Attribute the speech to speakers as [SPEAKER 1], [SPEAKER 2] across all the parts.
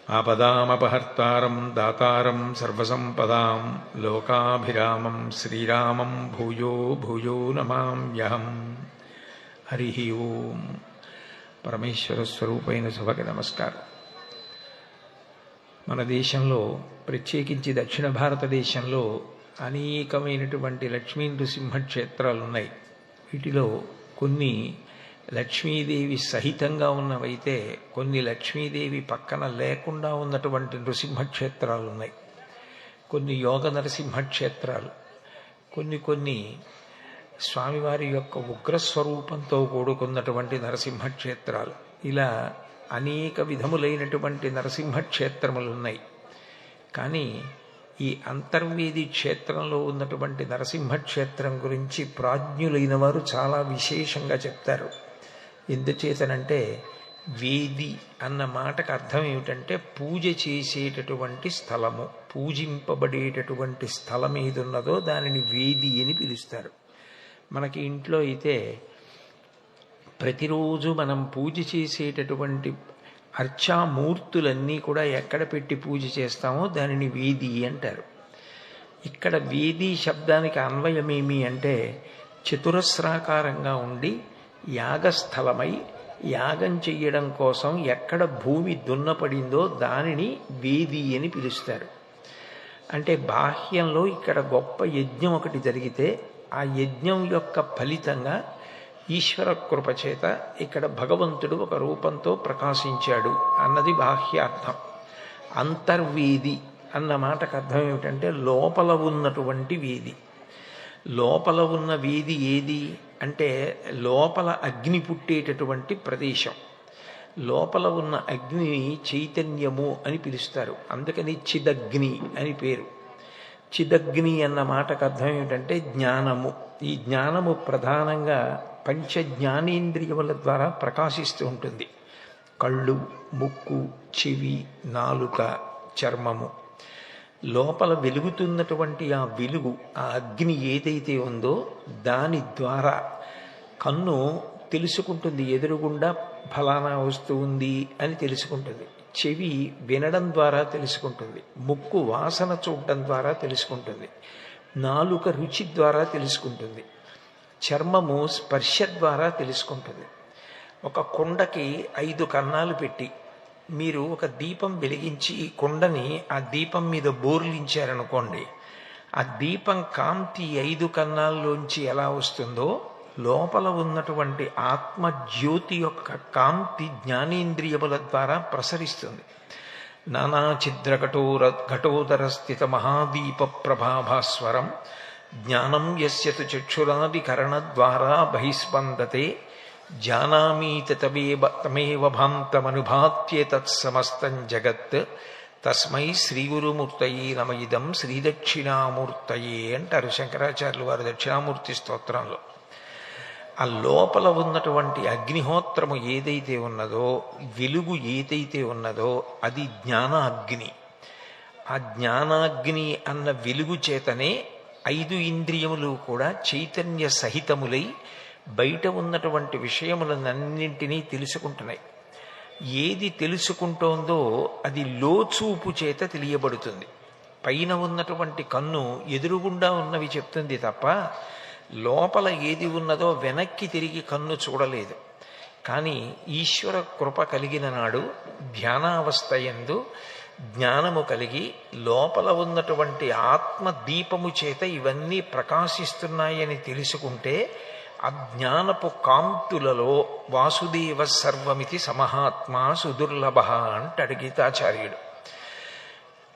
[SPEAKER 1] ఆపదామపహర్తారం దాతారం సర్వసంపదాం లోకాభిరామం శ్రీరామం భూయో భూయో నమామ్యహం. హరి ఓం. పరమేశ్వర స్వరూపైన సభకి నమస్కారం. మన దేశంలో, ప్రత్యేకించి దక్షిణ భారతదేశంలో అనేకమైనటువంటి లక్ష్మీ నృసింహ క్షేత్రాలు ఉన్నాయి. వీటిలో కొన్ని లక్ష్మీదేవి సహితంగా ఉన్నవైతే, కొన్ని లక్ష్మీదేవి పక్కన లేకుండా ఉన్నటువంటి నృసింహక్షేత్రాలు ఉన్నాయి. కొన్ని యోగ నరసింహక్షేత్రాలు, కొన్ని స్వామివారి యొక్క ఉగ్రస్వరూపంతో కూడుకున్నటువంటి నరసింహక్షేత్రాలు, ఇలా అనేక విధములైనటువంటి నరసింహక్షేత్రములు ఉన్నాయి. కానీ ఈ అంతర్వేది క్షేత్రంలో ఉన్నటువంటి నరసింహక్షేత్రం గురించి ప్రాజ్ఞులైన వారు చాలా విశేషంగా చెప్తారు. ఎందుచేతనంటే, వేది అన్న మాటకు అర్థం ఏమిటంటే పూజ చేసేటటువంటి స్థలము, పూజింపబడేటటువంటి స్థలం ఏదున్నదో దానిని వేది అని పిలుస్తారు. మనకి ఇంట్లో అయితే ప్రతిరోజు మనం పూజ చేసేటటువంటి అర్చామూర్తులన్నీ కూడా ఎక్కడ పెట్టి పూజ చేస్తామో దానిని వేది అంటారు. ఇక్కడ వేది శబ్దానికి అన్వయమేమి అంటే, చతురస్రాకారంగా ఉండి యాగస్థలమై యాగం చెయ్యడం కోసం ఎక్కడ భూమి దున్నపడిందో దానిని వేది అని పిలుస్తారు. అంటే బాహ్యంలో ఇక్కడ గొప్ప యజ్ఞం ఒకటి జరిగితే ఆ యజ్ఞం యొక్క ఫలితంగా ఈశ్వర కృపచేత ఇక్కడ భగవంతుడు ఒక రూపంతో ప్రకాశించాడు అన్నది బాహ్యార్థం. అంతర్వేది అన్న మాటకు అర్థం ఏమిటంటే లోపల ఉన్నటువంటి వేది. లోపల ఉన్న వేది ఏది అంటే, లోపల అగ్ని పుట్టేటటువంటి ప్రదేశం. లోపల ఉన్న అగ్నిని చైతన్యము అని పిలుస్తారు. అందుకని చిదగ్ని అని పేరు. చిదగ్ని అన్న మాటకు అర్థం ఏమిటంటే జ్ఞానము. ఈ జ్ఞానము ప్రధానంగా పంచ జ్ఞానేంద్రియముల ద్వారా ప్రకాశిస్తూ ఉంటుంది. కళ్ళు, ముక్కు, చెవి, నాలుక, చర్మము. లోపల వెలుగుతున్నటువంటి ఆ వెలుగు, ఆ అగ్ని ఏదైతే ఉందో దాని ద్వారా కన్ను తెలుసుకుంటుంది, ఎదురుగుండా ఫలానా వస్తువు ఉంది అని తెలుసుకుంటుంది. చెవి వినడం ద్వారా తెలుసుకుంటుంది. ముక్కు వాసన చూడడం ద్వారా తెలుసుకుంటుంది. నాలుక రుచి ద్వారా తెలుసుకుంటుంది. చర్మము స్పర్శ ద్వారా తెలుసుకుంటుంది. ఒక కుండకి 5 కన్నాలు పెట్టి మీరు ఒక దీపం వెలిగించి ఈ కుండని ఆ దీపం మీద బోర్లించారనుకోండి, ఆ దీపం కాంతి 5 కన్నాల్లోంచి ఎలా వస్తుందో, లోపల ఉన్నటువంటి ఆత్మజ్యోతి యొక్క కాంతి జ్ఞానేంద్రియముల ద్వారా ప్రసరిస్తుంది. నానా ఛిద్ర ఘటోదర స్థిత మహాదీప ప్రభాభాస్వరం జ్ఞానం యస్య తు చక్షురాది కరణద్వారా బహిస్పందతే జానామీత తమేవ భాంతమనుభాత్యే తత్సమస్తం జగత్ తస్మై శ్రీగురుమూర్తయే నమ ఇదం శ్రీదక్షిణామూర్తయే అంటారు శంకరాచార్యులు వారు దక్షిణామూర్తి స్తోత్రంలో. ఆ లోపల ఉన్నటువంటి అగ్నిహోత్రము ఏదైతే ఉన్నదో, వెలుగు ఏదైతే ఉన్నదో అది జ్ఞానాగ్ని. ఆ జ్ఞానాగ్ని అన్న వెలుగు చేతనే 5 ఇంద్రియములు కూడా చైతన్య సహితములై బయట ఉన్నటువంటి విషయములన్నింటినీ తెలుసుకుంటున్నాయి. ఏది తెలుసుకుంటోందో అది లోచూపు చేత తెలియబడుతుంది. పైన ఉన్నటువంటి కన్ను ఎదురుగుండా ఉన్నవి చెప్తుంది తప్ప లోపల ఏది ఉన్నదో వెనక్కి తిరిగి కన్ను చూడలేదు. కానీ ఈశ్వర కృప కలిగిన నాడు ధ్యానావస్థ యందు జ్ఞానము కలిగి లోపల ఉన్నటువంటి ఆత్మ దీపము చేత ఇవన్నీ ప్రకాశిస్తున్నాయని తెలుసుకుంటే అజ్ఞానపు కాంతులలో వాసుదేవ సర్వమితి సమహాత్మా సుదుర్లభ అంటాడు గీతాచార్యుడు.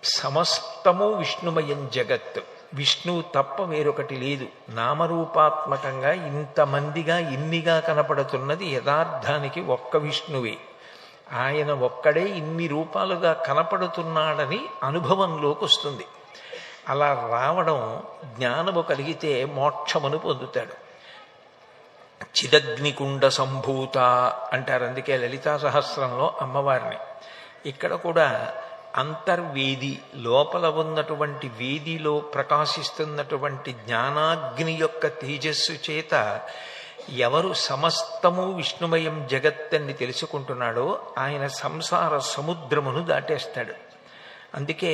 [SPEAKER 1] సమస్తము విష్ణుమయం జగత్, విష్ణువు తప్ప వేరొకటి లేదు. నామరూపాత్మకంగా ఇంతమందిగా ఇన్నిగా కనపడుతున్నది యథార్థానికి ఒక్క విష్ణువే. ఆయన ఒక్కడే ఇన్ని రూపాలుగా కనపడుతున్నాడని అనుభవంలోకి వస్తుంది. అలా రావడం, జ్ఞానము కలిగితే మోక్షమును పొందుతాడు. చిదగ్నికుండ సంభూత అంటారు. అందుకే లలితా సహస్రంలో అమ్మవారిని. ఇక్కడ కూడా అంతర్వేది, లోపల ఉన్నటువంటి వేదిలో ప్రకాశిస్తున్నటువంటి జ్ఞానాగ్ని యొక్క తేజస్సు చేత ఎవరు సమస్తము విష్ణుమయం జగత్తన్ని తెలుసుకుంటున్నాడో ఆయన సంసార సముద్రమును దాటేస్తాడు. అందుకే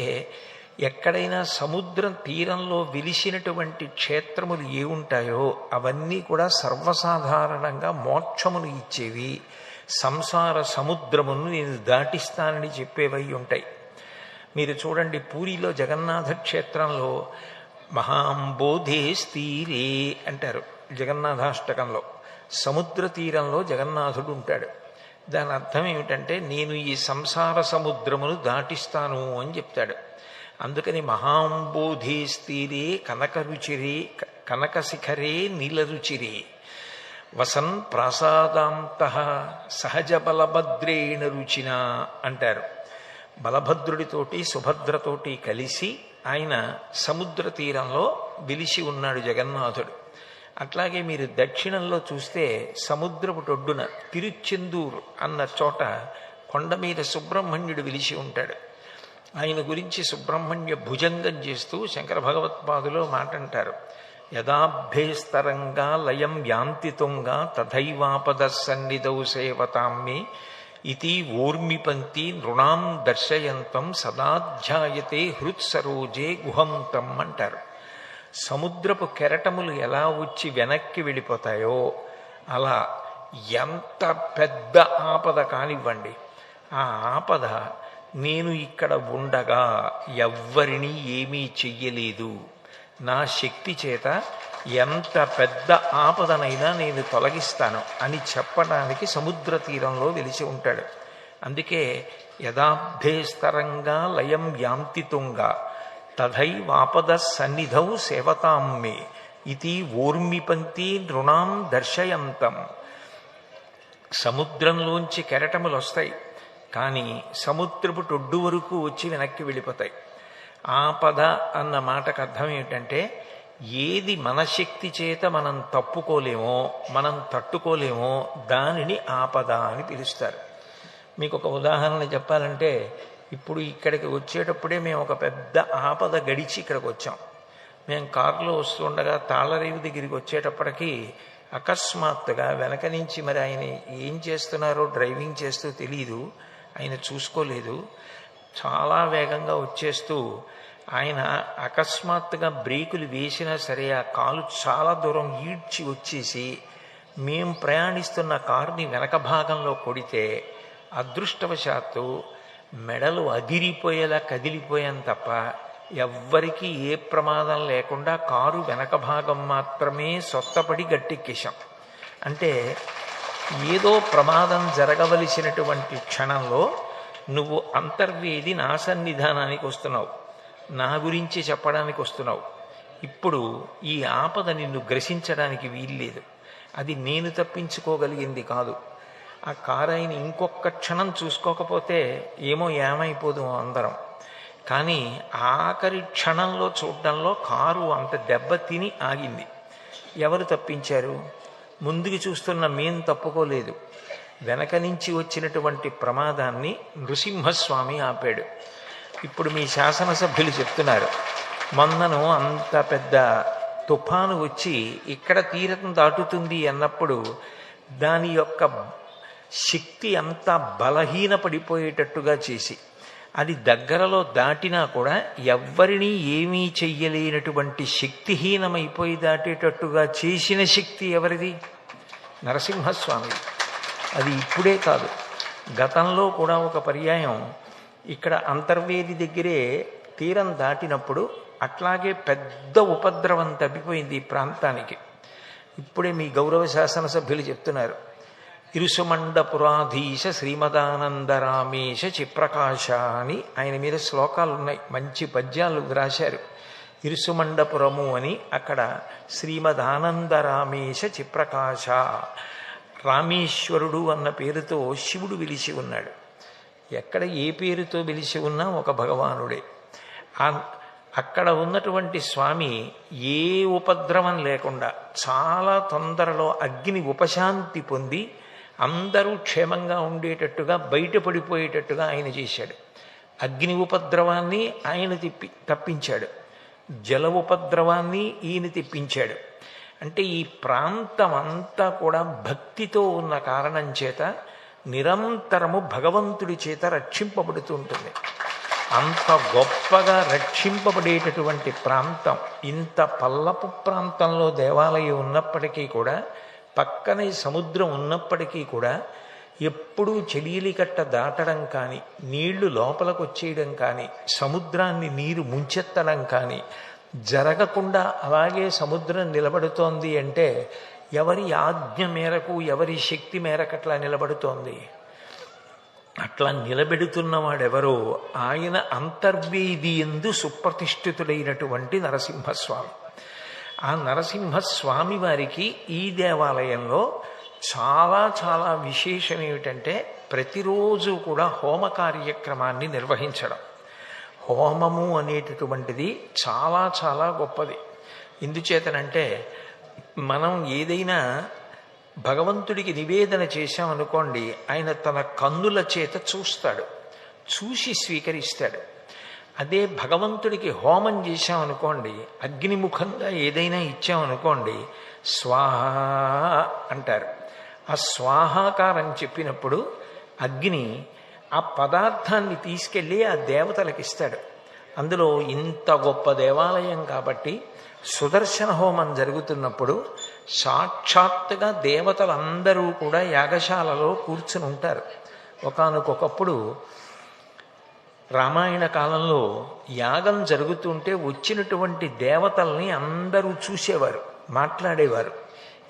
[SPEAKER 1] ఎక్కడైనా సముద్రం తీరంలో వెలిసినటువంటి క్షేత్రములు ఏ ఉంటాయో అవన్నీ కూడా సర్వసాధారణంగా మోక్షమును ఇచ్చేవి, సంసార సముద్రమును నేను దాటిస్తానని చెప్పేవై ఉంటాయి. మీరు చూడండి, పూరిలో జగన్నాథ క్షేత్రంలో మహాంబోధే స్థీరే అంటారు జగన్నాథాష్టకంలో. సముద్ర తీరంలో జగన్నాథుడు ఉంటాడు. దాని అర్థం ఏమిటంటే నేను ఈ సంసార సముద్రమును దాటిస్తాను అని చెప్తాడు. అందుకని మహాంబోధే స్థీరే కనకరుచిరే కనకశిఖరే నీలరుచిరే వసన్ ప్రాసాదాంత సహజ బలభద్రేణ రుచిన అంటారు. బలభద్రుడితోటి సుభద్రతోటి కలిసి ఆయన సముద్ర తీరంలో వెలిసి ఉన్నాడు జగన్నాథుడు. అట్లాగే మీరు దక్షిణంలో చూస్తే సముద్రపు టొడ్డున తిరుచెందూరు అన్న చోట కొండ మీద సుబ్రహ్మణ్యుడు వెలిసి ఉంటాడు. ఆయన గురించి సుబ్రహ్మణ్య భుజంగం చేస్తూ శంకర భగవత్పాదులో మాట అంటారు, యదాభ్యేస్తరంగా లయం యాంతి తుంగా తథైవాపద సన్నిధౌ సేవతామ్మే ఇతి ఊర్మి పంక్తి నృణాం దర్శయంతం సదాధ్యాయతే హృత్సరోజే గుహంతం అంటారు. సముద్రపు కెరటములు ఎలా వచ్చి వెనక్కి వెళ్ళిపోతాయో అలా ఎంత పెద్ద ఆపద కానివ్వండి, ఆ ఆపద నేను ఇక్కడ ఉండగా ఎవ్వరినీ ఏమీ చెయ్యలేదు, నా శక్తి చేత ఎంత పెద్ద ఆపదనైనా నేను తొలగిస్తాను అని చెప్పడానికి సముద్ర తీరంలో వెలిసి ఉంటాడు. అందుకే యదాభ్యేస్తరంగా లయం యాంతి తుంగా తథైవాపద సన్నిధౌ సేవతామ్మే ఇది ఊర్మి పంక్తి నృణాం దర్శయంతం. సముద్రంలోంచి కెరటములు వస్తాయి, కానీ సముద్రపు టొడ్డు వరకు వచ్చి వెనక్కి వెళ్ళిపోతాయి. ఆపద అన్న మాటకు అర్థం ఏమిటంటే ఏది మన శక్తి చేత మనం తప్పుకోలేమో, మనం తట్టుకోలేమో దానిని ఆపద అని పిలుస్తారు. మీకు ఒక ఉదాహరణ చెప్పాలంటే, ఇప్పుడు ఇక్కడికి వచ్చేటప్పుడే మేము ఒక పెద్ద ఆపద గడిచి ఇక్కడికి వచ్చాం. మేము కారులో వస్తుండగా తాళ్ళరేవు దగ్గరికి వచ్చేటప్పటికి అకస్మాత్తుగా వెనక నుంచి మరి ఆయన ఏం చేస్తున్నారో డ్రైవింగ్ చేస్తూ తెలియదు, ఆయన చూసుకోలేదు, చాలా వేగంగా వచ్చేస్తూ ఆయన అకస్మాత్తుగా బ్రేకులు వేసినా సరే ఆ కాలు చాలా దూరం ఈడ్చి వచ్చేసి మేం ప్రయాణిస్తున్న కారుని వెనక భాగంలో కొడితే అదృష్టవశాత్తు మెడలు అదిరిపోయేలా కదిలిపోయాం తప్ప ఎవ్వరికీ ఏ ప్రమాదం లేకుండా కారు వెనక భాగం మాత్రమే సొత్తపడి గట్టెక్కేశాం. అంటే ఏదో ప్రమాదం జరగవలసినటువంటి క్షణంలో నువ్వు అంతర్వేది నా సన్నిధానానికి వస్తున్నావు, నా గురించి చెప్పడానికి వస్తున్నావు. ఇప్పుడు ఈ ఆపద నిన్ను గ్రసించడానికి వీల్లేదు, అది నేను తప్పించుకోగలిగింది కాదు. ఆ కారు ఆయన ఇంకొక క్షణం చూసుకోకపోతే ఏమైపోదు అందరం. కానీ ఆఖరి క్షణంలో చూడడంలో కారు అంత దెబ్బ తిని ఆగింది. ఎవరు తప్పించారు? ముందుకు చూస్తున్న మేం తప్పుకోలేదు, వెనక నుంచి వచ్చినటువంటి ప్రమాదాన్ని నృసింహస్వామి ఆపాడు. ఇప్పుడు మీ శాసనసభ్యులు చెప్తున్నారు, మొన్నను అంత పెద్ద తుఫాను వచ్చి ఇక్కడ తీరం దాటుతుంది అన్నప్పుడు దాని యొక్క శక్తి అంతా బలహీనపడిపోయేటట్టుగా చేసి అది దగ్గరలో దాటినా కూడా ఎవ్వరినీ ఏమీ చెయ్యలేనటువంటి శక్తిహీనమైపోయి దాటేటట్టుగా చేసిన శక్తి ఎవరిది? నరసింహస్వామిది. అది ఇప్పుడే కాదు, గతంలో కూడా ఒక పర్యాయం ఇక్కడ అంతర్వేది దగ్గరే తీరం దాటినప్పుడు అట్లాగే పెద్ద ఉపద్రవం తప్పిపోయింది ఈ ప్రాంతానికి. ఇప్పుడే మీ గౌరవ శాసనసభ్యులు చెప్తున్నారు, ఇరుసుమండపురాధీశ శ్రీమదానందరామేశ చిప్రకాశ అని ఆయన మీద శ్లోకాలు ఉన్నాయి, మంచి పద్యాలు రాశారు. ఇరుసుమండపురము అని అక్కడ శ్రీమదానందరామేశ చిప్రకాశ, రామేశ్వరుడు అన్న పేరుతో శివుడు వెలిసి ఉన్నాడు. ఎక్కడ ఏ పేరుతో వెలిసి ఉన్నా ఒక భగవానుడే. అక్కడ ఉన్నటువంటి స్వామి ఏ ఉపద్రవం లేకుండా చాలా తొందరలో అగ్ని ఉపశాంతి పొంది అందరూ క్షేమంగా ఉండేటట్టుగా బయటపడిపోయేటట్టుగా ఆయన చేశాడు. అగ్ని ఉపద్రవాన్ని ఆయన తప్పించాడు, జల ఉపద్రవాన్ని ఈయన తెప్పించాడు. అంటే ఈ ప్రాంతం అంతా కూడా భక్తితో ఉన్న కారణం చేత నిరంతరము భగవంతుడి చేత రక్షింపబడుతూ ఉంటుంది. అంత గొప్పగా రక్షింపబడేటటువంటి ప్రాంతం. ఇంత పల్లపు ప్రాంతంలో దేవాలయం ఉన్నప్పటికీ కూడా, పక్కనే సముద్రం ఉన్నప్పటికీ కూడా ఎప్పుడూ చెలియలి కట్ట దాటడం కానీ, నీళ్లు లోపలికి వచ్చేయడం కానీ, సముద్రాన్ని నీరు ముంచెత్తడం కానీ జరగకుండా అలాగే సముద్రం నిలబడుతోంది అంటే ఎవరి ఆజ్ఞ మేరకు, ఎవరి శక్తి మేరకు అట్లా నిలబడుతోంది? అట్లా నిలబెడుతున్నవాడెవరో ఆయన అంతర్వేది యందు సుప్రతిష్ఠితుడైనటువంటి నరసింహస్వామి. ఆ నరసింహస్వామి వారికి ఈ దేవాలయంలో చాలా చాలా విశేషం ఏమిటంటే ప్రతిరోజు కూడా హోమ కార్యక్రమాన్ని నిర్వహించడం. హోమము అనేటటువంటిది చాలా చాలా గొప్పది. ఎందుచేతనంటే మనం ఏదైనా భగవంతుడికి నివేదన చేశామనుకోండి, ఆయన తన కన్నుల చేత చూస్తాడు, చూసి స్వీకరిస్తాడు. అదే భగవంతుడికి హోమం చేశామనుకోండి, అగ్నిముఖంగా ఏదైనా ఇచ్చామనుకోండి, స్వాహ అంటారు. ఆ స్వాహాకారం చెప్పినప్పుడు అగ్ని ఆ పదార్థాన్ని తీసుకెళ్ళి ఆ దేవతలకు ఇస్తాడు. అందులో ఇంత గొప్ప దేవాలయం కాబట్టి సుదర్శన హోమం జరుగుతున్నప్పుడు సాక్షాత్తుగా దేవతలందరూ కూడా యాగశాలలో కూర్చుని ఉంటారు. ఒకానొకప్పుడు రామాయణ కాలంలో యాగం జరుగుతుంటే వచ్చినటువంటి దేవతల్ని అందరూ చూసేవారు, మాట్లాడేవారు.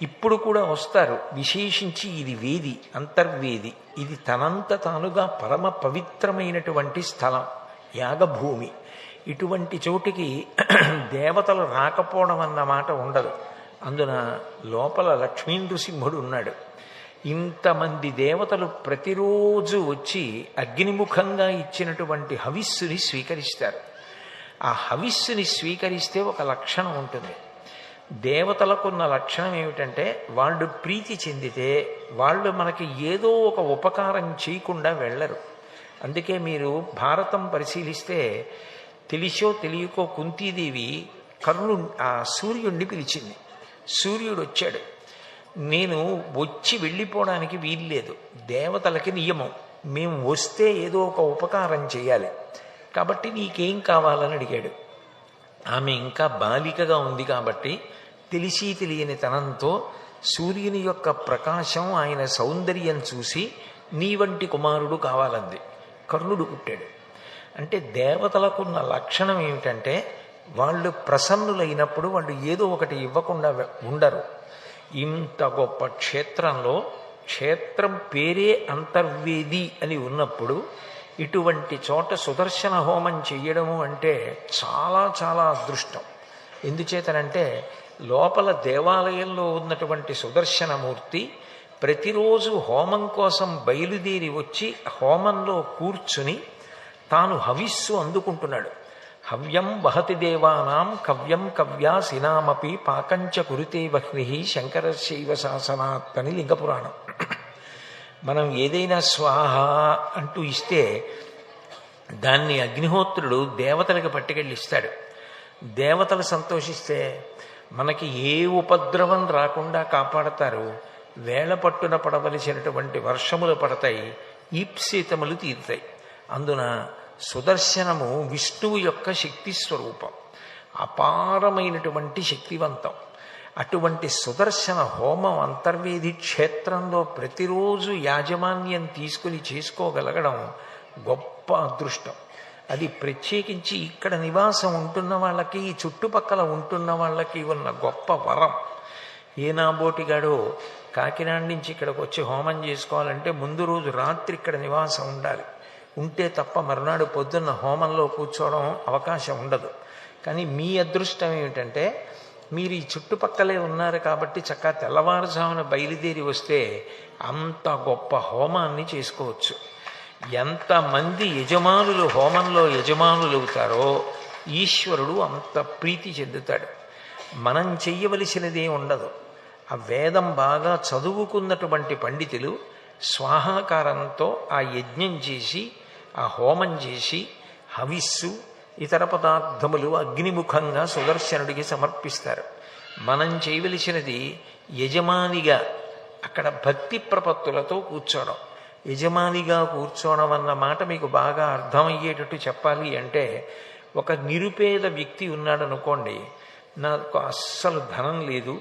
[SPEAKER 1] ఇప్పుడు కూడా వస్తారు. విశేషించి ఇది వేది, అంతర్వేది. ఇది తనంత తానుగా పరమ పవిత్రమైనటువంటి స్థలం, యాగభూమి. ఇటువంటి చోటికి దేవతలు రాకపోవడం అన్నమాట ఉండదు. అందున లోపల లక్ష్మీ నృసింహుడు ఉన్నాడు. ఇంతమంది దేవతలు ప్రతిరోజు వచ్చి అగ్నిముఖంగా ఇచ్చినటువంటి హవిస్సుని స్వీకరిస్తారు. ఆ హవిస్సుని స్వీకరిస్తే ఒక లక్షణం ఉంటుంది. దేవతలకున్న లక్షణం ఏమిటంటే వాళ్ళు ప్రీతి చెందితే వాళ్ళు మనకి ఏదో ఒక ఉపకారం చేయకుండా వెళ్ళరు. అందుకే మీరు భారతం పరిశీలిస్తే తెలిసో తెలియకో కుంతీదేవి ఆ సూర్యుడిని పిలిచింది. సూర్యుడు వచ్చాడు. నేను వచ్చి వెళ్ళిపోవడానికి వీల్లేదు, దేవతలకి నియమం, మేము వస్తే ఏదో ఒక ఉపకారం చేయాలి, కాబట్టి నీకేం కావాలని అడిగాడు. ఆమె ఇంకా బాలికగా ఉంది కాబట్టి తెలిసి తెలియని తనంతో సూర్యుని యొక్క ప్రకాశం, ఆయన సౌందర్యం చూసి నీ వంటి కుమారుడు కావాలంది. కర్ణుడు పుట్టాడు. అంటే దేవతలకున్న లక్షణం ఏమిటంటే వాళ్ళు ప్రసన్నులైనప్పుడు వాళ్ళు ఏదో ఒకటి ఇవ్వకుండా ఉండరు. ఇంత గొప్ప క్షేత్రంలో క్షేత్రం పేరే అంతర్వేది అని ఉన్నప్పుడు ఇటువంటి చోట సుదర్శన హోమం చెయ్యడము అంటే చాలా చాలా అదృష్టం. ఎందుచేతనంటే లోపల దేవాలయంలో ఉన్నటువంటి సుదర్శనమూర్తి ప్రతిరోజు హోమం కోసం బయలుదేరి వచ్చి హోమంలో కూర్చుని తాను హవిస్సు అందుకుంటున్నాడు. హవ్యం వహతి దేవానాం కవ్యం కవ్యాసినామపి పాకంచ కురుతే వహ్ని శంకరశైవ శాసనాత్ అని లింగపురాణం. మనం ఏదైనా స్వాహ అంటూ ఇస్తే దాన్ని అగ్నిహోత్రుడు దేవతలకు పట్టుకెళ్ళి ఇస్తాడు. దేవతలు సంతోషిస్తే మనకి ఏ ఉపద్రవం రాకుండా కాపాడతారు. వేళ పట్టున పడవలసినటువంటి వర్షములు పడతాయి, ఈప్సితములు తీరుతాయి. అందున సుదర్శనము విష్ణువు యొక్క శక్తి స్వరూపం, అపారమైనటువంటి శక్తివంతం. అటువంటి సుదర్శన హోమం అంతర్వేది క్షేత్రంలో ప్రతిరోజు యాజమాన్యం తీసుకుని చేసుకోగలగడం గొప్ప అదృష్టం. అది ప్రత్యేకించి ఇక్కడ నివాసం ఉంటున్న వాళ్ళకి, చుట్టుపక్కల ఉంటున్న వాళ్ళకి ఉన్న గొప్ప వరం. ఏ నాబోటిగాడో కాకినాడ నుంచి ఇక్కడికి వచ్చి హోమం చేసుకోవాలంటే ముందు రోజు రాత్రి ఇక్కడ నివాసం ఉండాలి. ఉంటే తప్ప మరునాడు పొద్దున్న హోమంలో కూర్చోవడం అవకాశం ఉండదు. కానీ మీ అదృష్టం ఏమిటంటే మీరు ఈ చుట్టుపక్కలే ఉన్నారు కాబట్టి చక్కగా తెల్లవారుజామున బయలుదేరి వస్తే అంత గొప్ప హోమాన్ని చేసుకోవచ్చు. ఎంతమంది యజమానులు హోమంలో యజమానులు అవుతారో ఈశ్వరుడు అంత ప్రీతి చెందుతాడు. మనం చెయ్యవలసినదే ఉండదు. ఆ వేదం బాగా చదువుకున్నటువంటి పండితులు స్వాహాకారంతో ఆ యజ్ఞం చేసి, ఆ హోమం చేసి, హవిస్సు ఇతర పదార్థములు అగ్నిముఖంగా సుదర్శనుడికి సమర్పిస్తారు. మనం చేయవలసినది యజమానిగా అక్కడ భక్తి ప్రపత్తులతో కూర్చోవడం. యజమానిగా కూర్చోవడం అన్న మాట మీకు బాగా అర్థమయ్యేటట్టు చెప్పాలి అంటే, ఒక నిరుపేద వ్యక్తి ఉన్నాడు అనుకోండి, నాకు అస్సలు ధనం లేదు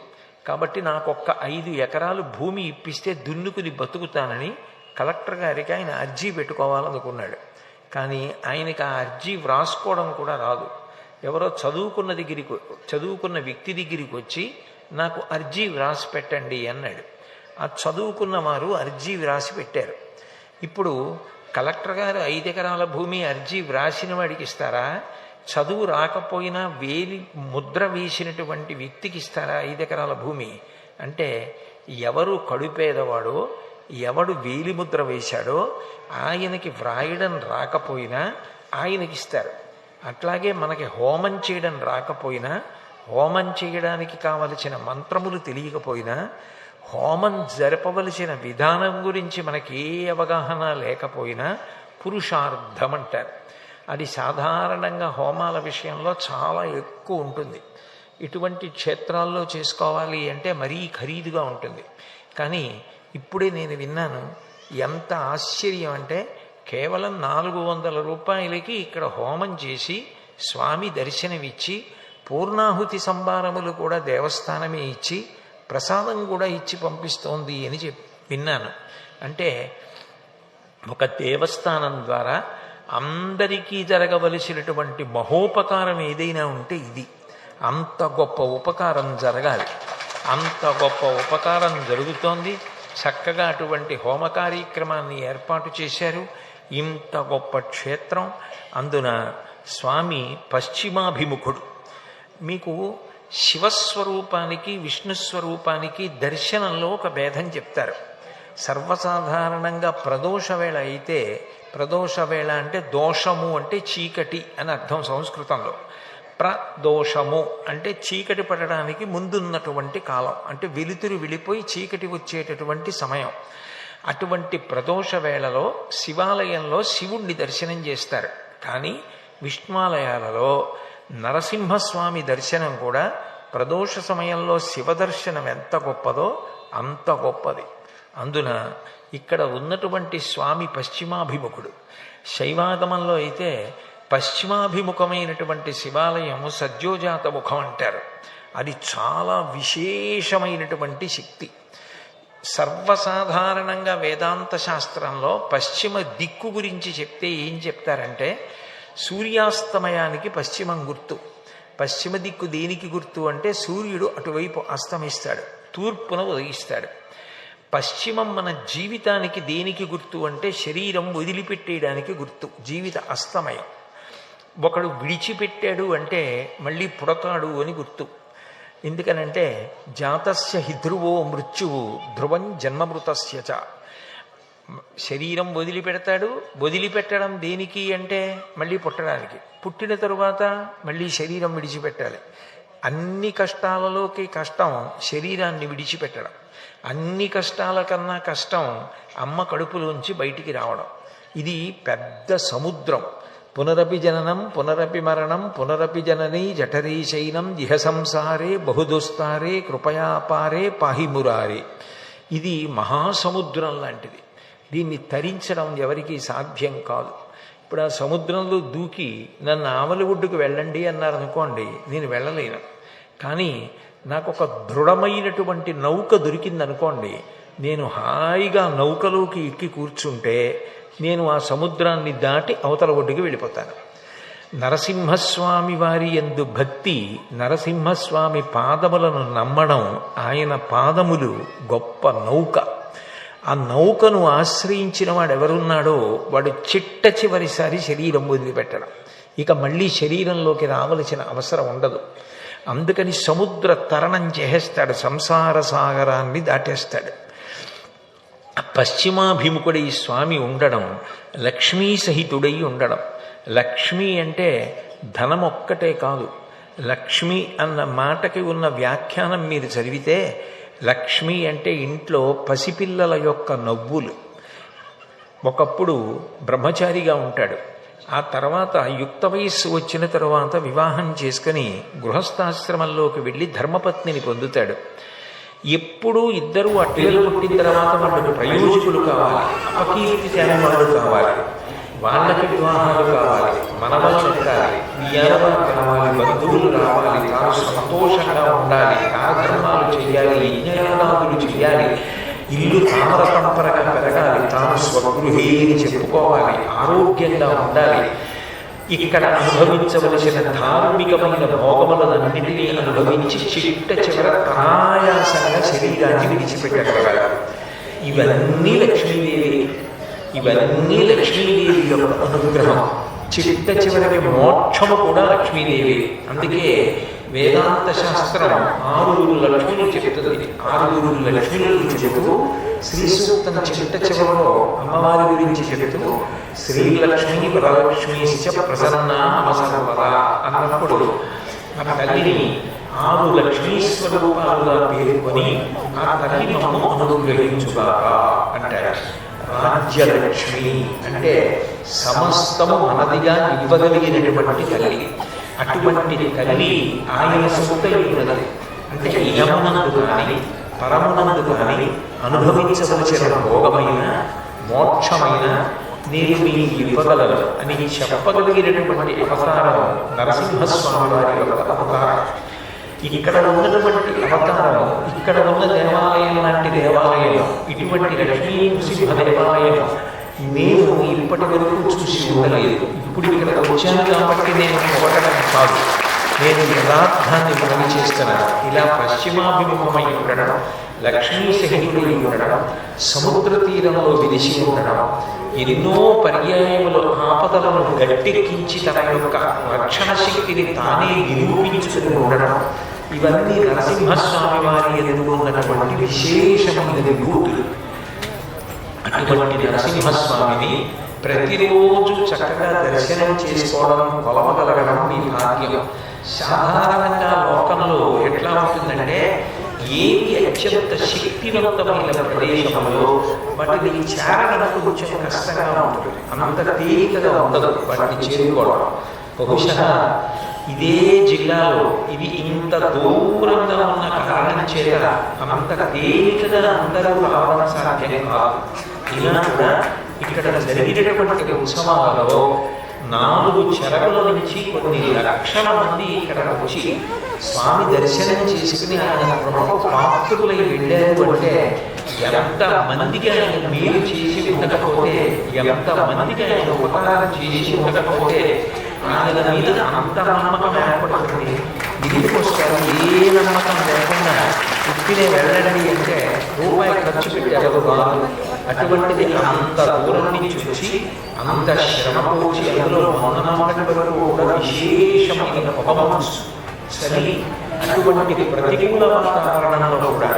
[SPEAKER 1] కాబట్టి నాకు ఒక్క 5 ఎకరాలు భూమి ఇప్పిస్తే దున్నుకుని బతుకుతానని కలెక్టర్ గారికి ఆయన అర్జీ పెట్టుకోవాలనుకున్నాడు. కానీ ఆయనకి ఆ అర్జీ వ్రాసుకోవడం కూడా రాదు. ఎవరో చదువుకున్న వ్యక్తి దగ్గరికి వచ్చి నాకు అర్జీ వ్రాసి పెట్టండి అన్నాడు. ఆ చదువుకున్న వారు అర్జీ వ్రాసి పెట్టారు. ఇప్పుడు కలెక్టర్ గారు 5 ఎకరాల భూమి అర్జీ వ్రాసిన వాడికి ఇస్తారా? చదువు రాకపోయినా వేలి ముద్ర వేసినటువంటి వ్యక్తికి ఇస్తారా 5 ఎకరాల భూమి? అంటే ఎవరు కడుపేదవాడో, ఎవడు వేలి ముద్ర వేశాడో ఆయనకి వ్రాయడం రాకపోయినా ఆయనకిస్తారు. అట్లాగే మనకి హోమం చేయడం రాకపోయినా, హోమం చేయడానికి కావలసిన మంత్రములు తెలియకపోయినా, హోమం జరపవలసిన విధానం గురించి మనకి ఏ అవగాహన లేకపోయినా పురుషార్థం అంటారు. అది సాధారణంగా హోమాల విషయంలో చాలా ఎక్కువ ఉంటుంది. ఇటువంటి క్షేత్రాల్లో చేసుకోవాలి అంటే మరీ ఖరీదుగా ఉంటుంది. కానీ ఇప్పుడే నేను విన్నాను, ఎంత ఆశ్చర్యం అంటే కేవలం 400 రూపాయలకి ఇక్కడ హోమం చేసి స్వామి దర్శనమిచ్చి పూర్ణాహుతి సంభారములు కూడా దేవస్థానమే ఇచ్చి ప్రసాదం కూడా ఇచ్చి పంపిస్తోంది అని విన్నాను. అంటే ఒక దేవస్థానం ద్వారా అందరికీ జరగవలసినటువంటి మహోపకారం ఏదైనా ఉంటే ఇది. అంత గొప్ప ఉపకారం జరగాలి. అంత గొప్ప ఉపకారం జరుగుతోంది. చక్కగా అటువంటి హోమ కార్యక్రమాన్ని ఏర్పాటు చేశారు. ఇంత గొప్ప క్షేత్రం. అందున స్వామి పశ్చిమాభిముఖుడు. మీకు శివస్వరూపానికి విష్ణుస్వరూపానికి దర్శనంలో ఒక భేదం చెప్తారు. సర్వసాధారణంగా ప్రదోష వేళ అయితే, ప్రదోష వేళ అంటే దోషము అంటే చీకటి అని అర్థం సంస్కృతంలో. ప్రదోషము అంటే చీకటి పడడానికి ముందున్నటువంటి కాలం, అంటే వెలుతురు వెళ్ళిపోయి చీకటి వచ్చేటటువంటి సమయం. అటువంటి ప్రదోష వేళలో శివాలయంలో శివుణ్ణి దర్శనం చేస్తారు. కానీ విష్ణువాలయాలలో నరసింహస్వామి దర్శనం కూడా ప్రదోష సమయంలో శివదర్శనం ఎంత గొప్పదో అంత గొప్పది. అందున ఇక్కడ ఉన్నటువంటి స్వామి పశ్చిమాభిముఖుడు. శైవాగమంలో అయితే పశ్చిమాభిముఖమైనటువంటి శివాలయము సద్యోజాత ముఖం అంటారు. అది చాలా విశేషమైనటువంటి శక్తి. సర్వసాధారణంగా వేదాంత శాస్త్రంలో పశ్చిమ దిక్కు గురించి చెప్తే ఏం చెప్తారంటే, సూర్యాస్తమయానికి పశ్చిమం గుర్తు. పశ్చిమ దిక్కు దేనికి గుర్తు అంటే సూర్యుడు అటువైపు అస్తమిస్తాడు, తూర్పున ఉదయిస్తాడు. పశ్చిమం మన జీవితానికి దేనికి గుర్తు అంటే శరీరం వదిలిపెట్టేయడానికి గుర్తు, జీవిత అస్తమయం. ఒకడు విడిచిపెట్టాడు అంటే మళ్ళీ పుడతాడు అని గుర్తు. ఎందుకనంటే జాతస్య హి ధ్రువో మృత్యువు ధ్రువం జన్మమృతస్య చ. శరీరం వదిలిపెడతాడు. వదిలిపెట్టడం దేనికి అంటే మళ్ళీ పుట్టడానికి. పుట్టిన తరువాత మళ్ళీ శరీరం విడిచిపెట్టాలి. అన్ని కష్టాలలోకి కష్టం శరీరాన్ని విడిచిపెట్టడం. అన్ని కష్టాల కన్నా కష్టం అమ్మ కడుపులోంచి బయటికి రావడం. ఇది పెద్ద సముద్రం. పునరపి జననం పునరపి మరణం పునరపి జననీ జఠరీ శైనం ఇహ సంసారే బహుదుస్తారే కృపయాపారే పాహిమురారే. ఇది మహాసముద్రం లాంటిది. దీన్ని తరించడం ఎవరికీ సాధ్యం కాదు. ఇప్పుడు ఆ సముద్రంలో దూకి నన్ను ఆవలి ఒడ్డుకు వెళ్ళండి అన్నారనుకోండి, నేను వెళ్ళలేను. కానీ నాకు ఒక దృఢమైనటువంటి నౌక దొరికిందనుకోండి, నేను హాయిగా నౌకలోకి ఎక్కి కూర్చుంటే నేను ఆ సముద్రాన్ని దాటి అవతల ఒడ్డుకి వెళ్ళిపోతాను. నరసింహస్వామి వారి యందు భక్తి, నరసింహస్వామి పాదములను నమ్మడం. ఆయన పాదములు గొప్ప నౌక. ఆ నౌకను ఆశ్రయించిన వాడు ఎవరున్నాడో వాడు చిట్ట చివరిసారి శరీరం వదిలిపెట్టడం. ఇక మళ్ళీ శరీరంలోకి రావలసిన అవసరం ఉండదు. అందుకని సముద్ర తరణం చేసేస్తాడు, సంసార సాగరాన్ని దాటేస్తాడు. పశ్చిమాభిముఖుడై స్వామి ఉండడం, లక్ష్మీ సహితుడై ఉండడం. లక్ష్మి అంటే ధనం ఒక్కటే కాదు. లక్ష్మి అన్న మాటకి ఉన్న వ్యాఖ్యానం మీరు చదివితే, లక్ష్మి అంటే ఇంట్లో పసిపిల్లల యొక్క నవ్వులు. ఒకప్పుడు బ్రహ్మచారిగా ఉంటాడు, ఆ తర్వాత యుక్త వయస్సు వచ్చిన తరువాత వివాహం చేసుకుని గృహస్థాశ్రమంలోకి వెళ్ళి ధర్మపత్నిని పొందుతాడు. ఎప్పుడూ ఇద్దరూ అట్టెలు పుట్టిన తర్వాత వాళ్ళు ప్రయోజకులు కావాలి, అపకీర్తి చేయాలి కావాలి, వాళ్ళకి వివాహాలు కావాలి, మనవలు ఎక్కాలి, వియ్యాలవారు కావాలి, బంధువులు రావాలి, తాను సంతోషంగా ఉండాలి, కాలధర్మాలు చేయాలి, యజ్ఞయాగాదులు చేయాలి, ఇల్లు తామర తంపరగా పెరగాలి, తాను స్వగృహే అని చెప్పుకోవాలి, ఆరోగ్యంగా ఉండాలి, ఇక్కడ అనుభవించవలసిన ధార్మికమైన భోగములన్నింటినీ అనుభవించి చిట్ట చివర అనాయాసంగా శరీరాన్ని విడిచిపెట్టగలగాలి. ఇవన్నీ లక్ష్మీదేవి యొక్క అనుగ్రహం. చిట్ట చివరికి మోక్షము కూడా లక్ష్మీదేవి. అందుకే వేదాంత శాస్త్రం 6 లక్ష్మిని చెబుతుంది. 6 లక్ష్మిని చెబుతూ శ్రీ సూక్తం చిట్ట చివరలో అమ్మవారి గురించి చెబుతూ శ్రీలక్ష్మి వరలక్ష్మి ప్రసన్న నమస్కార అన్నప్పుడు ఆ తల్లిని 6 లక్ష్మీ స్వరూపాలుగా పేర్కొని ఆ తల్లి మమ్మను అనుగ్రహించుగాక అంటారు. రాజ్యలక్ష్మి అంటే సమస్తము మనదిగా ఇవ్వగలిగినటువంటి తల్లి. అటువంటి తల్లి ఆయన సొంతమైనది. అంటే ఇహమునందు కానీ పరమునందు కానీ అనుభవించవలసిన భోగమైన మోక్షమైన నేను మీకు ఇవ్వగలను అని చెప్పగలిగినటువంటి అవతారం నరసింహస్వామి వారి యొక్క అవతారం. ఇక్కడ ఉన్నటువంటి అవతారం, ఇక్కడ ఉన్న దేవాలయం లాంటి దేవాలయం, ఇటువంటి లక్ష్మీ నృసింహ దేవాలయం నేను ఇప్పటి వరకు చూసి ఉండలేదు. ఇప్పుడు ఇక్కడ వచ్చాను కాబట్టి నేను పొగడడం కాదు, నేను యథార్థాన్ని మనవి చేస్తున్నాను. ఇలా పశ్చిమాభిముఖమై ఉండడం, లక్ష్మీ సహితుడై ఉండడం, సముద్ర తీరంలో విడిచి ఉండడం, ఎన్నో పర్యాయములు ఆపదలను గట్టెక్కించి తన యొక్క రక్షణ శక్తిని తానే నిరూపించుకుని ఉండడం, ఇవన్నీ నరసింహస్వామి వారి ఎదుర్కొన్నటువంటి విశేషమైన విభూతులు. అటువంటి నరసింహస్వామిని ప్రతిరోజు చక్కగా దర్శనం చేసుకోవడం, కొలవగలగడం మీ భాగ్యం. సాధారణంగా లోకంలో ఎట్లా ఉంటుందంటే, ఏది అత్యంత శక్తివంతమైన ప్రదేశంలో వాటిని చేరడం కొంచెం కష్టంగా ఉంటుంది, అంత తేలికగా ఉండదు వాటిని చేరుకోవడం. బహుశా ఇదే జిల్లాలో ఇవి ఇంత దూరంగా ఉన్న కారణం చేత అంత తేలికగా అందరూ రావడం సాధ్యం కాదు. ఇలా కూడా ఇక్కడ జరిగినటువంటి ఉత్సవాలలో 4 చెరకుల నుంచి కొన్ని లక్షల మంది ఇక్కడ వచ్చి స్వామి దర్శనం చేసుకుని ఆయన పాత్రులై వెళ్ళారు. అంటే ఎంత మందికి ఆయన మేలు చేసి ఉండకపోతే, ఎంత మందికి ఆయన ఉపకారం చేసి ఉండకపోతే ఆయన మీద అంత నమ్మకం ఏర్పడుతుంది. ఇంటికొస్తారు ఏ నమ్మకం లేకుండా ఉట్టినే వెళ్ళండి అంటే రూపాయి ఖర్చు పెట్టారు కాదు. అటువంటిది అంత దూరం నుంచి వచ్చి అంత శ్రమ వచ్చి అందులో మొన్నటి వరకు కూడా విశేషమైన చలి, అటువంటి ప్రతికూల వాతావరణంలో కూడా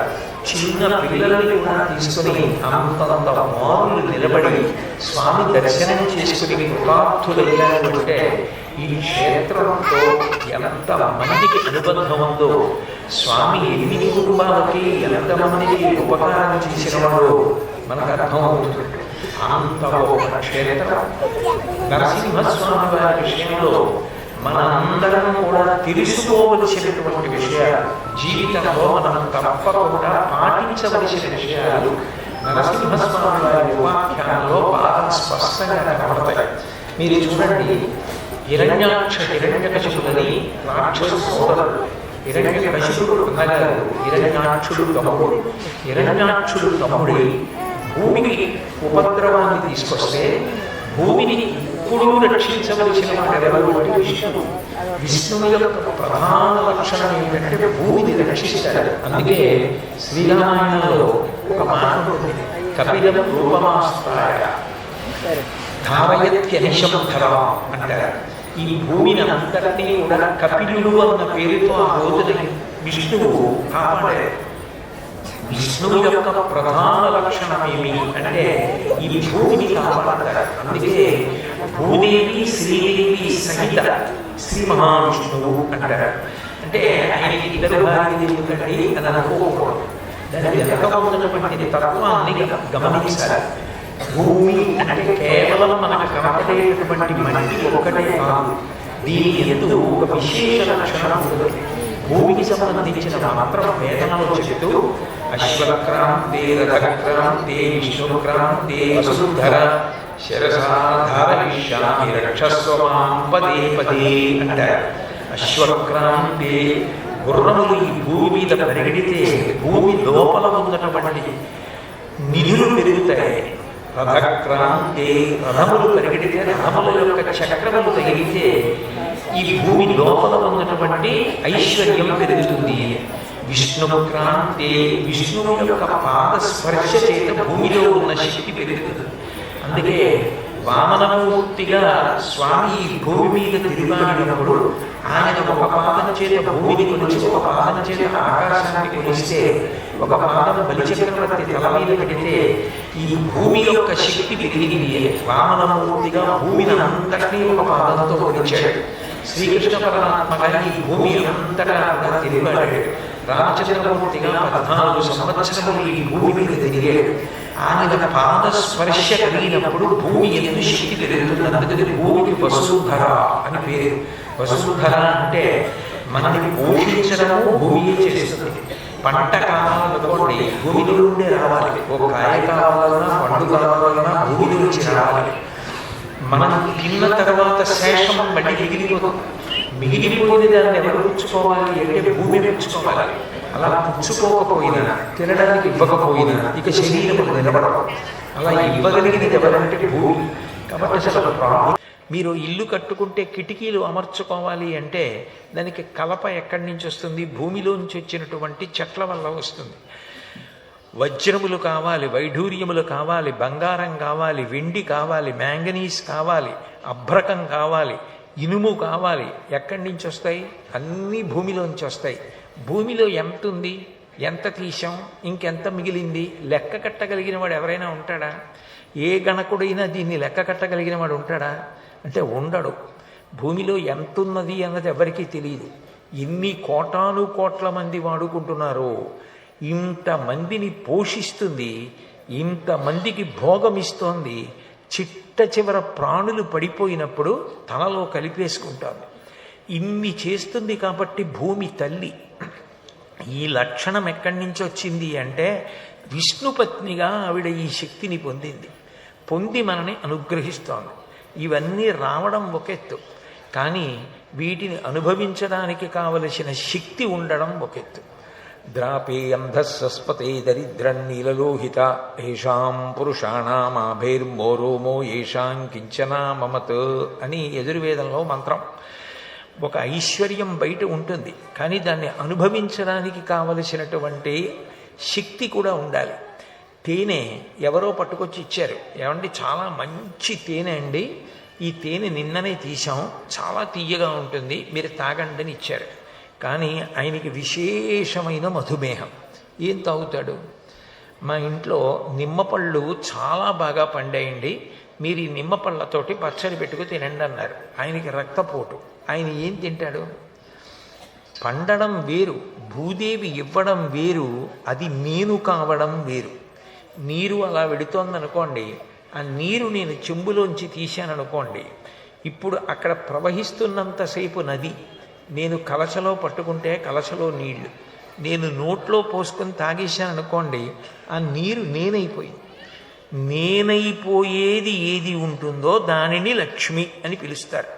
[SPEAKER 1] చిన్న పిల్లల్ని కూడా తీసుకుని అంతంత మారులు నిలబడి స్వామి దర్శనం చేసుకుని కృతార్థులయ్యారంటే ఈ క్షేత్రంతో ఎంత మందికి అనుబంధం ఉందో, స్వామి ఎన్ని కుటుంబాలకి ఎంతమందికి ఉపకారం చేసిన వాడు మనకు అర్థమవుతుంది. అంత ఒక క్షేత్రం. నరసింహస్వామి వారి విషయంలో మనందరం కూడా తెలుసుకోవలసినటువంటి విషయాలు, జీవితంలో మనం తప్పకుండా పాటించవలసిన విషయాలు నరసింహస్వామి వారి ఉపాఖ్యానంలో బాగా స్పష్టంగా కనబడతాయి. మీరు చూడండి, హిరణ్యకశిపులని రాక్షస సోదరుడు. హిరణ్యకశిపుడు అన్నగారు హిరణ్యాక్షుడు తమ్ముడు. హిరణ్యాక్షుడు తమ్ముడి భూమికి ఉపద్రవాన్ని తీసుకొస్తే భూమిని ఎప్పుడూ రక్షించవలసిన వాడెవరు అంటే విష్ణువు. విష్ణువు యొక్క ప్రధాన లక్షణం ఏంటంటే భూమిని రక్షిస్తాడు. అందుకే శ్రీరామాయణంలో ఒక మాట ఉంటుంది, కపిలం రూపమాస్తాయ ధారయత్యనిశం ధరం అంటారు. ఈ భూమిని అంతటినీ కూడా కపిలుడు అన్న పేరుతో ఆ రోజున విష్ణువు కాపాడారు. విష్ణువు యొక్క ప్రధాన లక్షణం ఏమి అంటే ఈ భూమిని కాపాడతారు. అందుకే భూదేవి శ్రీదేవి సహిత శ్రీ మహావిష్ణువు అంటారు. అంటే ఆయనకి ఇద్దరు భార్యలు ఎందుకంటే అని అనుకోకూడదు. దాని వెనక ఉన్నటువంటి తత్వాన్ని గమనించాలి. భూమి అంటే కేవలం మనకు కనపడేటటువంటి మట్టి ఒక్కటే కాదు, దీని ఎందు ఒక విశేష లక్షణం ఉంటుంది. భూమికి సంబంధించిన మాత్రం వేదనలో చెబుతూ అశ్వక్రాంతే రథక్రాంతే విష్ణుక్రాంతే వసుంధర శరసాధారయిష్యామి రక్షస్వమాం పదే పదే అంటారు. అశ్వక్రాంతే గుర్రములు ఈ భూమి మీద పరిగెడితే భూమి లోపల ఉన్నటువంటి నిధులు పెరుగుతాయి. రథక్రాంతే రథములు పరిగెడితే రథముల యొక్క చక్రములు తగిలితే ఈ భూమి లోపల ఉన్నటువంటి ఐశ్వర్యం పెరుగుతుంది. విష్ణుక్రాంతే విష్ణువు యొక్క పాద స్పర్శ చేత భూమిలో ఉన్న శక్తి పెరుగుతుంది. అందుకే వామనమూర్తిగా స్వామి ఈ భూమి మీద తిరుగాడినప్పుడు ఆయన ఒక పాదం చేత భూమిని కొలిచి ఒక పాదం చేత ఆకాశాన్ని కొలిస్తే ఒక పాదం బలిచక్రవర్తి తల మీద పెడితే ఈ భూమి యొక్క శక్తి పెరిగింది. వామనమూర్తిగా భూమిని అంతటినీ ఒక పాదంతో కొలిచాడు. శ్రీకృష్ణ పరమాత్మగా ఈ భూమి అంతటా తిరిగాడు. రామచంద్రమూర్తిగా 14 సంవత్సరములు ఈ భూమి మీద తిరిగాడు. ఆయన పాద స్పర్శ కలిగినప్పుడు భూమి ఎందు శక్తి పెరుగుతుంది. అందుకని భూమికి వసుంధర అని పేరు. వసుంధర అంటే మనల్ని పోషించడము భూమియే చేస్తుంది. పంట కావాలనుకోండి భూమిలో నుండే రావాలి. ఒక కాయ కావాలన్నా పండు కావాలన్నా భూమిలో నుంచి రావాలి. మనం తిన్న తర్వాత శేషం మళ్ళీ మిగిలిపోయిన దాన్ని ఎవరు పుచ్చుకోవాలి అంటే భూమి పుచ్చుకోవాలి. అలా పుచ్చుకోకపోయినా తినడానికి ఇవ్వకపోయినా ఇక శరీరం నిలబడదు. అలా ఇవ్వగలిగినది ఎవరంటే భూమి. కాబట్టి అసలు మీరు ఇల్లు కట్టుకుంటే కిటికీలు అమర్చుకోవాలి అంటే దానికి కలప ఎక్కడి నుంచి వస్తుంది? భూమిలోంచి వచ్చినటువంటి చెట్ల వల్ల వస్తుంది. వజ్రములు కావాలి, వైఢూర్యములు కావాలి, బంగారం కావాలి, వెండి కావాలి, మ్యాంగనీస్ కావాలి, అభ్రకం కావాలి, ఇనుము కావాలి. ఎక్కడి నుంచి వస్తాయి? అన్నీ భూమిలోంచి వస్తాయి. భూమిలో ఎంత ఉంది, ఎంత తీసాం, ఇంకెంత మిగిలింది లెక్క కట్టగలిగిన వాడు ఎవరైనా ఉంటాడా? ఏ గణకుడైనా దీన్ని లెక్క కట్టగలిగిన వాడు ఉంటాడా అంటే ఉండడు. భూమిలో ఎంత ఉన్నది అన్నది ఎవరికీ తెలియదు. ఎన్ని కోటాను కోట్ల మంది వాడుకుంటున్నారో, ఇంతమందిని పోషిస్తుంది, ఇంతమందికి భోగమిస్తోంది. చిట్ట చివర ప్రాణులు పడిపోయినప్పుడు తనలో కలిపేసుకుంటారు. ఇన్ని చేస్తుంది కాబట్టి భూమి తల్లి. ఈ లక్షణం ఎక్కడి నుంచి వచ్చింది అంటే విష్ణుపత్నిగా ఆవిడ ఈ శక్తిని పొంది మనని అనుగ్రహిస్తోంది. ఇవన్నీ రావడం ఒక ఎత్తు, కానీ వీటిని అనుభవించడానికి కావలసిన శక్తి ఉండడం ఒక ఎత్తు. ద్రాపేయంధస్వస్పతే దరిద్రం నీలలోహిత ఏషాం పురుషాణామాభైర్మోరోమో ఏషాం కించనా మమత్ అని యజుర్వేదంలో మంత్రం. ఒక ఐశ్వర్యం బయట ఉంటుంది, కానీ దాన్ని అనుభవించడానికి కావలసినటువంటి శక్తి కూడా ఉండాలి. తేనె ఎవరో పట్టుకొచ్చి ఇచ్చారు. ఏమండి చాలా మంచి తేనె అండి, ఈ తేనె నిన్ననే తీసాం, చాలా తీయగా ఉంటుంది, మీరు తాగండి అని ఇచ్చారు. కానీ ఆయనకి విశేషమైన మధుమేహం. ఏం తాగుతాడు? మా ఇంట్లో నిమ్మపళ్ళు చాలా బాగా పండాయండి, మీరు ఈ నిమ్మపళ్ళతోటి పచ్చడి పెట్టుకు తినండి అన్నారు. ఆయనకి రక్తపోటు. ఆయన ఏం తింటాడు? పండడం వేరు, భూదేవి ఇవ్వడం వేరు, అది నేను కావడం వేరు. నీరు అలా వెడుతోందనుకోండి, ఆ నీరు నేను చెంబులోంచి తీశాననుకోండి, ఇప్పుడు అక్కడ ప్రవహిస్తున్నంతసేపు నది, నేను కలశలో పట్టుకుంటే కలశలో నీళ్లు, నేను నోట్లో పోసుకొని తాగేశాననుకోండి, ఆ నీరు నేనైపోయింది. నేనైపోయేది ఏది ఉంటుందో దానిని లక్ష్మి అని పిలుస్తారు.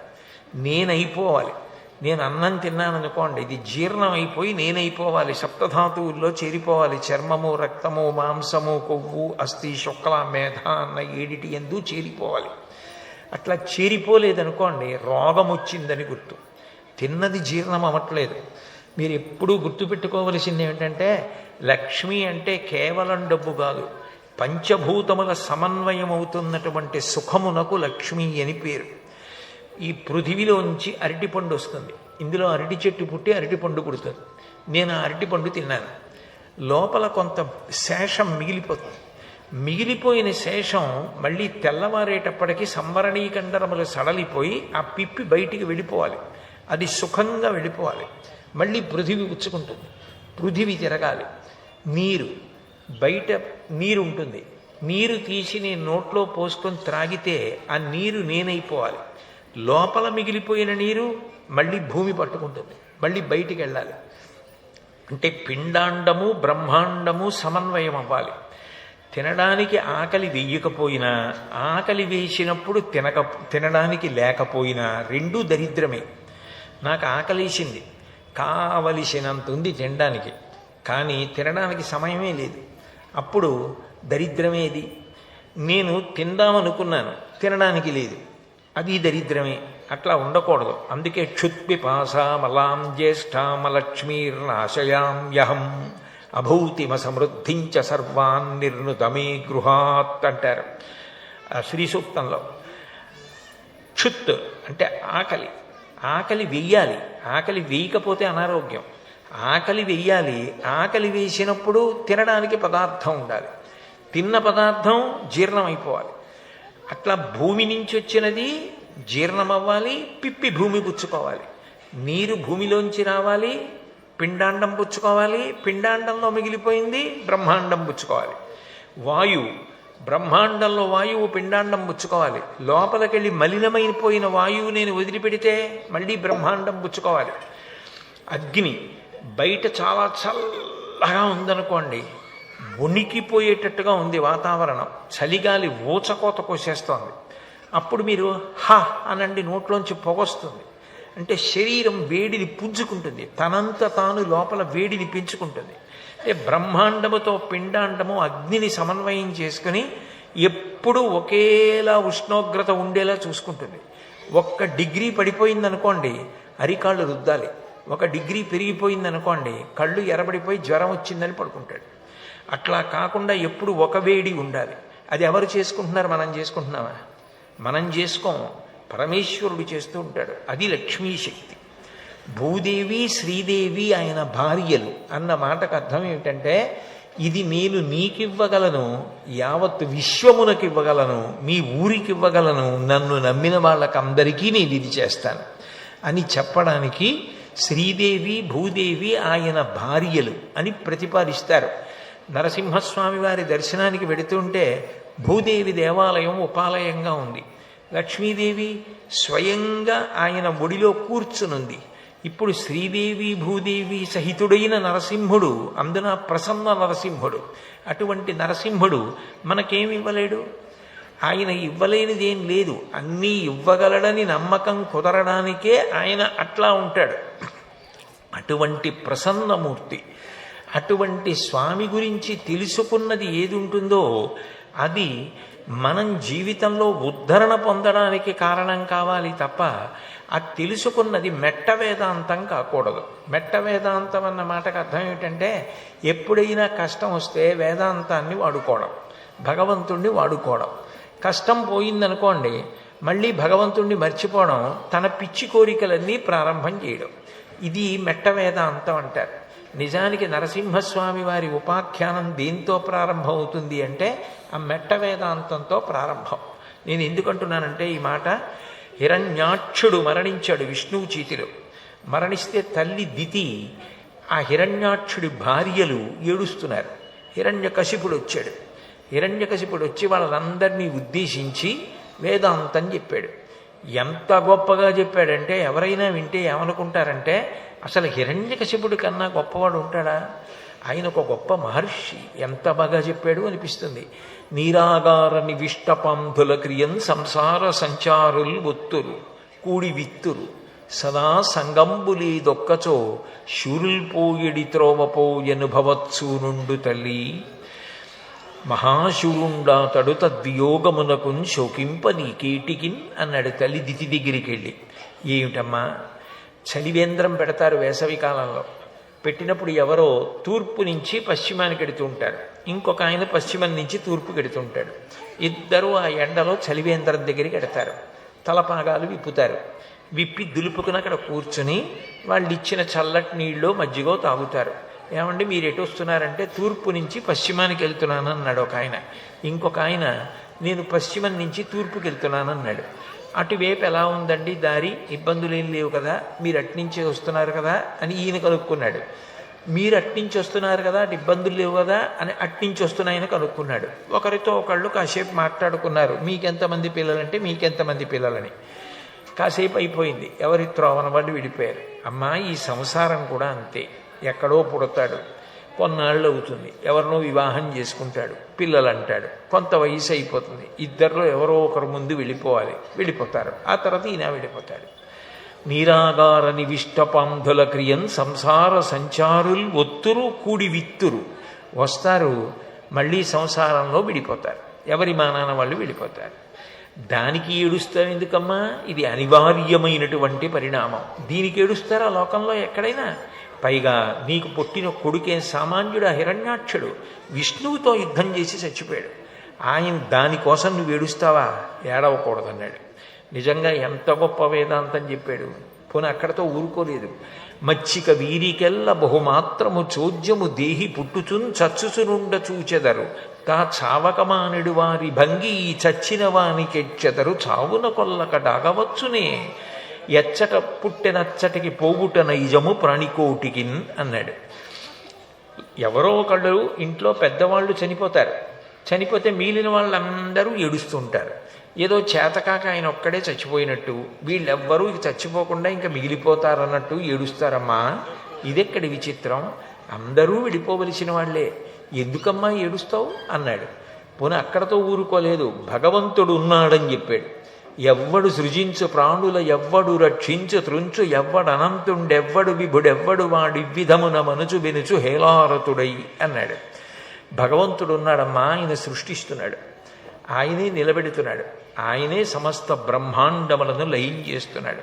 [SPEAKER 1] నేనైపోవాలి. నేను అన్నం తిన్నాననుకోండి, ఇది జీర్ణం అయిపోయి నేనైపోవాలి, సప్తధాతువుల్లో చేరిపోవాలి. చర్మము, రక్తము, మాంసము, కొవ్వు, అస్థి, శుక్ల, మేధ అన్న 7 యందు చేరిపోవాలి. అట్లా చేరిపోలేదనుకోండి, రోగం వచ్చిందని గుర్తు. తిన్నది జీర్ణం అవ్వట్లేదు. మీరు ఎప్పుడూ గుర్తుపెట్టుకోవలసింది ఏమిటంటే, లక్ష్మి అంటే కేవలం డబ్బు కాదు, పంచభూతముల సమన్వయం అవుతున్నటువంటి సుఖమునకు లక్ష్మి అని పేరు. ఈ పృథివిలోంచి అరటిపండు వస్తుంది, ఇందులో అరటి చెట్టు పుట్టి అరటిపండు పుడుతుంది. నేను ఆ అరటిపండు తిన్నాను, లోపల కొంత శేషం మిగిలిపోతుంది. మిగిలిపోయిన శేషం మళ్ళీ తెల్లవారేటప్పటికీ సంవరణీకండరములు సడలిపోయి ఆ పిప్పి బయటికి వెళ్ళిపోవాలి, అది సుఖంగా వెళ్ళిపోవాలి. మళ్ళీ పృథివి ఉచ్చుకుంటుంది, పృథివి తిరగాలి. నీరు బయట నీరు ఉంటుంది, నీరు తీసి నేను నోట్లో పోసుకొని త్రాగితే ఆ నీరు నేనైపోవాలి. లోపల మిగిలిపోయిన నీరు మళ్ళీ భూమి పట్టుకుంటుంది, మళ్ళీ బయటికి వెళ్ళాలి. అంటే పిండాండము బ్రహ్మాండము సమన్వయం అవ్వాలి. తినడానికి ఆకలి వెయ్యకపోయినా, ఆకలి వేసినప్పుడు తినడానికి లేకపోయినా రెండూ దరిద్రమే. నాకు ఆకలేసింది, కావలసినంత ఉంది తినడానికి, కానీ తినడానికి సమయమే లేదు, అప్పుడు దరిద్రమేది. నేను తిందామనుకున్నాను, తినడానికి లేదు, అది దరిద్రమే. అట్లా ఉండకూడదు. అందుకే క్షుత్పిపాసామలాం జ్యేష్ఠామలక్ష్మీర్నాశయామ్యహం అభూతిమ సమృద్ధించ సర్వాన్ నిర్నుతమే గృహాత్ అంటారు శ్రీ సూక్తంలో. క్షుత్ అంటే ఆకలి, ఆకలి వెయ్యాలి. ఆకలి వేయకపోతే అనారోగ్యం. ఆకలి వెయ్యాలి, ఆకలి వేసినప్పుడు తినడానికి పదార్థం ఉండాలి, తిన్న పదార్థం జీర్ణం అయిపోవాలి. అట్లా భూమి నుంచి వచ్చినది జీర్ణమవ్వాలి, పిప్పి భూమి పుచ్చుకోవాలి. నీరు భూమిలోంచి రావాలి, పిండాండం పుచ్చుకోవాలి, పిండాండంలో మిగిలిపోయింది బ్రహ్మాండం పుచ్చుకోవాలి. వాయువు, బ్రహ్మాండంలో వాయువు పిండాండం పుచ్చుకోవాలి. లోపలికెళ్ళి మలినమైపోయిన వాయువు నేను వదిలిపెడితే మళ్ళీ బ్రహ్మాండం పుచ్చుకోవాలి. అగ్ని, బయట చాలా చల్లగా ఉందనుకోండి, వణికిపోయేటట్టుగా ఉంది వాతావరణం, చలిగాలి ఊచకోత కోసేస్తోంది, అప్పుడు మీరు హా అనండి, నోట్లోంచి పొగొస్తుంది. అంటే శరీరం వేడిని పుంజుకుంటుంది, తనంత తాను లోపల వేడిని పెంచుకుంటుంది. అంటే బ్రహ్మాండముతో పిండాండము అగ్నిని సమన్వయం చేసుకుని ఎప్పుడూ ఒకేలా ఉష్ణోగ్రత ఉండేలా చూసుకుంటుంది. 1 డిగ్రీ పడిపోయిందనుకోండి అరికాళ్ళు రుద్దాలి, 1 డిగ్రీ పెరిగిపోయిందనుకోండి కళ్ళు ఎర్రబడిపోయి జ్వరం వచ్చిందని పడుకుంటాడు. అట్లా కాకుండా ఎప్పుడు ఒక వేడి ఉండాలి. అది ఎవరు చేసుకుంటున్నారు? మనం చేసుకుంటున్నామా? మనం చేసుకోము, పరమేశ్వరుడు చేస్తూ ఉంటాడు. అది లక్ష్మీశక్తి. భూదేవి శ్రీదేవి ఆయన భార్యలు అన్న మాటకు అర్థం ఏమిటంటే, ఇది నేను నీకివ్వగలను, యావత్ విశ్వమునకు ఇవ్వగలను, మీ ఊరికి ఇవ్వగలను, నన్ను నమ్మిన వాళ్ళకందరికీ నేను ఇది చేస్తాను అని చెప్పడానికి శ్రీదేవి భూదేవి ఆయన భార్యలు అని ప్రతిపాదిస్తారు. నరసింహస్వామి వారి దర్శనానికి వెడుతుంటే భూదేవి దేవాలయం ఉపాలయంగా ఉంది, లక్ష్మీదేవి స్వయంగా ఆయన ఒడిలో కూర్చునుంది. ఇప్పుడు శ్రీదేవి భూదేవి సహితుడైన నరసింహుడు, అందున ప్రసన్న నరసింహుడు. అటువంటి నరసింహుడు మనకేమి ఇవ్వలేడు? ఆయన ఇవ్వలేనిదేం లేదు, అన్నీ ఇవ్వగలడని నమ్మకం కుదరడానికే ఆయన అట్లా ఉంటాడు. అటువంటి ప్రసన్నమూర్తి, అటువంటి స్వామి గురించి తెలుసుకున్నది ఏది ఉంటుందో అది మనం జీవితంలో ఉద్ధరణ పొందడానికి కారణం కావాలి తప్ప అది తెలుసుకున్నది మెట్ట వేదాంతం కాకూడదు. మెట్ట వేదాంతం అన్న మాటకు అర్థం ఏమిటంటే, ఎప్పుడైనా కష్టం వస్తే వేదాంతాన్ని వాడుకోవడం, భగవంతుణ్ణి వాడుకోవడం. కష్టం పోయిందనుకోండి మళ్ళీ భగవంతుణ్ణి మర్చిపోవడం, తన పిచ్చి కోరికలన్నీ ప్రారంభం చేయడం. ఇది మెట్ట వేదాంతం అంటారు. నిజానికి నరసింహస్వామి వారి ఉపాఖ్యానం దేంతో ప్రారంభం అవుతుంది అంటే ఆ మెట్ట వేదాంతంతో ప్రారంభం. నేను ఎందుకంటున్నానంటే ఈ మాట, హిరణ్యాక్షుడు మరణించాడు విష్ణువు చేతిలో. మరణిస్తే తల్లి దితి ఆ హిరణ్యాక్షుడి భార్యలు ఏడుస్తున్నారు. హిరణ్యకశిపుడు వచ్చాడు. హిరణ్యకశిపుడు వచ్చి వాళ్ళందరినీ ఉద్దేశించి వేదాంతం చెప్పాడు. ఎంత గొప్పగా చెప్పాడంటే ఎవరైనా వింటే ఏమనుకుంటారంటే, అసలు హిరణ్యకశిపుడి కన్నా గొప్పవాడు ఉంటాడా? ఆయన ఒక గొప్ప మహర్షి, ఎంత బాగా చెప్పాడు అనిపిస్తుంది. నీరాగార నివిష్టపాంధుల క్రియన్ సంసార సంచారుల్ ఒత్తురు కూడి విత్తురు సదా సంగంబులీదొక్కచో శూరుల్పోయిడి త్రోవపోయనుభవత్సూ నుండు తల్లి మహాశూరుండా తడు తద్వియోగమునకున్ శోకింప నీకేటికిన్ అన్నాడు తల్లి దితి దగ్గరికి వెళ్ళి. ఏమిటమ్మా, చలివేంద్రం పెడతారు వేసవి కాలంలో, పెట్టినప్పుడు ఎవరో తూర్పు నుంచి పశ్చిమానికి ఎడుతూ ఉంటారు, ఇంకొక ఆయన పశ్చిమం నుంచి తూర్పుకి ఎడుతుంటాడు. ఇద్దరు ఆ ఎండలో చలివేంద్రం దగ్గరికి ఎడతారు, తలపాగాలు విప్పుతారు. విప్పి దులుపుకుని అక్కడ కూర్చుని వాళ్ళు ఇచ్చిన చల్లటి నీళ్ళు మజ్జిగో తాగుతారు. ఏమండి మీరు ఎటు వస్తున్నారంటే, తూర్పు నుంచి పశ్చిమానికి వెళ్తున్నాను అన్నాడు ఒక ఆయన. ఇంకొక ఆయన నేను పశ్చిమం నుంచి తూర్పుకి వెళ్తున్నాను అన్నాడు. అటువైపు ఎలా ఉందండి దారి, ఇబ్బందులు ఏం లేవు కదా, మీరు అట్నుంచి వస్తున్నారు కదా అని ఈయన కనుక్కున్నాడు. మీరు అట్నుంచి వస్తున్నారు కదా, అటు ఇబ్బందులు లేవు కదా అని అట్నుంచి వస్తున్నాయని కనుక్కున్నాడు. ఒకరితో ఒకళ్ళు కాసేపు మాట్లాడుకున్నారు, మీకెంతమంది పిల్లలంటే మీకెంతమంది పిల్లలని. కాసేపు అయిపోయింది, ఎవరి త్రోవన వాళ్ళు విడిపోయారు. అమ్మా, ఈ సంసారం కూడా అంతే. ఎక్కడో పుడతాడు, కొన్నాళ్ళు అవుతుంది, ఎవరినో వివాహం చేసుకుంటాడు, పిల్లలు అంటాడు, కొంత వయసు అయిపోతుంది, ఇద్దరిలో ఎవరో ఒకరు ముందు వెళ్ళిపోతారు, ఆ తర్వాత ఈయన వెళ్ళిపోతాడు. నీరాగార నివిష్టపాంధుల క్రియన్ సంసార సంచారులు ఒత్తురు కూడి విత్తురు. వస్తారు, మళ్ళీ సంసారంలో విడిపోతారు, ఎవరి మానాన వాళ్ళు వెళ్ళిపోతారు. దానికి ఏడుస్తావు ఎందుకమ్మా? ఇది అనివార్యమైనటువంటి పరిణామం. దీనికి ఏడుస్తారా లోకంలో ఎక్కడైనా? పైగా నీకు పుట్టిన కొడుకేం సామాన్యుడు, హిరణ్యాక్షుడు, విష్ణువుతో యుద్ధం చేసి చచ్చిపోయాడు. ఆయన దానికోసం నువ్వు ఏడుస్తావా? ఏడవకూడదన్నాడు. నిజంగా ఎంత గొప్ప వేదాంతం చెప్పాడు. పోనీ అక్కడతో ఊరుకోలేదు. మచ్చిక వీరికెల్ల బహుమాత్రము చోద్యము దేహి పుట్టుచున్ చచ్చుచునుండ చూచెదరు తా చావకమానెడు వారి భంగి ఈ చచ్చిన వానికెచ్చెదరు చావున కొల్లకడాగవచ్చునే ఎచ్చట పుట్టెనచ్చటికి పోగుట నైజము ప్రాణికోటికిన్ అన్నాడు. ఎవరో ఒకళ్ళు ఇంట్లో పెద్దవాళ్ళు చనిపోతే మిగిలిన వాళ్ళందరూ ఏడుస్తుంటారు. ఏదో చేతకాక ఆయన ఒక్కడే చచ్చిపోయినట్టు, వీళ్ళెవ్వరూ ఇక చచ్చిపోకుండా ఇంకా మిగిలిపోతారన్నట్టు ఏడుస్తారమ్మా. ఇదెక్కడి విచిత్రం? అందరూ విడిపోవలసిన వాళ్లే, ఎందుకమ్మా ఏడుస్తావు అన్నాడు. పోనీ అక్కడతో ఊరుకోలేదు, భగవంతుడు ఉన్నాడని చెప్పాడు. ఎవ్వడు సృజించు ప్రాణుల ఎవ్వడు రక్షించు త్రుంచు ఎవ్వడు అనంతుండెవ్వడు విభుడెవ్వడు వాడి విధమున మనుచు బెనుచు హేలారతుడై అన్నాడు. భగవంతుడు ఉన్నాడమ్మా, ఆయన సృష్టిస్తున్నాడు, ఆయనే నిలబెడుతున్నాడు, ఆయనే సమస్త బ్రహ్మాండములను లయం చేస్తున్నాడు.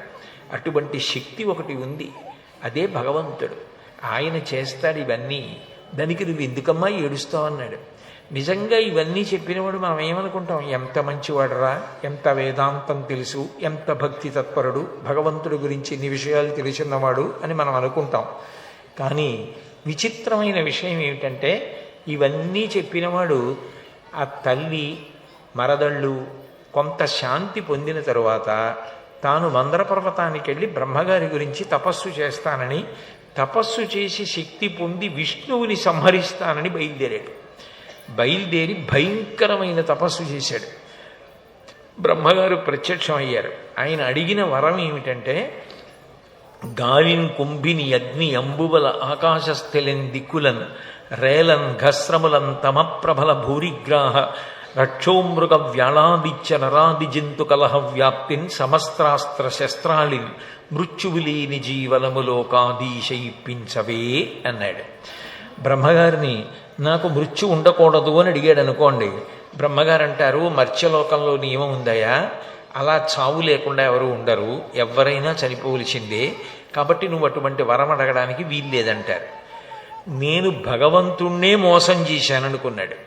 [SPEAKER 1] అటువంటి శక్తి ఒకటి ఉంది, అదే భగవంతుడు. ఆయన చేస్తాడు ఇవన్నీ. దానికి నువ్వు ఎందుకమ్మా ఏడుస్తావు అన్నాడు. నిజంగా ఇవన్నీ చెప్పినవాడు మనం ఏమనుకుంటాం? ఎంత మంచివాడరా, ఎంత వేదాంతం తెలుసు, ఎంత భక్తి తత్పరుడు, భగవంతుడి గురించి ఇన్ని విషయాలు తెలిసినవాడు అని మనం అనుకుంటాం. కానీ విచిత్రమైన విషయం ఏమిటంటే, ఇవన్నీ చెప్పినవాడు ఆ తల్లి మరదళ్ళు కొంత శాంతి పొందిన తరువాత తాను మందర పర్వతానికి వెళ్ళి బ్రహ్మగారి గురించి తపస్సు చేస్తానని, తపస్సు చేసి శక్తి పొంది విష్ణువుని సంహరిస్తానని బయలుదేరి భయంకరమైన తపస్సు చేశాడు. బ్రహ్మగారు ప్రత్యక్షమయ్యారు. ఆయన అడిగిన వరం ఏమిటంటే, గాలిన్ కుంభిని అగ్ని అంబువల ఆకాశస్థిలెన్ దిక్కులన్ రేలన్ ఘస్రములన్ తమప్రబల భూరిగ్రాహ రక్షోమృగ వ్యాళాదిత్య నరాది జంతు కలహ వ్యాప్తిన్ సమస్త్రాస్త్ర శస్త్రాళిన్ మృత్యువులేని జీవనములోకాదీశయిప్పించవే అన్నాడు. బ్రహ్మగారిని నాకు మృత్యు ఉండకూడదు అని అడిగాడు అనుకోండి. బ్రహ్మగారు అంటారు, మర్త్యలోకంలో నియమం ఉందయా, అలా చావు లేకుండా ఎవరు ఉండరు, ఎవరైనా చనిపోవలసిందే, కాబట్టి నువ్వు అటువంటి వరం అడగడానికి వీల్లేదంటారు. నేను భగవంతుణ్ణే మోసం చేశాననుకున్నాడు.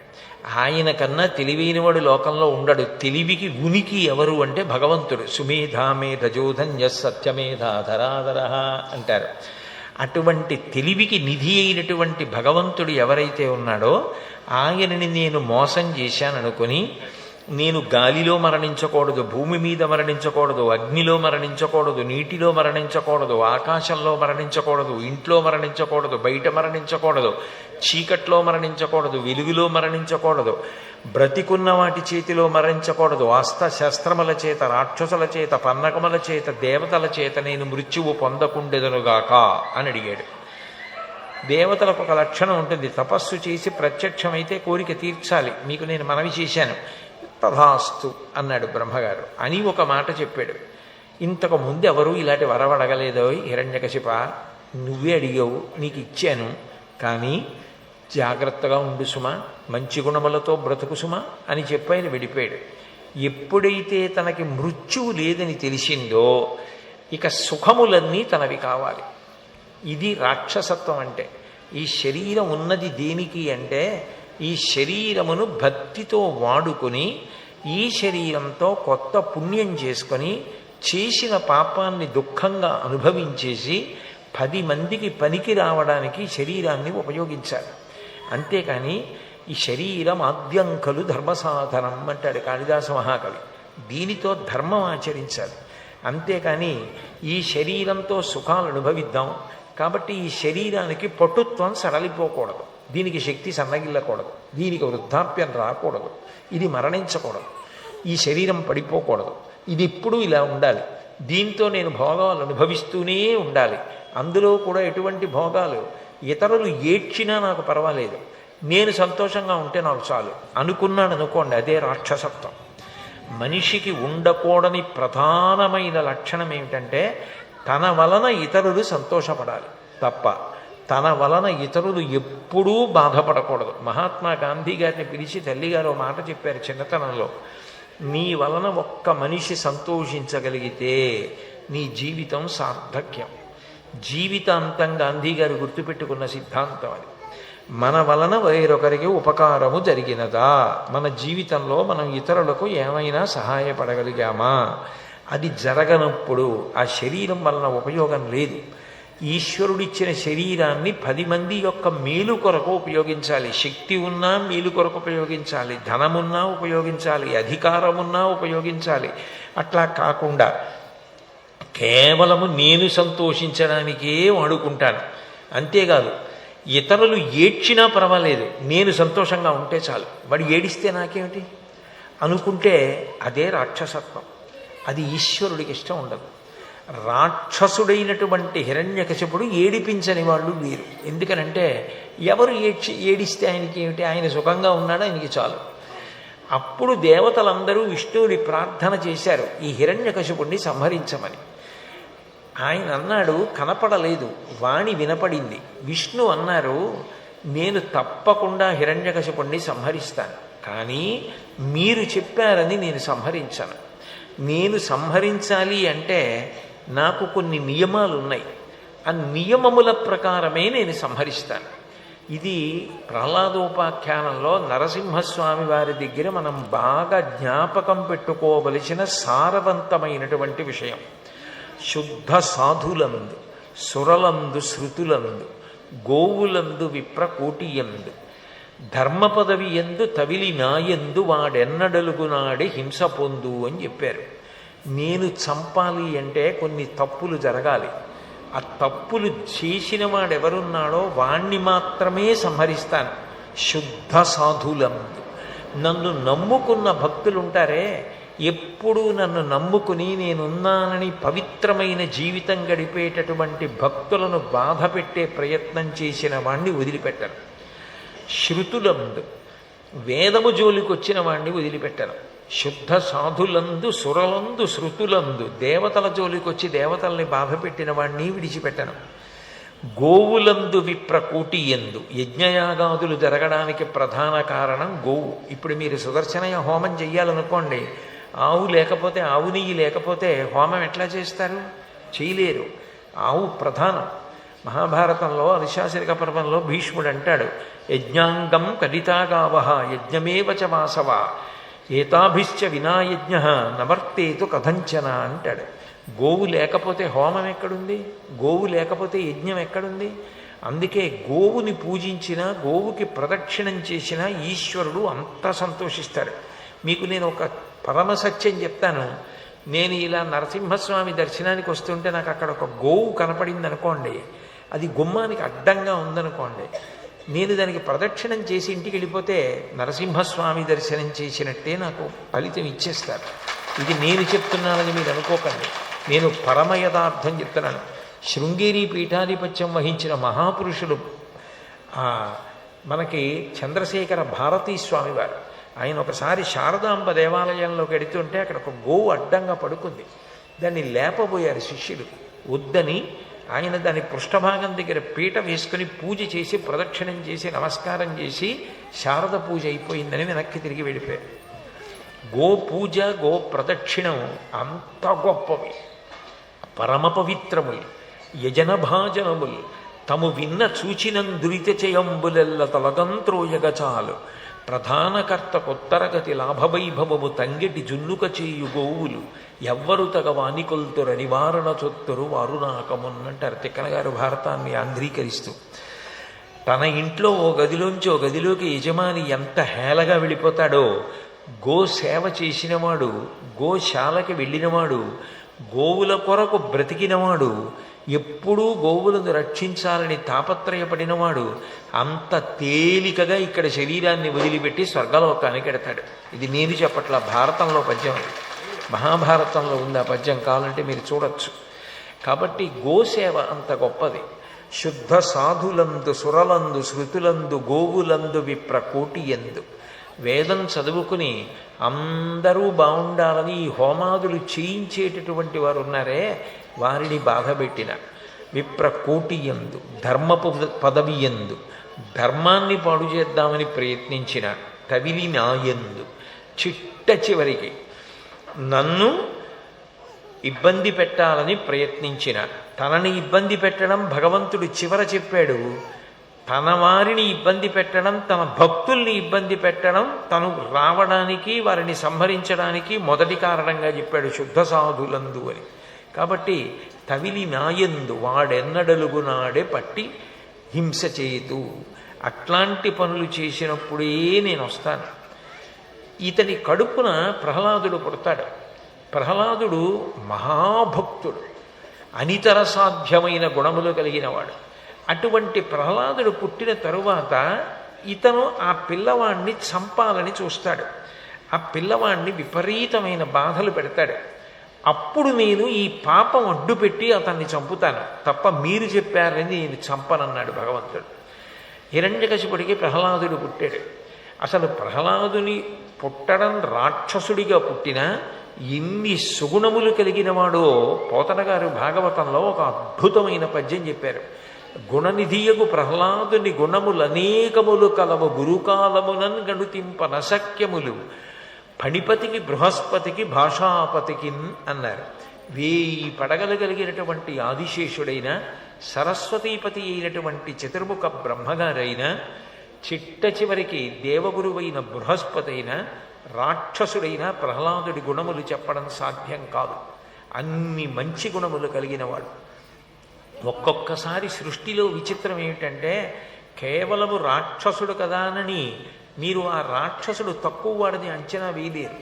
[SPEAKER 1] ఆయన కన్నా తెలివైనవాడు లోకంలో ఉండడు. తెలివికి ఉనికి ఎవరు అంటే భగవంతుడు. సుమేధామే రజోధన్య సత్యమేధాధరాధర అంటారు. అటువంటి తెలివికి నిధి అయినటువంటి భగవంతుడు ఎవరైతే ఉన్నాడో ఆయనని నేను మోసం చేశాననుకొని, నేను గాలిలో మరణించకూడదు, భూమి మీద మరణించకూడదు, అగ్నిలో మరణించకూడదు, నీటిలో మరణించకూడదు, ఆకాశంలో మరణించకూడదు, ఇంట్లో మరణించకూడదు, బయట మరణించకూడదు, చీకట్లో మరణించకూడదు, వెలుగులో మరణించకూడదు, బ్రతికున్న వాటి చేతిలో మరణించకూడదు, అస్త్ర శస్త్రముల చేత, రాక్షసుల చేత, పన్నకముల చేత, దేవతల చేత నేను మృత్యువు పొందకుండెదనుగాక అని అడిగాడు. దేవతలకు ఒక లక్షణం ఉంటుంది, తపస్సు చేసి ప్రత్యక్షమైతే కోరిక తీర్చాలి, మీకు నేను మనవి చేశాను, తథాస్తు అన్నాడు బ్రహ్మగారు అని ఒక మాట చెప్పాడు. ఇంతకు ముందు ఎవరు ఇలాంటి వరం అడగలేదో హిరణ్యకశిప, నువ్వే అడిగావు, నీకు ఇచ్చాను, కానీ జాగ్రత్తగా ఉండు సుమా, మంచి గుణములతో బ్రతుకు సుమా అని చెప్పి ఆయన వెళ్ళిపోయాడు. ఎప్పుడైతే తనకి మృత్యువు లేదని తెలిసిందో ఇక సుఖములన్నీ తనవి కావాలి. ఇది రాక్షసత్వం అంటే. ఈ శరీరం ఉన్నది దేనికి అంటే, ఈ శరీరమును భక్తితో వాడుకొని ఈ శరీరంతో కొత్త పుణ్యం చేసుకొని చేసిన పాపాన్ని దుఃఖంగా అనుభవించేసి 10 మందికి పనికి రావడానికి శరీరాన్ని ఉపయోగించాలి. అంతేకాని ఈ శరీరం ఆద్యంకలు ధర్మసాధనం అంటాడు కాళిదాస మహాకవి. దీనితో ధర్మం ఆచరించాలి. అంతేకాని ఈ శరీరంతో సుఖాలు అనుభవిద్దాం, కాబట్టి ఈ శరీరానికి పటుత్వం సడలిపోకూడదు, దీనికి శక్తి సన్నగిల్లకూడదు, దీనికి వృద్ధాప్యం రాకూడదు, ఇది మరణించకూడదు, ఈ శరీరం పడిపోకూడదు, ఇది ఎప్పుడూ ఇలా ఉండాలి, దీంతో నేను భోగాలు అనుభవిస్తూనే ఉండాలి, అందులో కూడా ఎటువంటి భోగాలు ఇతరులు ఏడ్చినా నాకు పర్వాలేదు, నేను సంతోషంగా ఉంటే నాకు చాలు అనుకున్నాడు అనుకోండి, అదే రాక్షసత్వం. మనిషికి ఉండకూడని ప్రధానమైన లక్షణం ఏమిటంటే తన వలన ఇతరులు సంతోషపడాలి తప్ప తన వలన ఇతరులు ఎప్పుడూ బాధపడకూడదు. మహాత్మా గాంధీ గారిని పిలిచి తల్లిగారు మాట చెప్పారు చిన్నతనంలో, నీ వలన ఒక్క మనిషి సంతోషించగలిగితే నీ జీవితం సార్థక్యం. జీవితాంతం గాంధీ గారు గుర్తుపెట్టుకున్న సిద్ధాంతం అది. మన వలన వేరొకరికి ఉపకారము జరిగినదా, మన జీవితంలో మనం ఇతరులకు ఏమైనా సహాయపడగలిగామా, అది జరగనప్పుడు ఆ శరీరం వలన ఉపయోగం లేదు. ఈశ్వరుడిచ్చిన శరీరాన్ని 10 మంది యొక్క మేలు కొరకు ఉపయోగించాలి. శక్తి ఉన్నా మేలు కొరకు ఉపయోగించాలి, ధనమున్నా ఉపయోగించాలి, అధికారమున్నా ఉపయోగించాలి. అట్లా కాకుండా కేవలము నేను సంతోషించడానికే వాడుకుంటాను. అంతేకాదు ఇతరులు ఏడ్చినా పర్వాలేదు, నేను సంతోషంగా ఉంటే చాలు, వాడు ఏడిస్తే నాకేమిటి అనుకుంటే అదే రాక్షసత్వం. అది ఈశ్వరుడికి ఇష్టం ఉండదు. రాక్షసుడైనటువంటి హిరణ్యకశిపుడు ఏడిపించని వాళ్ళు వీరు. ఎందుకనంటే ఎవరు ఏడిస్తే ఆయనకి ఏమిటి, ఆయన సుఖంగా ఉన్నాడు, ఆయనకి చాలు. అప్పుడు దేవతలందరూ విష్ణువుని ప్రార్థన చేశారు ఈ హిరణ్యకశిపుడిని సంహరించమని. ఆయన అన్నాడు కనపడలేదు, వాణి వినపడింది. విష్ణు అన్నారు నేను తప్పకుండా హిరణ్యకశిపుడిని సంహరిస్తాను, కానీ మీరు చెప్పారని నేను సంహరించాను. నేను సంహరించాలి అంటే నాకు కొన్ని నియమాలు ఉన్నాయి, ఆ నియమముల ప్రకారమే నేను సంహరిస్తాను. ఇది ప్రహ్లాదోపాఖ్యానంలో నరసింహస్వామి వారి దగ్గర మనం బాగా జ్ఞాపకం పెట్టుకోవలసిన సారవంతమైనటువంటి విషయం. శుద్ధ సాధులందు సురలందు శృతులందు గోవులందు విప్రకోటియందు ధర్మ పదవి ఎందు తవిలి నాయందు వాడెన్నడలుగునాడే హింస పొందు అని చెప్పారు. నేను చంపాలి అంటే కొన్ని తప్పులు జరగాలి. ఆ తప్పులు చేసిన వాడెవరున్నాడో వాణ్ణి మాత్రమే సంహరిస్తాను. శుద్ధ సాధులందు నన్ను నమ్ముకున్న భక్తులుంటారే, ఎప్పుడూ నన్ను నమ్ముకుని నేనున్నానని పవిత్రమైన జీవితం గడిపేటటువంటి భక్తులను బాధ పెట్టే ప్రయత్నం చేసిన వాణ్ణి వదిలిపెట్టను. శృతులందు వేదము జోలికొచ్చిన వాణ్ణి వదిలిపెట్టను. శుద్ధ సాధులందు సురలందు శృతులందు దేవతల జోలికొచ్చి దేవతల్ని బాధ పెట్టిన వాణ్ణి విడిచిపెట్టను. గోవులందు విప్రకోటి ఎందు యజ్ఞయాగాదులు జరగడానికి ప్రధాన కారణం గోవు. ఇప్పుడు మీరు సుదర్శన హోమం చెయ్యాలనుకోండి, ఆవు లేకపోతే, ఆవు నెయ్యి లేకపోతే హోమం ఎట్లా చేస్తారు? చేయలేరు. ఆవు ప్రధానం. మహాభారతంలో అనుశాసనిక పర్వంలో భీష్ముడు అంటాడు, యజ్ఞాంగం కలితాగావహ యజ్ఞమేవచ వాసవ ఏతాభిశ్చ వినాయజ్ఞ నవర్తేతు కథంచన అంటాడు. గోవు లేకపోతే హోమం ఎక్కడుంది? గోవు లేకపోతే యజ్ఞం ఎక్కడుంది? అందుకే గోవుని పూజించినా గోవుకి ప్రదక్షిణం చేసినా ఈశ్వరుడు అంత సంతోషిస్తాడు. మీకు నేను ఒక పరమసత్యం చెప్తాను. నేను ఇలా నరసింహస్వామి దర్శనానికి వస్తుంటే నాకు అక్కడ ఒక గోవు కనపడింది అనుకోండి, అది గుమ్మానికి అడ్డంగా ఉందనుకోండి, నేను దానికి ప్రదక్షిణం చేసి ఇంటికి వెళ్ళిపోతే నరసింహస్వామి దర్శనం చేసినట్టే నాకు ఫలితం ఇచ్చేస్తారు. ఇది నేను చెప్తున్నానని మీరు అనుకోకండి, నేను పరమ యథార్థం చెప్తున్నాను. శృంగేరి పీఠాధిపత్యం వహించిన మహాపురుషులు మనకి చంద్రశేఖర భారతీ స్వామి వారు, ఆయన ఒకసారి శారదాంబ దేవాలయంలోకి వెడుతుంటే అక్కడ ఒక గోవు అడ్డంగా పడుకుంది. దాన్ని లేపబోయారు శిష్యులు, వద్దని ఆయన దాని పృష్ఠభాగం దగ్గర పీట వేసుకుని పూజ చేసి ప్రదక్షిణం చేసి నమస్కారం చేసి శారద పూజ అయిపోయిందని వెనక్కి తిరిగి వెళ్ళిపోయారు. గో పూజ గో ప్రదక్షిణం అంత గొప్పవి, పరమ పవిత్రములు, యజన భాజనములు. తము విన్న చూచినందురిత చేయంబులెల్ల తలగంత్రోయగ చాలు ప్రధానకర్త కొత్తరగతి లాభవైభవము తంగెటి జున్నుక చేయు గోవులు ఎవ్వరు తగ వానికొల్తుర నివారణ చొత్తురు వారు నాకమున్నంటారు తిక్కన గారు భారతాన్ని ఆంధ్రీకరిస్తూ. తన ఇంట్లో ఓ గదిలోంచి ఓ గదిలోకి యజమాని ఎంత హేళగా వెళ్ళిపోతాడో, గో సేవ చేసినవాడు, గోశాలకి వెళ్ళినవాడు, గోవుల కొరకు బ్రతికినవాడు ఎప్పుడూ గోవులను రక్షించాలని తాపత్రయపడినవాడు అంత తేలికగా ఇక్కడ శరీరాన్ని వదిలిపెట్టి స్వర్గలోకానికి ఎడతాడు. ఇది నేను చెప్పట్ల, భారతంలో పద్యం అది, మహాభారతంలో ఉంది ఆ పద్యం, కావాలంటే మీరు చూడొచ్చు. కాబట్టి గోసేవ అంత గొప్పది. శుద్ధ సాధులందు సురలందు శృతులందు గోవులందు విప్రకోటి ఎందు. వేదం చదువుకుని అందరూ బాగుండాలని ఈ హోమాదులు చేయించేటటువంటి వారు ఉన్నారే, వారిని బాధపెట్టిన విప్రకోటి ఎందు, ధర్మపు పదవి ఎందు, ధర్మాన్ని పాడు చేద్దామని ప్రయత్నించిన తవిలి నాయందు, చిట్ట చివరికి నన్ను ఇబ్బంది పెట్టాలని ప్రయత్నించిన, తనని ఇబ్బంది పెట్టడం భగవంతుడు చివర చెప్పాడు, తన వారిని ఇబ్బంది పెట్టడం, తన భక్తుల్ని ఇబ్బంది పెట్టడం తను రావడానికి వారిని సంహరించడానికి మొదటి కారణంగా చెప్పాడు శుద్ధ సాధులందు అని. కాబట్టి తవిలి నాయందు వాడెన్నడలుగు నాడే పట్టి హింస చేతు, అట్లాంటి పనులు చేసినప్పుడే నేను వస్తాను. ఇతని కడుపున ప్రహ్లాదుడు పుడతాడు. ప్రహ్లాదుడు మహాభక్తుడు, అనితర సాధ్యమైన గుణములు కలిగినవాడు. అటువంటి ప్రహ్లాదుడు పుట్టిన తరువాత ఇతను ఆ పిల్లవాణ్ణి చంపాలని చూస్తాడు. ఆ పిల్లవాణ్ణి విపరీతమైన బాధలు పెడతాడు. అప్పుడు నేను ఈ పాపం అడ్డుపెట్టి అతన్ని చంపుతాను తప్ప మీరు చెప్పారని నేను చంపనన్నాడు భగవంతుడు. హిరణ్యకశిపుడికి ప్రహ్లాదుడు పుట్టాడు. అసలు ప్రహ్లాదుని పుట్టడం రాక్షసుడిగా పుట్టినా ఎన్ని సుగుణములు కలిగిన వాడో పోతన గారు భాగవతంలో ఒక అద్భుతమైన పద్యం చెప్పారు. గుణనిధియగు ప్రహ్లాదుని గుణములనేకములు కలవ గురుకాలమునన్ గణుతింప నశక్యములు ఫణిపతికి బృహస్పతికి భాషాపతికి అన్నారు. 1000 పడగలు కలిగినటువంటి ఆదిశేషుడైన సరస్వతీపతి అయినటువంటి చతుర్ముఖ బ్రహ్మగారైన చిట్ట చివరికి దేవగురువైన బృహస్పతి అయిన రాక్షసుడైన ప్రహ్లాదుడి గుణములు చెప్పడం సాధ్యం కాదు. అన్ని మంచి గుణములు కలిగినవాడు. ఒక్కొక్కసారి సృష్టిలో విచిత్రం ఏమిటంటే కేవలము రాక్షసుడు కదానని మీరు ఆ రాక్షసుడు తక్కువ వాడిని అంచనా వేయలేరు.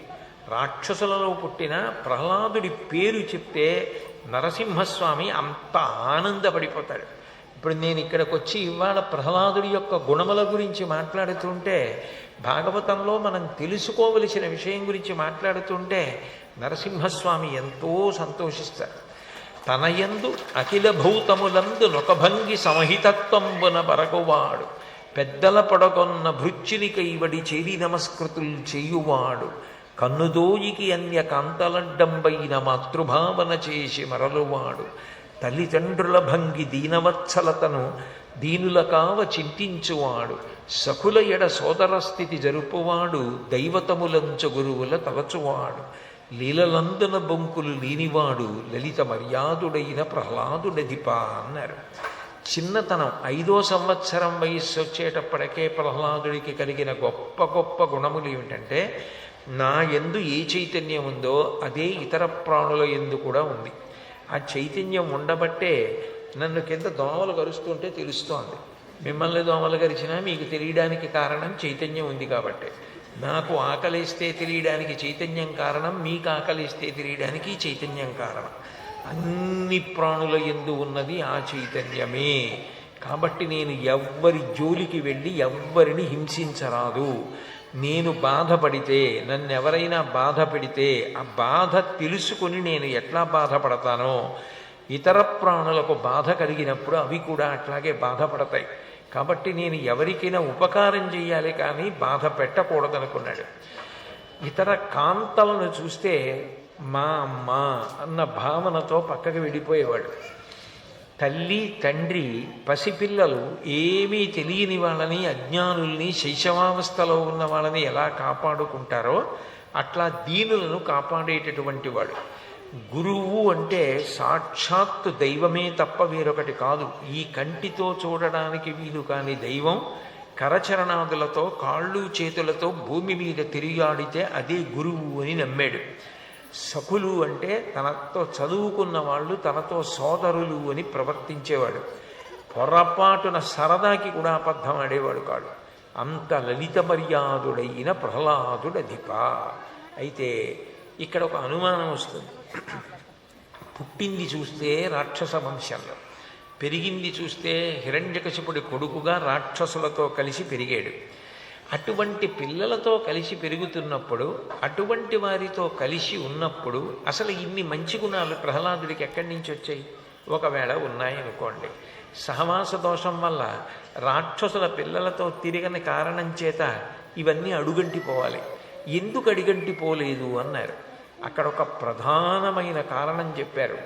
[SPEAKER 1] రాక్షసులలో పుట్టిన ప్రహ్లాదుడి పేరు చెప్తే నరసింహస్వామి అంత ఆనందపడిపోతాడు. ఇప్పుడు నేను ఇక్కడికి వచ్చి ఇవాళ ప్రహ్లాదుడి యొక్క గుణముల గురించి మాట్లాడుతుంటే, భాగవతంలో మనం తెలుసుకోవలసిన విషయం గురించి మాట్లాడుతుంటే నరసింహస్వామి ఎంతో సంతోషిస్తారు. తనయందు అఖిల భూతములందు నొకభంగి సమహితత్వంబున బరగువాడు, పెద్దల పడగొన్న భృత్యుని కైవడి చేరి నమస్కృతులు చేయువాడు, కన్నుదోయికి అన్య కాంతలడ్డంబైన మాతృభావన చేసి మరలువాడు, తల్లిదండ్రుల భంగి దీనవత్సలతను దీనుల కావ చింతించువాడు, సకుల ఎడ సోదర స్థితి జరుపువాడు, దైవతములంచు గురువుల తలచువాడు, లీలలందున బొంకులు లేనివాడు, లలిత మర్యాదుడైన ప్రహ్లాదుడధిప అన్నారు. చిన్నతనం 5వ సంవత్సరం వయస్సు వచ్చేటప్పటికే ప్రహ్లాదుడికి కలిగిన గొప్ప గొప్ప గుణములు ఏమిటంటే, నా యందు ఏ చైతన్యం ఉందో అదే ఇతర ప్రాణుల యందు కూడా ఉంది. ఆ చైతన్యం ఉండబట్టే నన్ను కింద దోమలు కరుస్తుంటే తెలుస్తోంది. మిమ్మల్ని దోమలు కరిచినా మీకు తెలియడానికి కారణం చైతన్యం ఉంది కాబట్టి. నాకు ఆకలిస్తే తెలియడానికి చైతన్యం కారణం, మీకు ఆకలిస్తే తెలియడానికి చైతన్యం కారణం. అన్ని ప్రాణుల యందు ఉన్నది ఆ చైతన్యమే. కాబట్టి నేను ఎవ్వరి జోలికి వెళ్ళి ఎవ్వరిని హింసించరాదు. నేను బాధపడితే, నన్నెవరైనా బాధ పెడితే ఆ బాధ తెలుసుకుని నేను ఎట్లా బాధపడతానో, ఇతర ప్రాణులకు బాధ కలిగినప్పుడు అవి కూడా అట్లాగే బాధపడతాయి. కాబట్టి నేను ఎవరికైనా ఉపకారం చేయాలి కానీ బాధ పెట్టకూడదనుకున్నాడు. ఇతర కాంతలను చూస్తే మా అమ్మ అన్న భావనతో పక్కకు వెళ్ళిపోయేవాడు. తల్లి తండ్రి పసిపిల్లలు ఏమీ తెలియని వాళ్ళని, అజ్ఞానుల్ని, శైశవావస్థలో ఉన్న వాళ్ళని ఎలా కాపాడుకుంటారో అట్లా దీనులను కాపాడేటటువంటి వాడు. గురువు అంటే సాక్షాత్తు దైవమే తప్ప వేరొకటి కాదు. ఈ కంటితో చూడడానికి వీలు కాని దైవం కరచరణాదులతో కాళ్ళు చేతులతో భూమి మీద తిరిగాడితే అదే గురువు అని నమ్మాడు. సఖులు అంటే తనతో చదువుకున్న వాళ్ళు, తనతో సోదరులు అని ప్రవర్తించేవాడు. పొరపాటున సరదాకి కూడా అబద్ధం ఆడేవాడు కాడు. అంత లలిత మర్యాదుడైన ప్రహ్లాదుడధిప. అయితే ఇక్కడ ఒక అనుమానం వస్తుంది. పుట్టింది చూస్తే రాక్షస వంశంలో, పెరిగింది చూస్తే హిరణ్యకశిపుడి కొడుకుగా రాక్షసులతో కలిసి పెరిగాడు. అటువంటి పిల్లలతో కలిసి పెరుగుతున్నప్పుడు, అటువంటి వారితో కలిసి ఉన్నప్పుడు అసలు ఇన్ని మంచి గుణాలు ప్రహ్లాదుడికి ఎక్కడి నుంచి వచ్చాయి? ఒకవేళ ఉన్నాయనుకోండి, సహవాస దోషం వల్ల రాక్షసుల పిల్లలతో తిరగని కారణం చేత ఇవన్నీ అడుగంటిపోవాలి. ఎందుకు అడుగంటిపోలేదు అన్నారు. అక్కడ ఒక ప్రధానమైన కారణం చెప్పారు.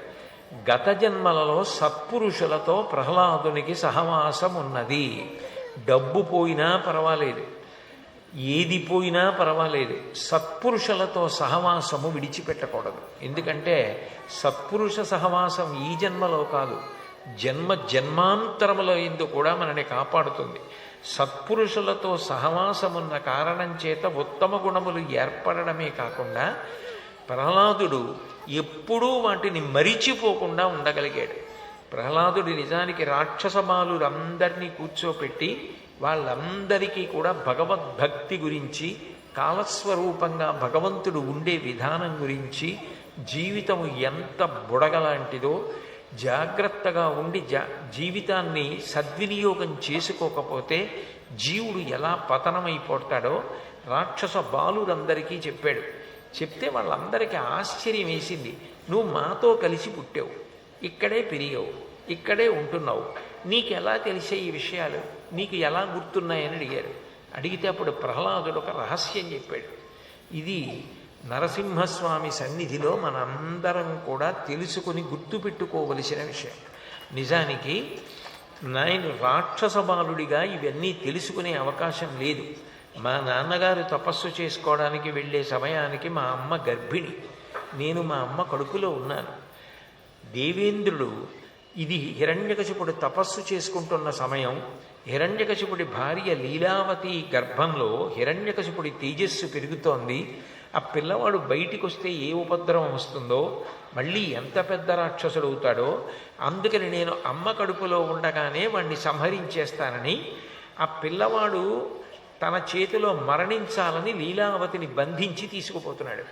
[SPEAKER 1] గత జన్మలలో సత్పురుషులతో ప్రహ్లాదునికి సహవాసం ఉన్నది. డబ్బు పోయినా పర్వాలేదు, ఏది పోయినా పర్వాలేదు, సత్పురుషులతో సహవాసము విడిచిపెట్టకూడదు. ఎందుకంటే సత్పురుష సహవాసం ఈ జన్మలో కాదు, జన్మాంతరముల యందు కూడా మనని కాపాడుతుంది. సత్పురుషులతో సహవాసమున్న కారణం చేత ఉత్తమ గుణములు ఏర్పడమే కాకుండా ప్రహ్లాదుడు ఎప్పుడూ వాటిని మరిచిపోకుండా ఉండగలిగాడు. ప్రహ్లాదుడు నిజానికి రాక్షస బాలురందరినీ కూర్చోపెట్టి వాళ్ళందరికీ కూడా భగవద్భక్తి గురించి, కాలస్వరూపంగా భగవంతుడు ఉండే విధానం గురించి, జీవితము ఎంత బుడగలాంటిదో, జాగ్రత్తగా ఉండి జీవితాన్ని సద్వినియోగం చేసుకోకపోతే జీవుడు ఎలా పతనమైపోతాడో రాక్షస బాలురందరికీ చెప్పాడు. చెప్తే వాళ్ళందరికీ ఆశ్చర్యం వేసింది. నువ్వు మాతో కలిసి పుట్టావు, ఇక్కడే పెరిగావు, ఇక్కడే ఉంటున్నావు, నీకెలా తెలిసే ఈ విషయాలు, నీకు ఎలా గుర్తున్నాయని అడిగారు. అడిగితే అప్పుడు ప్రహ్లాదుడు ఒక రహస్యం చెప్పాడు. ఇది నరసింహస్వామి సన్నిధిలో మనందరం కూడా తెలుసుకొని గుర్తుపెట్టుకోవలసిన విషయం. నిజానికి నేను రాక్షస బాలుడిగా ఇవన్నీ తెలుసుకునే అవకాశం లేదు. మా నాన్నగారు తపస్సు చేసుకోవడానికి వెళ్ళే సమయానికి మా అమ్మ గర్భిణి, నేను మా అమ్మ కడుపులో ఉన్నాను. దేవేంద్రుడు, ఇది హిరణ్యకశిపుడు తపస్సు చేసుకుంటున్న సమయం. హిరణ్యకశిపుడి భార్య లీలావతి గర్భంలో హిరణ్యకశిపుడి తేజస్సు పెరుగుతోంది. ఆ పిల్లవాడు బయటికి వస్తే ఏ ఉపద్రవం వస్తుందో, మళ్ళీ ఎంత పెద్ద రాక్షసుడు అవుతాడో, అందుకని నేను అమ్మ కడుపులో ఉండగానే వాణ్ణి సంహరించేస్తానని ఆ పిల్లవాడు తన చేతిలో మరణించాలని లీలావతిని బంధించి తీసుకుపోతున్నాడు.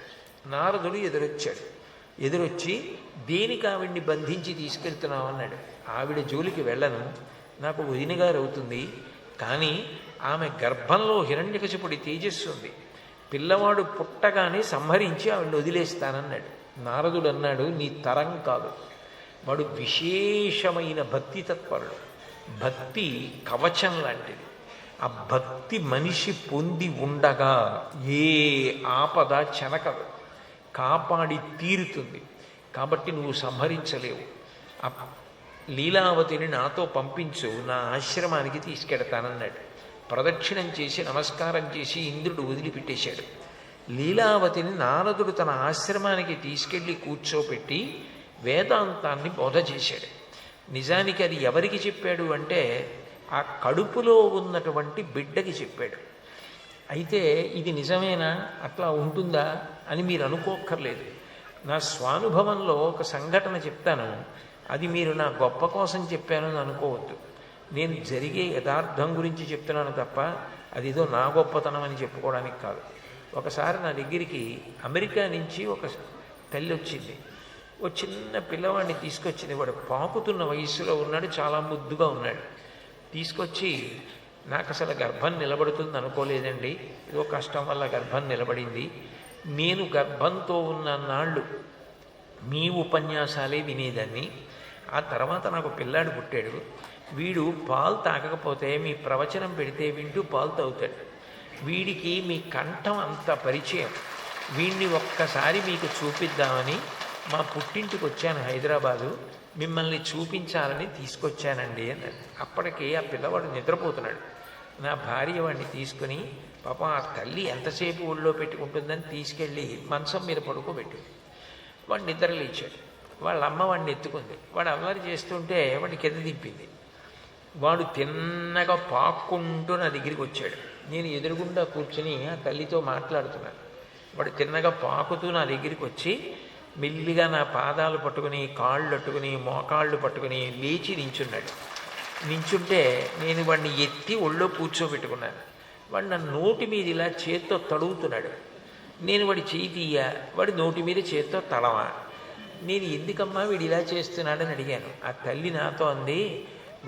[SPEAKER 1] నారదుడు ఎదురొచ్చి దేనికి ఆవిడ్ని బంధించి తీసుకెళ్తున్నావు అన్నాడు. ఆవిడ జోలికి వెళ్ళను, నాకు వదినగారు అవుతుంది, కానీ ఆమె గర్భంలో హిరణ్యకశిపుడి తేజస్సు ఉంది, పిల్లవాడు పుట్టగానే సంహరించి ఆవిడని వదిలేస్తానన్నాడు. నారదుడు అన్నాడు, నీ తరం కాదు, వాడు విశేషమైన భక్తి తత్పరుడు, భక్తి కవచం లాంటిది. ఆ భక్తి మనిషి పొంది ఉండగా ఏ ఆపద చెనకదు, కాపాడి తీరుతుంది. కాబట్టి నువ్వు సంహరించలేవు. ఆ లీలావతిని నాతో పంపించు, నా ఆశ్రమానికి తీసుకెడతానన్నాడు. ప్రదక్షిణం చేసి నమస్కారం చేసి ఇంద్రుడు వదిలిపెట్టేశాడు. లీలావతిని నారదుడు తన ఆశ్రమానికి తీసుకెళ్ళి కూర్చోపెట్టి వేదాంతాన్ని బోధ చేశాడు. నిజానికి అది ఎవరికి చెప్పాడు అంటే ఆ కడుపులో ఉన్నటువంటి బిడ్డకి చెప్పాడు. అయితే ఇది నిజమేనా, అట్లా ఉంటుందా అని మీరు అనుకోక్కర్లేదు. నా స్వానుభవంలో ఒక సంఘటన చెప్తాను, అది మీరు నా గొప్ప కోసం చెప్పానని అనుకోవద్దు. నేను జరిగే యథార్థం గురించి చెప్తున్నాను తప్ప అదిదో నా గొప్పతనం అని చెప్పుకోవడానికి కాదు. ఒకసారి నా దగ్గరికి అమెరికా నుంచి ఒక తల్లి వచ్చింది. ఓ చిన్న పిల్లవాడిని తీసుకొచ్చింది. వాడు పాకుతున్న వయస్సులో ఉన్నాడు, చాలా ముద్దుగా ఉన్నాడు. తీసుకొచ్చి, నాకు అసలు గర్భం నిలబడుతుంది అనుకోలేదండి, ఏదో కష్టం వల్ల గర్భం నిలబడింది. నేను గర్భంతో ఉన్న నాళ్ళు మీ ఉపన్యాసాలే వినేదాన్ని. ఆ తర్వాత నాకు పిల్లాడు పుట్టాడు. వీడు పాలు తాగకపోతే మీ ప్రవచనం పెడితే వింటూ పాలు తాగుతాడు. వీడికి మీ కంఠం అంత పరిచయం, వీడిని ఒక్కసారి మీకు చూపిద్దామని మా పుట్టింటికి వచ్చాను హైదరాబాదు, మిమ్మల్ని చూపించాలని తీసుకొచ్చానండి అన్నాడు. అప్పటికి ఆ పిల్లవాడు నిద్రపోతున్నాడు. నా భార్య వాడిని తీసుకుని, పాపం ఆ తల్లి ఎంతసేపు ఒళ్ళో పెట్టుకుంటుందని తీసుకెళ్ళి మంచం మీద పడుకోబెట్టింది. వాడు నిద్ర లేచాడు. వాళ్ళ అమ్మ వాడిని ఎత్తుకుంది. వాడు అల్లరి చేస్తుంటే వాడిని కింద దింపింది. వాడు తిన్నగా పాక్కుంటూ నా దగ్గరికి వచ్చాడు. నేను ఎదురుగుండా కూర్చుని ఆ తల్లితో మాట్లాడుతున్నాను. వాడు తిన్నగా పాకుతూ నా దగ్గరికి వచ్చి మెల్లిగా నా పాదాలు పట్టుకుని, కాళ్ళు పట్టుకుని, మోకాళ్ళు పట్టుకుని లేచి నించున్నాడు. నించుంటే నేను వాడిని ఎత్తి ఒళ్ళో కూర్చోబెట్టుకున్నాను. వాడు నా నోటి మీద ఇలా చేత్తో తడుగుతున్నాడు. నేను వాడి చేయి తీయ, వాడి నోటి మీద చేత్తో తడవా. నేను ఎందుకమ్మా వీడు ఇలా చేస్తున్నాడని అడిగాను. ఆ తల్లి నాతో అంది,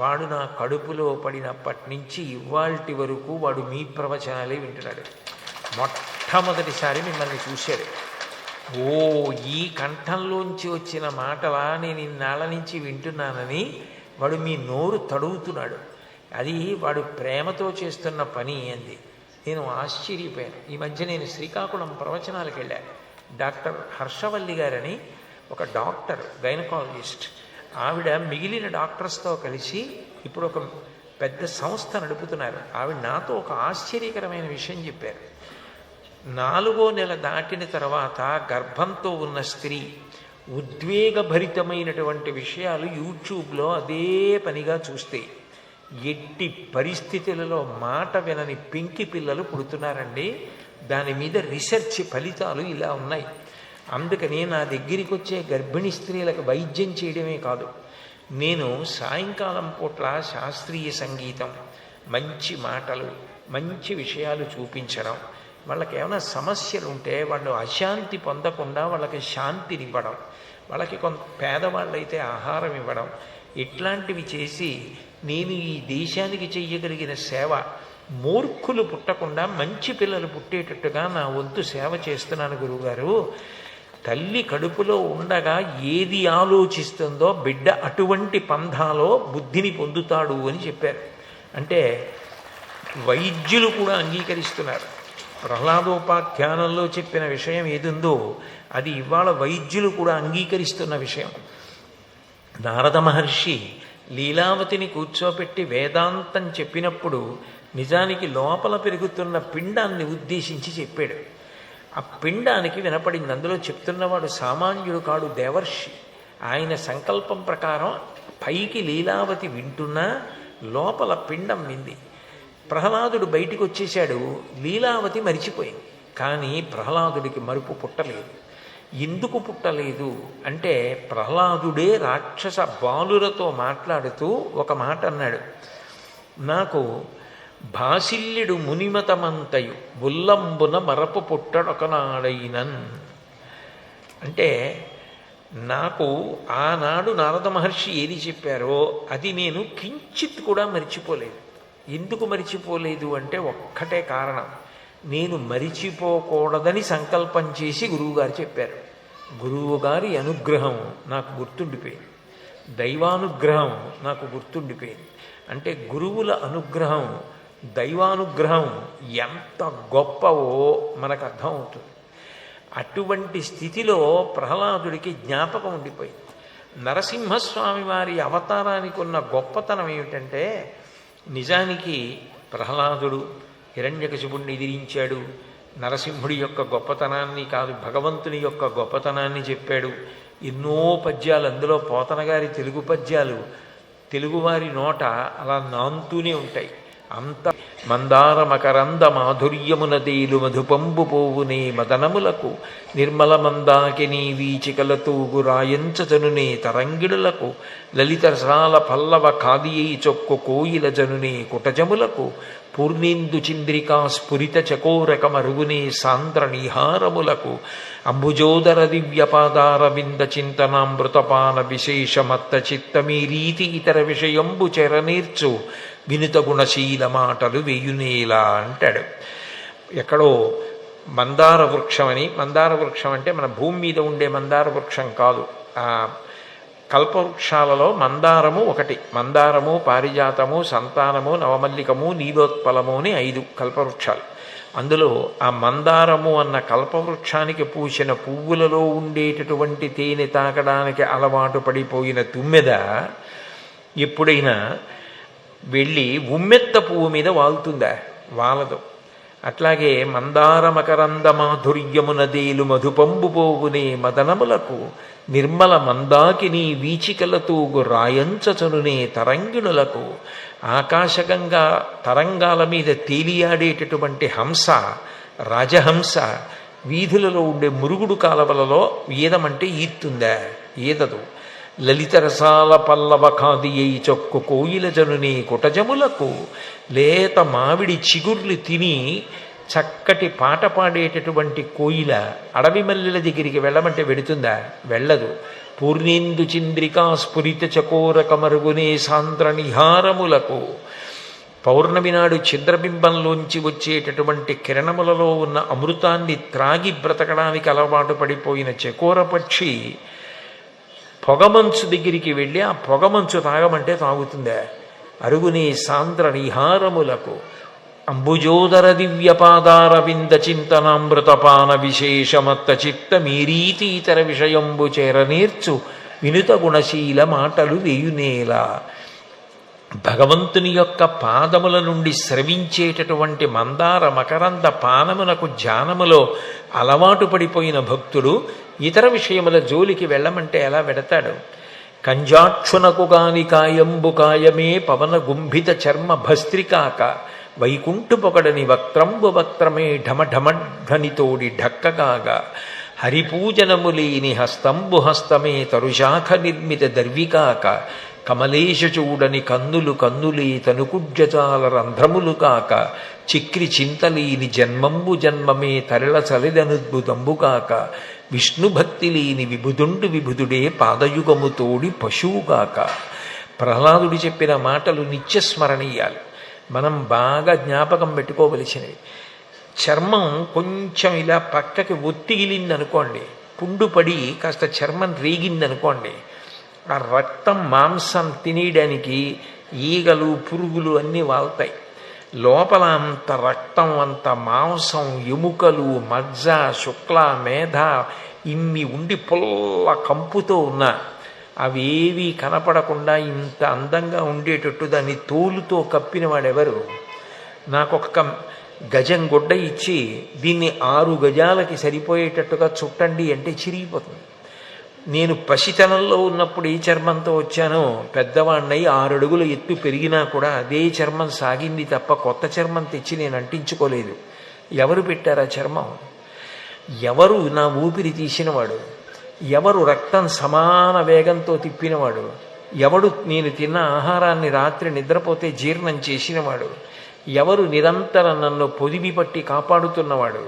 [SPEAKER 1] వాడు నా కడుపులో పడినప్పటి నుంచి ఇవాల్టి వరకు వాడు మీ ప్రవచనాలే వింటున్నాడు. మొట్టమొదటిసారి మిమ్మల్ని చూశాడు. ఓ, ఈ కంఠంలోంచి వచ్చిన మాటలా నేను ఇన్నాళ్ళ నుంచి వింటున్నానని వాడు మీ నోరు తడుగుతున్నాడు. అది వాడు ప్రేమతో చేస్తున్న పని అంది. నేను ఆశ్చర్యపోయాను. ఈ మధ్య నేను శ్రీకాకుళం ప్రవచనాలకు వెళ్ళాను. డాక్టర్ హర్షవల్లి గారని ఒక డాక్టర్, గైనకాలజిస్ట్, ఆవిడ మిగిలిన డాక్టర్స్తో కలిసి ఇప్పుడు ఒక పెద్ద సంస్థ నడుపుతున్నారు. ఆవిడ నాతో ఒక ఆశ్చర్యకరమైన విషయం చెప్పారు. 4వ నెల దాటిన తర్వాత గర్భంతో ఉన్న స్త్రీ ఉద్వేగభరితమైనటువంటి విషయాలు యూట్యూబ్లో అదే పనిగా చూస్తే ఎట్టి పరిస్థితులలో మాట వినని పెంకి పిల్లలు పుడుతున్నారండి. దాని మీద రీసెర్చ్ ఫలితాలు ఇలా ఉన్నాయి. అందుకని నా దగ్గరికి వచ్చే గర్భిణీ స్త్రీలకు వైద్యం చేయడమే కాదు, నేను సాయంకాలం పూట్ల శాస్త్రీయ సంగీతం, మంచి మాటలు, మంచి విషయాలు చూపించడం, వాళ్ళకి ఏమైనా సమస్యలు ఉంటే వాళ్ళు అశాంతి పొందకుండా వాళ్ళకి శాంతినివ్వడం, వాళ్ళకి కొంత పేదవాళ్ళైతే ఆహారం ఇవ్వడం, ఇట్లాంటివి చేసి నేను ఈ దేశానికి చెయ్యగలిగిన సేవ, మూర్ఖులు పుట్టకుండా మంచి పిల్లలు పుట్టేటట్టుగా నా వంతు సేవ చేస్తున్నాను గురువుగారు. తల్లి కడుపులో ఉండగా ఏది ఆలోచిస్తుందో బిడ్డ అటువంటి పంథాలో బుద్ధిని పొందుతాడు అని చెప్పారు. అంటే వైద్యులు కూడా అంగీకరిస్తున్నారు. ప్రహ్లాదోపాఖ్యానంలో చెప్పిన విషయం ఏదుందో అది ఇవాళ వైద్యులు కూడా అంగీకరిస్తున్న విషయం. నారద మహర్షి లీలావతిని కూర్చోపెట్టి వేదాంతం చెప్పినప్పుడు నిజానికి లోపల పెరుగుతున్న పిండాన్ని ఉద్దేశించి చెప్పాడు. ఆ పిండానికి వినపడింది. అందులో చెప్తున్నవాడు సామాన్యుడు కాడు, దేవర్షి. ఆయన సంకల్పం ప్రకారం పైకి లీలావతి వింటున్నా లోపల పిండం వింది. ప్రహ్లాదుడు బయటికి వచ్చేశాడు, లీలావతి మరిచిపోయింది. కానీ ప్రహ్లాదుడికి మరుపు పుట్టలేదు. ఎందుకు పుట్టలేదు అంటే ప్రహ్లాదుడే రాక్షస బాలురతో మాట్లాడుతూ ఒక మాట అన్నాడు, నాకు భాసిల్యుడు మునిమతమంతయు బుల్లంబున మరపు పుట్టడొకనాడైనన్. అంటే నాకు ఆనాడు నారద మహర్షి ఏది చెప్పారో అది నేను కించిత్ కూడా మరిచిపోలేదు. ఎందుకు మరిచిపోలేదు అంటే ఒక్కటే కారణం, నేను మరిచిపోకూడదని సంకల్పం చేసి గురువుగారు చెప్పారు. గురువుగారి అనుగ్రహం నాకు గుర్తుండిపోయింది, దైవానుగ్రహం నాకు గుర్తుండిపోయింది. అంటే గురువుల అనుగ్రహం, దైవానుగ్రహం ఎంత గొప్పవో మనకు అర్థం అవుతుంది. అటువంటి స్థితిలో ప్రహ్లాదుడికి జ్ఞాపకం ఉండిపోయింది. నరసింహస్వామి వారి అవతారానికి ఉన్న గొప్పతనం ఏమిటంటే, నిజానికి ప్రహ్లాదుడు హిరణ్యకశిపుణ్ణి ఎదిరించాడు, నరసింహుడి యొక్క గొప్పతనాన్ని కాదు భగవంతుని యొక్క గొప్పతనాన్ని చెప్పాడు. ఎన్నో పద్యాలు, అందులో పోతన గారి తెలుగు పద్యాలు తెలుగువారి నోట అలా నాంతూనే ఉంటాయి. అంత మందార మకరంద మాధుర్యమున దేలు మధుపంబు పోవునే మదనములకు నిర్మల మందాకిని వీచికలతూగు రాయంచనునే తరంగిడులకు లలిత రసాల పల్లవ ఖాదియై చొక్కు కోయిల జనునే కుటజములకు పూర్ణేందు చింద్రికా స్ఫురిత చకోరక మరుగునే సాంద్ర నిహారములకు అంబుజోదర దివ్యపాదార వింద చింతనామృతపాన విశేషమత్త చిత్తమీ రీతి ఇతర విషయంబు చెరనేర్చు వినుత గుణశీల మాటలు వేయునేలా అంటాడు. ఎక్కడో మందార వృక్షం అని, మందార వృక్షం అంటే మన భూమి మీద ఉండే మందార వృక్షం కాదు, ఆ కల్పవృక్షాలలో మందారము ఒకటి. మందారము, పారిజాతము, సంతానము, నవమల్లికము, నీలోత్పలము అని 5 కల్పవృక్షాలు. అందులో ఆ మందారము అన్న కల్పవృక్షానికి పూసిన పువ్వులలో ఉండేటటువంటి తేనె తాకడానికి అలవాటు పడిపోయిన తుమ్మెద ఎప్పుడైనా వెళ్ళి ఉమ్మెత్త పువ్వు మీద వాలుతుందా? వాలదు. అట్లాగే మందార మకరంద మాధుర్యమునదేలు మధుపంబు పోవునే మదనములకు నిర్మల మందాకిని వీచికలతూగు రాయంచనునే తరంగిణులకు ఆకాశగంగా తరంగాల మీద తేలియాడేటటువంటి హంస, రాజహంస వీధులలో ఉండే మురుగుడు కాలవలలో ఈదమంటే ఈత్తుందా? ఈదదు. లలిత రసాల పల్లవ ఖాదియై చొక్కు కోయిల జనునే కుటజములకు లేత మామిడి చిగుర్లు తిని చక్కటి పాట పాడేటటువంటి కోయిల అడవి మల్లెల దగ్గరికి వెళ్ళమంటే వెడుతుందా? వెళ్ళదు. పూర్ణేందు చంద్రికా స్ఫురిత చకోర కమరుగునే సాంద్ర నిహారములకు. పౌర్ణమి నాడు చంద్రబింబంలోంచి వచ్చేటటువంటి కిరణములలో ఉన్న అమృతాన్ని త్రాగి బ్రతకడానికి అలవాటు పడిపోయిన చకోర పక్షి పొగమంచు దగ్గరికి వెళ్ళి ఆ పొగమంచు తాగమంటే తాగుతుందా? అరుగునే సాంద్ర నిహారములకు. అంబుజోదర దివ్యపాదార వింద చింతనామృతపాన విశేషమత్త చిత్త మీరీతీతర విషయంబు చేరనేర్చు వినుత గుణశీల మాటలు వేయునేలా. భగవంతుని యొక్క పాదముల నుండి స్రవించేటటువంటి మందార మకరంద పానమునకు ధ్యానములో అలవాటు పడిపోయిన భక్తుడు ఇతర విషయముల జోలికి వెళ్ళమంటే ఎలా వెడతాడు? కంజాక్షునకు గాని కాయంబు కాయమే పవన గుంభిత చర్మ భస్త్రికాక వైకుంఠు పొగడని వక్త్రంబు వక్త్రమే ఢమఢమధ్వనితోడి ఢక్కగాగా. హరిపూజనము లేని హస్తంబు హస్తమే తరుశాఖ నిర్మిత దర్వికాక కమలేశ చూడని కన్నులు కన్నులే తనుకుడ్జచాల రంధ్రములు కాక చిక్రి చింతలేని జన్మంబు జన్మమే తరళ చలిదనుద్భుతంబు కాక విష్ణుభక్తి లేని విభుదుండు విభుదుడే పాదయుగము తోడి పశువుగాక. ప్రహ్లాదుడు చెప్పిన మాటలు నిత్యస్మరణీయాలు, మనం బాగా జ్ఞాపకం పెట్టుకోవలసినవి. చర్మం కొంచెం ఇలా పక్కకి ఒత్తిగిలిందనుకోండి, పుండుపడి కాస్త చర్మం రేగిందనుకోండి, ఆ రక్తం మాంసం తినేయడానికి ఈగలు పురుగులు అన్నీ వాళ్తాయి. లోపల అంత రక్తం, అంత మాంసం, ఎముకలు, మజ్జ, శుక్ల, మేధ ఇన్ని ఉండి పుల్ల కంపుతో ఉన్నా అవేవీ కనపడకుండా ఇంత అందంగా ఉండేటట్టు దాన్ని తోలుతో కప్పిన వాడెవరు? నాకొక గజం గుడ్డ ఇచ్చి దీన్ని 6 గజాలకి సరిపోయేటట్టుగా చుట్టండి అంటే చిరిగిపోతుంది. నేను పసితనంలో ఉన్నప్పుడు ఏ చర్మంతో వచ్చానో పెద్దవాణ్ణి 6 అడుగుల ఎత్తు పెరిగినా కూడా అదే చర్మం సాగింది తప్ప కొత్త చర్మం తెచ్చి నేను అంటించుకోలేదు. ఎవరు పెట్టారా చర్మం? ఎవరు నా ఊపిరి తీసినవాడు? ఎవరు రక్తం సమాన వేగంతో తిప్పినవాడు? ఎవడు నేను తిన్న ఆహారాన్ని రాత్రి నిద్రపోతే జీర్ణం చేసినవాడు? ఎవరు నిరంతరం నన్ను పొదివి పట్టి కాపాడుతున్నవాడు?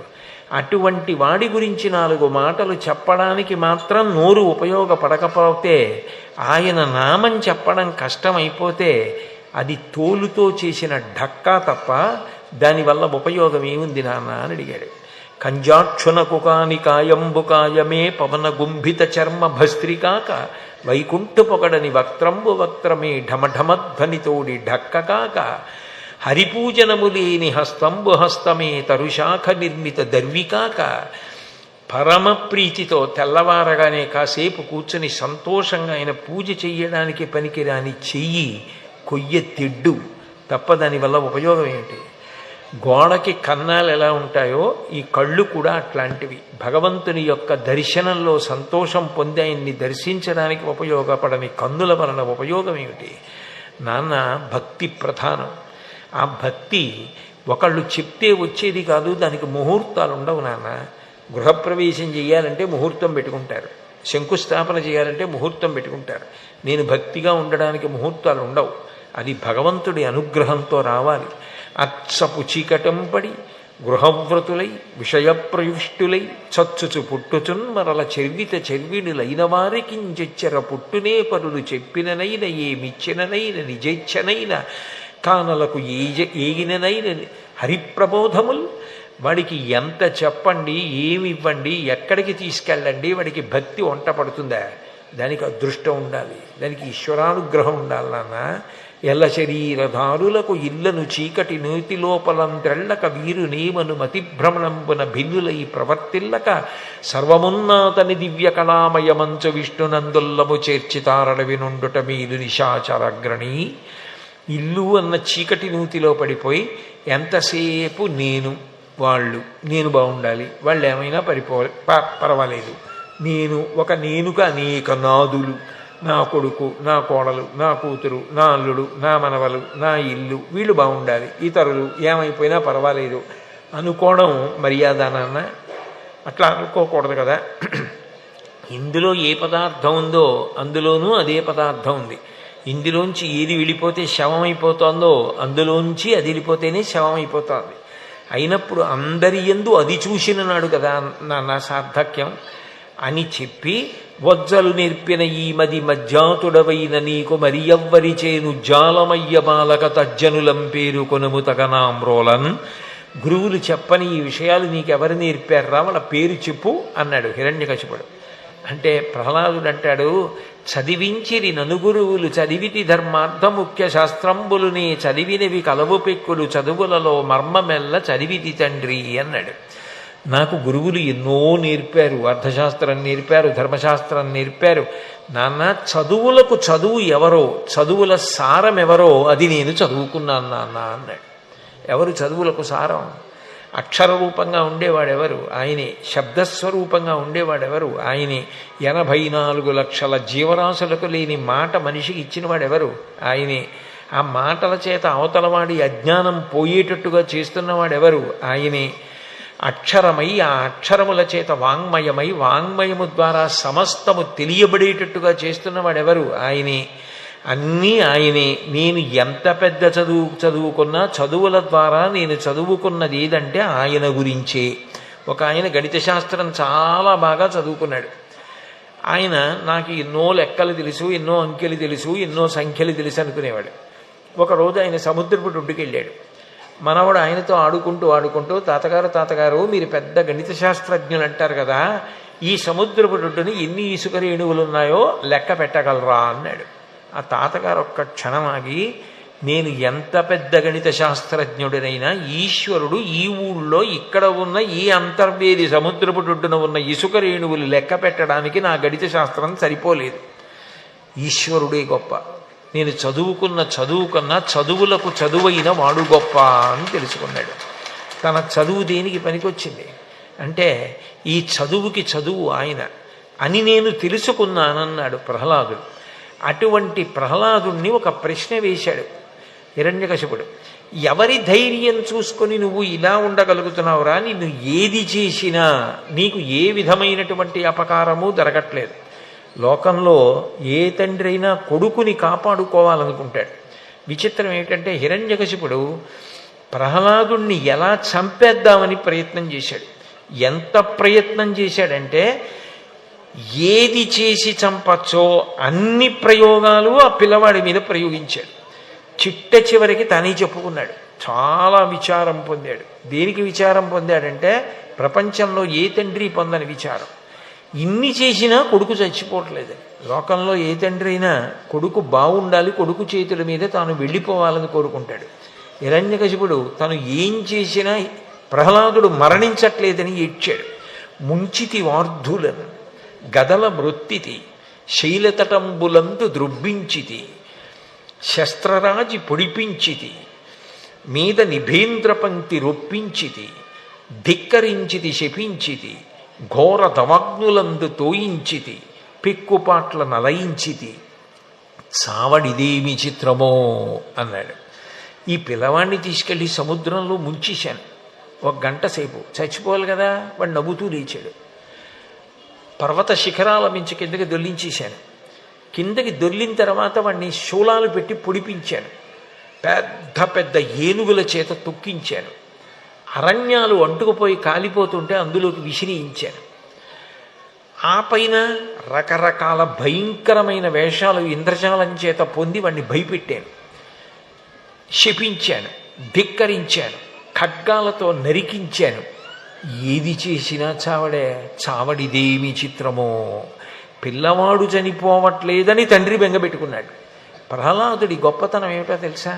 [SPEAKER 1] అటువంటి వాడి గురించి 4 మాటలు చెప్పడానికి మాత్రం నోరు ఉపయోగపడకపోతే, ఆయన నామం చెప్పడం కష్టమైపోతే అది తోలుతో చేసిన ఢక్కా తప్ప దానివల్ల ఉపయోగం ఏముంది నాన్న అని అడిగాడు. కంజాక్షునకు కాని కాయంబు కాయమే పవన గుంభిత చర్మ భస్త్రికాక వైకుంఠు పొగడని వక్త్రంబు వక్త్రమే ఢమఢమధ్వనితోడి ఢక్కకాక హరిపూజనము లేని హస్తంబు హస్తమే తరుశాఖ నిర్మిత దర్వికాక. పరమ ప్రీతితో తెల్లవారగానే కాసేపు కూర్చొని సంతోషంగా ఆయన పూజ చెయ్యడానికి పనికిరాని చెయ్యి కొయ్య తెడ్డు తప్ప దానివల్ల ఉపయోగం ఏంటి? గోడకి కన్నాలు ఎలా ఉంటాయో ఈ కళ్ళు కూడా అట్లాంటివి. భగవంతుని యొక్క దర్శనంలో సంతోషం పొంది ఆయన్ని దర్శించడానికి ఉపయోగపడని కన్నుల వలన ఉపయోగం ఏమిటి? నాన్న, భక్తి ప్రధానం. ఆ భక్తి ఒకళ్ళు చెప్తే వచ్చేది కాదు, దానికి ముహూర్తాలు ఉండవు నాన్న. గృహప్రవేశం చేయాలంటే ముహూర్తం పెట్టుకుంటారు, శంకుస్థాపన చేయాలంటే ముహూర్తం పెట్టుకుంటారు. నేను భక్తిగా ఉండడానికి ముహూర్తాలు ఉండవు. అది భగవంతుడి అనుగ్రహంతో రావాలి. అచ్చపు చీకటం పడి గృహవ్రతులై విషయప్రయుష్టులై చచ్చుచు పుట్టుచున్ మరల చెర్విత చెర్విడులైన వారికించెచ్చర పుట్టునే పరులు చెప్పిననైన ఏమిచ్చిననైన నిజేచ్ఛనైన కానలకు ఏగిననైన హరిప్రబోధముల్. వాడికి ఎంత చెప్పండి, ఏమివ్వండి, ఎక్కడికి తీసుకెళ్ళండి, వాడికి భక్తి వంట పడుతుందా? దానికి అదృష్టం ఉండాలి, దానికి ఈశ్వరానుగ్రహం ఉండాలి నాన్న. ఎల్ల శరీరధారులకు ఇళ్లను చీకటి నూతి లోపలంత్రెళ్ళక వీరు నేమను మతిభ్రమణంబున భిన్నులై ప్రవర్తిల్లక సర్వమున్నాతని దివ్య కళామయమంచు విష్ణునందుల్లము చేర్చితారణ వినుండుట మీదు నిశాచరగ్రణి. ఇల్లు అన్న చీకటి నూతిలో పడిపోయి ఎంతసేపు నేను బాగుండాలి, వాళ్ళు ఏమైనా పర్వాలేదు, నేనుగా అనేక నాదులు, నా కొడుకు, నా కోడలు, నా కూతురు, నా అల్లుడు, నా మనవలు, నా ఇల్లు, వీళ్ళు బాగుండాలి, ఇతరులు ఏమైపోయినా పర్వాలేదు అనుకోవడం మర్యాద నాన్న? అట్లా అనుకోకూడదు కదా. ఇందులో ఏ పదార్థం ఉందో అందులోనూ అదే పదార్థం ఉంది. ఇందులోంచి ఏది వెళ్ళిపోతే శవం అయిపోతుందో అందులోంచి అది వెళ్ళిపోతేనే శవం అయిపోతుంది. అయినప్పుడు అందరి యందు అది చూసిన నాడు కదా నా సార్థక్యం. అని చెప్పి వజ్జలు నేర్పిన ఈ మది మధ్యాతుడవైన నీకు మరి ఎవ్వరి చేను జాలమయ్య బాలక తజ్జనులం పేరు కొనుము తగనామ్రోలన్. గురువులు చెప్పని ఈ విషయాలు నీకెవరు నేర్పారా, వాళ్ళ పేరు చెప్పు అన్నాడు హిరణ్యకశిపుడు. అంటే ప్రహ్లాదుడు అంటాడు, చదివించిరి ననుగురువులు చదివితి ధర్మార్థ ముఖ్య శాస్త్రంబులునే చదివినవి కలవు పెక్కులు చదువులలో మర్మమెల్ల చదివితి తండ్రి అన్నాడు. నాకు గురువులు ఎన్నో నేర్పారు, అర్థశాస్త్రం నేర్పారు, ధర్మశాస్త్రం నేర్పారు. నాన్న చదువులకు చదువు ఎవరో, చదువుల సారం ఎవరో అది నేను చదువుకున్నాను నాన్న అన్నాడు. ఎవరు చదువులకు సారం? అక్షర రూపంగా ఉండేవాడెవరు? ఆయనే. శబ్దస్వరూపంగా ఉండేవాడెవరు? ఆయనే. 84 లక్షల జీవరాశులకు లేని మాట మనిషికి ఇచ్చిన వాడెవరు? ఆయనే. ఆ మాటల చేత అవతలవాడి అజ్ఞానం పోయేటట్టుగా చేస్తున్నవాడెవరు? ఆయనే. అక్షరమై ఆ అక్షరముల చేత వాంగ్మయమై వాంగ్మయము ద్వారా సమస్తము తెలియబడేటట్టుగా చేస్తున్నవాడెవరు? ఆయనే. అన్నీ ఆయనే. నేను ఎంత పెద్ద చదువుకున్నా చదువుల ద్వారా నేను చదువుకున్నది ఏదంటే ఆయన గురించే. ఒక ఆయన గణిత శాస్త్రం చాలా బాగా చదువుకున్నాడు. ఆయన నాకు ఎన్నో లెక్కలు తెలుసు, ఎన్నో అంకెలు తెలుసు, ఎన్నో సంఖ్యలు తెలుసు అనుకునేవాడు. ఒకరోజు ఆయన సముద్రపు ఒడ్డుకి వెళ్ళాడు. మనవాడు ఆయనతో ఆడుకుంటూ తాతగారు మీరు పెద్ద గణిత శాస్త్రజ్ఞులు అంటారు కదా, ఈ సముద్రపు ఒడ్డుని ఎన్ని ఇసుక రేణువులు ఉన్నాయో లెక్క పెట్టగలరా అన్నాడు. ఆ తాతగారు ఒక్క క్షణం ఆగి, నేను ఎంత పెద్ద గణిత శాస్త్రజ్ఞుడినైనా ఈశ్వరుడు ఈ ఊళ్ళో ఇక్కడ ఉన్న ఈ అంతర్వేది సముద్రపు ఒడ్డున ఉన్న ఇసుక రేణువులు లెక్క పెట్టడానికి నా గణిత శాస్త్రం సరిపోలేదు. ఈశ్వరుడే గొప్ప. నేను చదువుకున్న చదువు కన్నా చదువులకు చదువైన వాడు గొప్ప అని తెలుసుకున్నాడు. తన చదువు దేనికి పనికొచ్చింది అంటే ఈ చదువుకి చదువు ఆయన అని నేను తెలుసుకున్నానన్నాడు ప్రహ్లాదుడు. అటువంటి ప్రహ్లాదుణ్ణి ఒక ప్రశ్న వేశాడు హిరణ్యకశిపుడు. ఎవరి ధైర్యం చూసుకొని నువ్వు ఇలా ఉండగలుగుతున్నావురా? నిన్ను ఏది చేసినా నీకు ఏ విధమైనటువంటి అపకారము జరగట్లేదు. లోకంలో ఏ తండ్రి అయినా కొడుకుని కాపాడుకోవాలనుకుంటాడు. విచిత్రం ఏమిటంటే హిరణ్యకశిపుడు ప్రహ్లాదుణ్ణి ఎలా చంపేద్దామని ప్రయత్నం చేశాడు. ఎంత ప్రయత్నం చేశాడంటే ఏది చేసి చంపచ్చో అన్ని ప్రయోగాలు ఆ పిల్లవాడి మీద ప్రయోగించాడు. చిట్ట చివరికి తనే చెప్పుకున్నాడు. చాలా విచారం పొందాడు. దేనికి విచారం పొందాడంటే ప్రపంచంలో ఏ తండ్రి పొందని విచారం. ఇన్ని చేసినా కొడుకు చచ్చిపోవట్లేదు. లోకంలో ఏ తండ్రి అయినా కొడుకు బాగుండాలి, కొడుకు చేతుల మీద తాను వెళ్ళిపోవాలని కోరుకుంటాడు. హిరణ్యకశిపుడు తను ఏం చేసినా ప్రహ్లాదుడు మరణించట్లేదని ఏడ్చాడు. ముంచితి వార్ధులను గదల మృత్తితి శైలతటంబులందు ద్రుబ్బించితి శస్త్రరాజి పొడిపించితి మీద నిభేంద్ర పంక్తి రొప్పించితి ధిక్కరించితి శపించితి ఘోర దవాగ్నులందు తోయించితి పెక్కుపాట్ల నలయించితి చావడిదేమి చిత్రమో అన్నాడు. ఈ పిల్లవాడిని తీసుకెళ్లి సముద్రంలో ముంచేశాను. 1 గంట సేపు చచ్చిపోవాలి కదా. వాడు నవ్వుతూ లేచాడు. పర్వత శిఖరాల మించి కిందకి దొర్లించేశాను. కిందకి దొర్లిన తర్వాత వాడిని శూలాలు పెట్టి పొడిపించాను. పెద్ద పెద్ద ఏనుగుల చేత తొక్కించాను. అరణ్యాలు అంటుకుపోయి కాలిపోతుంటే అందులోకి విసిరియించాను. ఆ పైన రకరకాల భయంకరమైన వేషాలు ఇంద్రజాలం చేత పొంది వాడిని భయపెట్టాను. శపించాను, ధిక్కరించాను, ఖడ్గాలతో నరికించాను. ఏది చేసినా చావడే. చావడిదేమి చిత్రమో. పిల్లవాడు చనిపోవట్లేదని తండ్రి బెంగపెట్టుకున్నాడు. ప్రహ్లాదుడి గొప్పతనం ఏమిటో తెలుసా?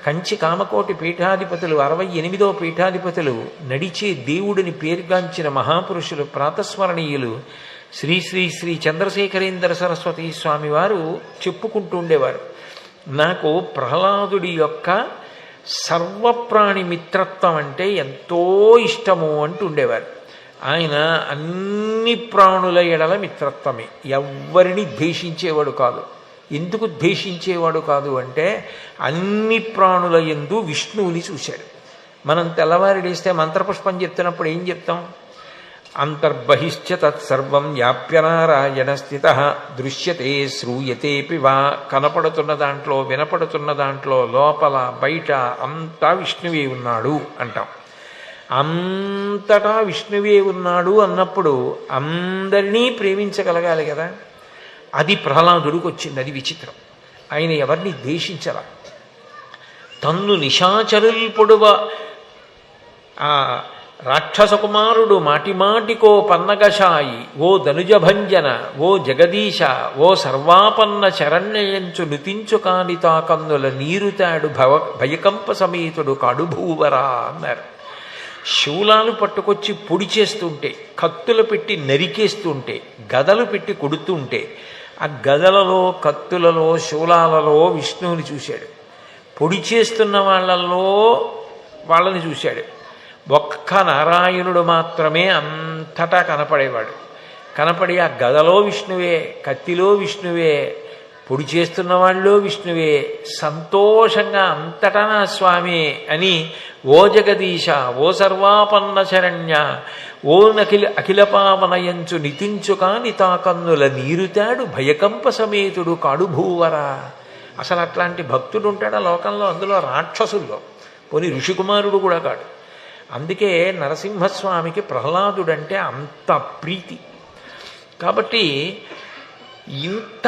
[SPEAKER 1] కంచి కామకోటి పీఠాధిపతులు 68వ పీఠాధిపతులు నడిచే దేవుడిని పేరుగాంచిన మహాపురుషులు ప్రాతస్మరణీయులు శ్రీ శ్రీ శ్రీ చంద్రశేఖరేంద్ర సరస్వతి స్వామి వారు చెప్పుకుంటూ ఉండేవారు, నాకు ప్రహ్లాదుడి యొక్క సర్వప్రాణి మిత్రత్వం అంటే ఎంతో ఇష్టము అంటూ ఉండేవారు. ఆయన అన్ని ప్రాణుల ఎడల మిత్రత్వమే. ఎవ్వరిని ద్వేషించేవాడు కాదు. ఎందుకు ద్వేషించేవాడు కాదు అంటే అన్ని ప్రాణుల యందు విష్ణువుని చూశాడు. మనం తెల్లవారి లేస్తే మంత్రపుష్పం చెప్తున్నప్పుడు ఏం చెప్తాం? అంతర్బహిశ్చ తత్సర్వం వ్యాప్యనారాయణ స్థిత దృశ్యతే శ్రూయతేపి వా. కనపడుతున్న దాంట్లో, వినపడుతున్న దాంట్లో, లోపల బయట అంతా విష్ణువే ఉన్నాడు అంటాం. అంతటా విష్ణువే ఉన్నాడు అన్నప్పుడు అందరినీ ప్రేమించగలగాలి కదా. అది ప్రహ్లాదుడికి వచ్చింది. అది విచిత్రం. ఆయన ఎవరిని ద్వేషించరా. తన్ను నిశాచరుల్ పొడువ ఆ రాక్షస కుమారుడు మాటిమాటికో పన్నగశాయి ఓ ధనుజభంజన ఓ జగదీశ ఓ సర్వాపన్న శరణ్యయంచు నుతించు కాని తాకన్నుల నీరుతాడు భయకంప సమేతుడు కడుభూవరా అన్నారు. శూలాలు పట్టుకొచ్చి పొడి చేస్తుంటే, కత్తులు పెట్టి నరికేస్తుంటే, గదలు పెట్టి కొడుతుంటే ఆ గదలలో, కత్తులలో, శూలాలలో విష్ణువుని చూశాడు. పొడి చేస్తున్న వాళ్ళని చూశాడు. ఒక్క నారాయణుడు మాత్రమే అంతటా కనపడేవాడు. కనపడి ఆ గదలో విష్ణువే, కత్తిలో విష్ణువే, పొడి చేస్తున్న వాళ్ళలో విష్ణువే, సంతోషంగా అంతటా నా స్వామి అని ఓ జగదీశ ఓ సర్వాపన్న శరణ్య ఓ అఖిల పావనయంచు నితించు కాని తాకన్నుల నీరుతాడు భయకంప సమేతుడు కాడుభూవరా. అసలు అట్లాంటి భక్తుడు ఉంటాడా లోకంలో? అందులో రాక్షసుల్లో. పోనీ ఋషికుమారుడు కూడా కాడు. అందుకే నరసింహస్వామికి ప్రహ్లాదుడంటే అంత ప్రీతి. కాబట్టి ఇంత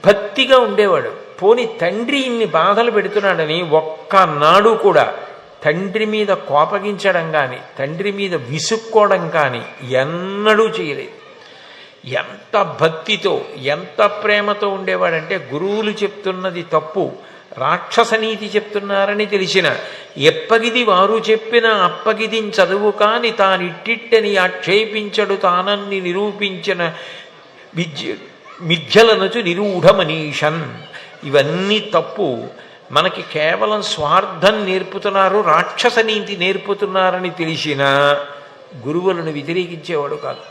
[SPEAKER 1] భక్తిగా ఉండేవాడు. పోని తండ్రి ఇన్ని బాధలు పెడుతున్నాడని ఒక్కనాడు కూడా తండ్రి మీద కోపగించడం కానీ, తండ్రి మీద విసుక్కోవడం కానీ ఎన్నడూ చేయలేదు. ఎంత భక్తితో, ఎంత ప్రేమతో ఉండేవాడంటే గురువులు చెప్తున్నది తప్పు, రాక్షస నీతి చెప్తున్నారని తెలిసిన ఎప్పగిది వారు చెప్పిన అప్పగిది చదువు కాని తానిట్టిట్టని ఆక్షేపించడు తానన్ని నిరూపించిన మిథ్యలనుచు నిరూఢమనీషన్. ఇవన్నీ తప్పు. మనకి కేవలం స్వార్థం నేర్పుతున్నారు, రాక్షస నీతి నేర్పుతున్నారని తెలిసిన గురువులను వ్యతిరేకించేవాడు కాదు.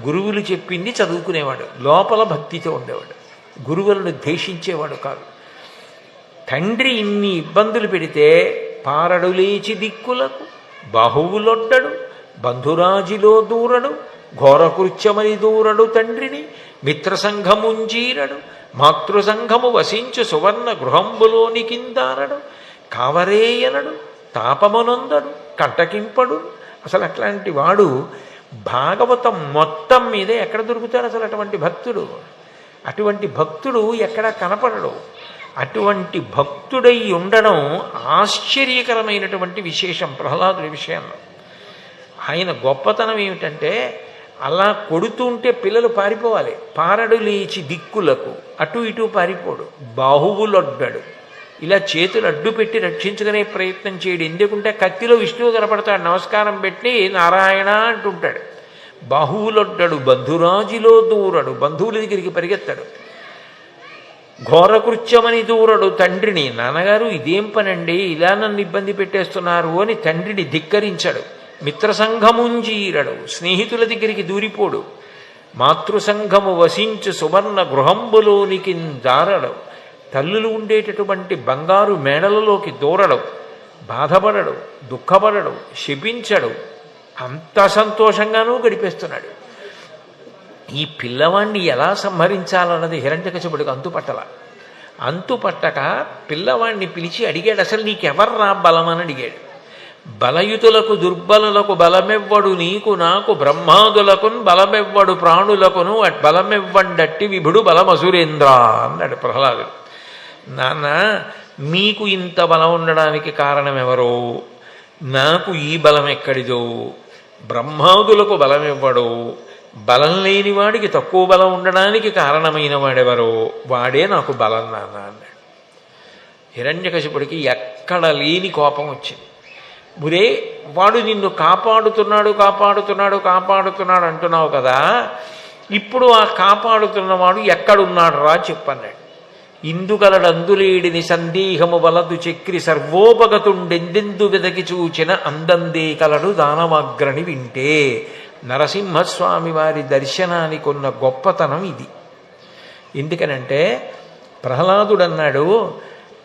[SPEAKER 1] గురువులు చెప్పింది చదువుకునేవాడు, లోపల భక్తితో ఉండేవాడు. గురువులను ద్వేషించేవాడు కాదు. తండ్రి ఇన్ని ఇబ్బందులు పెడితే పారడు లేచి దిక్కులకు బాహువులొడ్డడు బంధురాజిలో దూరడు ఘోరకృత్యమని దూరడు తండ్రిని మిత్రసంఘముంజీరడు మాతృసంఘము వసించు సువర్ణ గృహంబులోని కిందారడు కావరేయనడు తాపమునందడు కంటకింపడు. అసలు అట్లాంటి వాడు భాగవతం మొత్తం మీద ఎక్కడ దొరుకుతాడు? అసలు అటువంటి భక్తుడు, అటువంటి భక్తుడు ఎక్కడ కనపడడు. అటువంటి భక్తుడై ఉండడం ఆశ్చర్యకరమైనటువంటి విశేషం ప్రహ్లాదుడి విషయంలో. ఆయన గొప్పతనం ఏమిటంటే అలా కొడుతుంటే పిల్లలు పారిపోవాలి. పారడు లేచి దిక్కులకు అటు ఇటు పారిపోడు, బాహువులొడ్డాడు, ఇలా చేతులు అడ్డు పెట్టి రక్షించుకునే ప్రయత్నం చేయడు. ఎందుకంటే కత్తిలో విష్ణువు కనపడతాడు, నమస్కారం పెట్టి నారాయణ అంటుంటాడు. బాహువులొడ్డాడు, బంధురాజిలో దూరడు, బంధువుల దగ్గరికి పరిగెత్తాడు. ఘోరకృత్యమని దూరడు తండ్రిని, నాన్నగారు ఇదేం పనండి, ఇలా నన్ను ఇబ్బంది పెట్టేస్తున్నారు అని తండ్రిని ధిక్కరించాడు. మిత్రసంఘముంజీరడు, స్నేహితుల దగ్గరికి దూరిపోడు. మాతృసంఘము వసించు సువర్ణ గృహంబులోనికి దారడు, తల్లులు ఉండేటటువంటి బంగారు మేడలలోకి దూరడు. బాధపడడు, దుఃఖపడడు, శపించడు, అంత సంతోషంగానూ గడిపేస్తున్నాడు. ఈ పిల్లవాణ్ణి ఎలా సంహరించాలన్నది హిరణ్యకశిపుడికి అంతుపట్టల. అంతుపట్టక పిల్లవాణ్ణి పిలిచి అడిగాడు, అసలు నీకెవర్రా బలమని అడిగాడు. బలయుతులకు దుర్బలులకు బలమెవ్వడు నీకు నాకు బ్రహ్మాదులకున్ బలమెవ్వడు ప్రాణులకును బలమెవ్వండట్టి విభుడు బలమసురేంద్ర అన్నాడు ప్రహ్లాదుడు. నాన్న, మీకు ఇంత బలం ఉండడానికి కారణం ఎవరో, నాకు ఈ బలం ఎక్కడిదో, బ్రహ్మాదులకు బలమివ్వడో, బలం లేని వాడికి తక్కువ బలం ఉండడానికి కారణమైన వాడెవరో వాడే నాకు బలం నాన్న అన్నాడు. హిరణ్యకశిపుడికి ఎక్కడ లేని కోపం వచ్చింది. మురే, వాడు నిన్ను కాపాడుతున్నాడు కాపాడుతున్నాడు కాపాడుతున్నాడు అంటున్నావు కదా, ఇప్పుడు ఆ కాపాడుతున్నవాడు ఎక్కడున్నాడు రా చెప్పన్నాడు. ఇందుగలడందులేడిని సందేహము వలదు చక్రి సర్వోపగతుండెందెందు వెదకి చూచిన అందందే కలడు దానవాగ్రని వింటే. నరసింహస్వామి వారి దర్శనానికి ఉన్న గొప్పతనం ఇది. ఎందుకనంటే ప్రహ్లాదుడన్నాడు,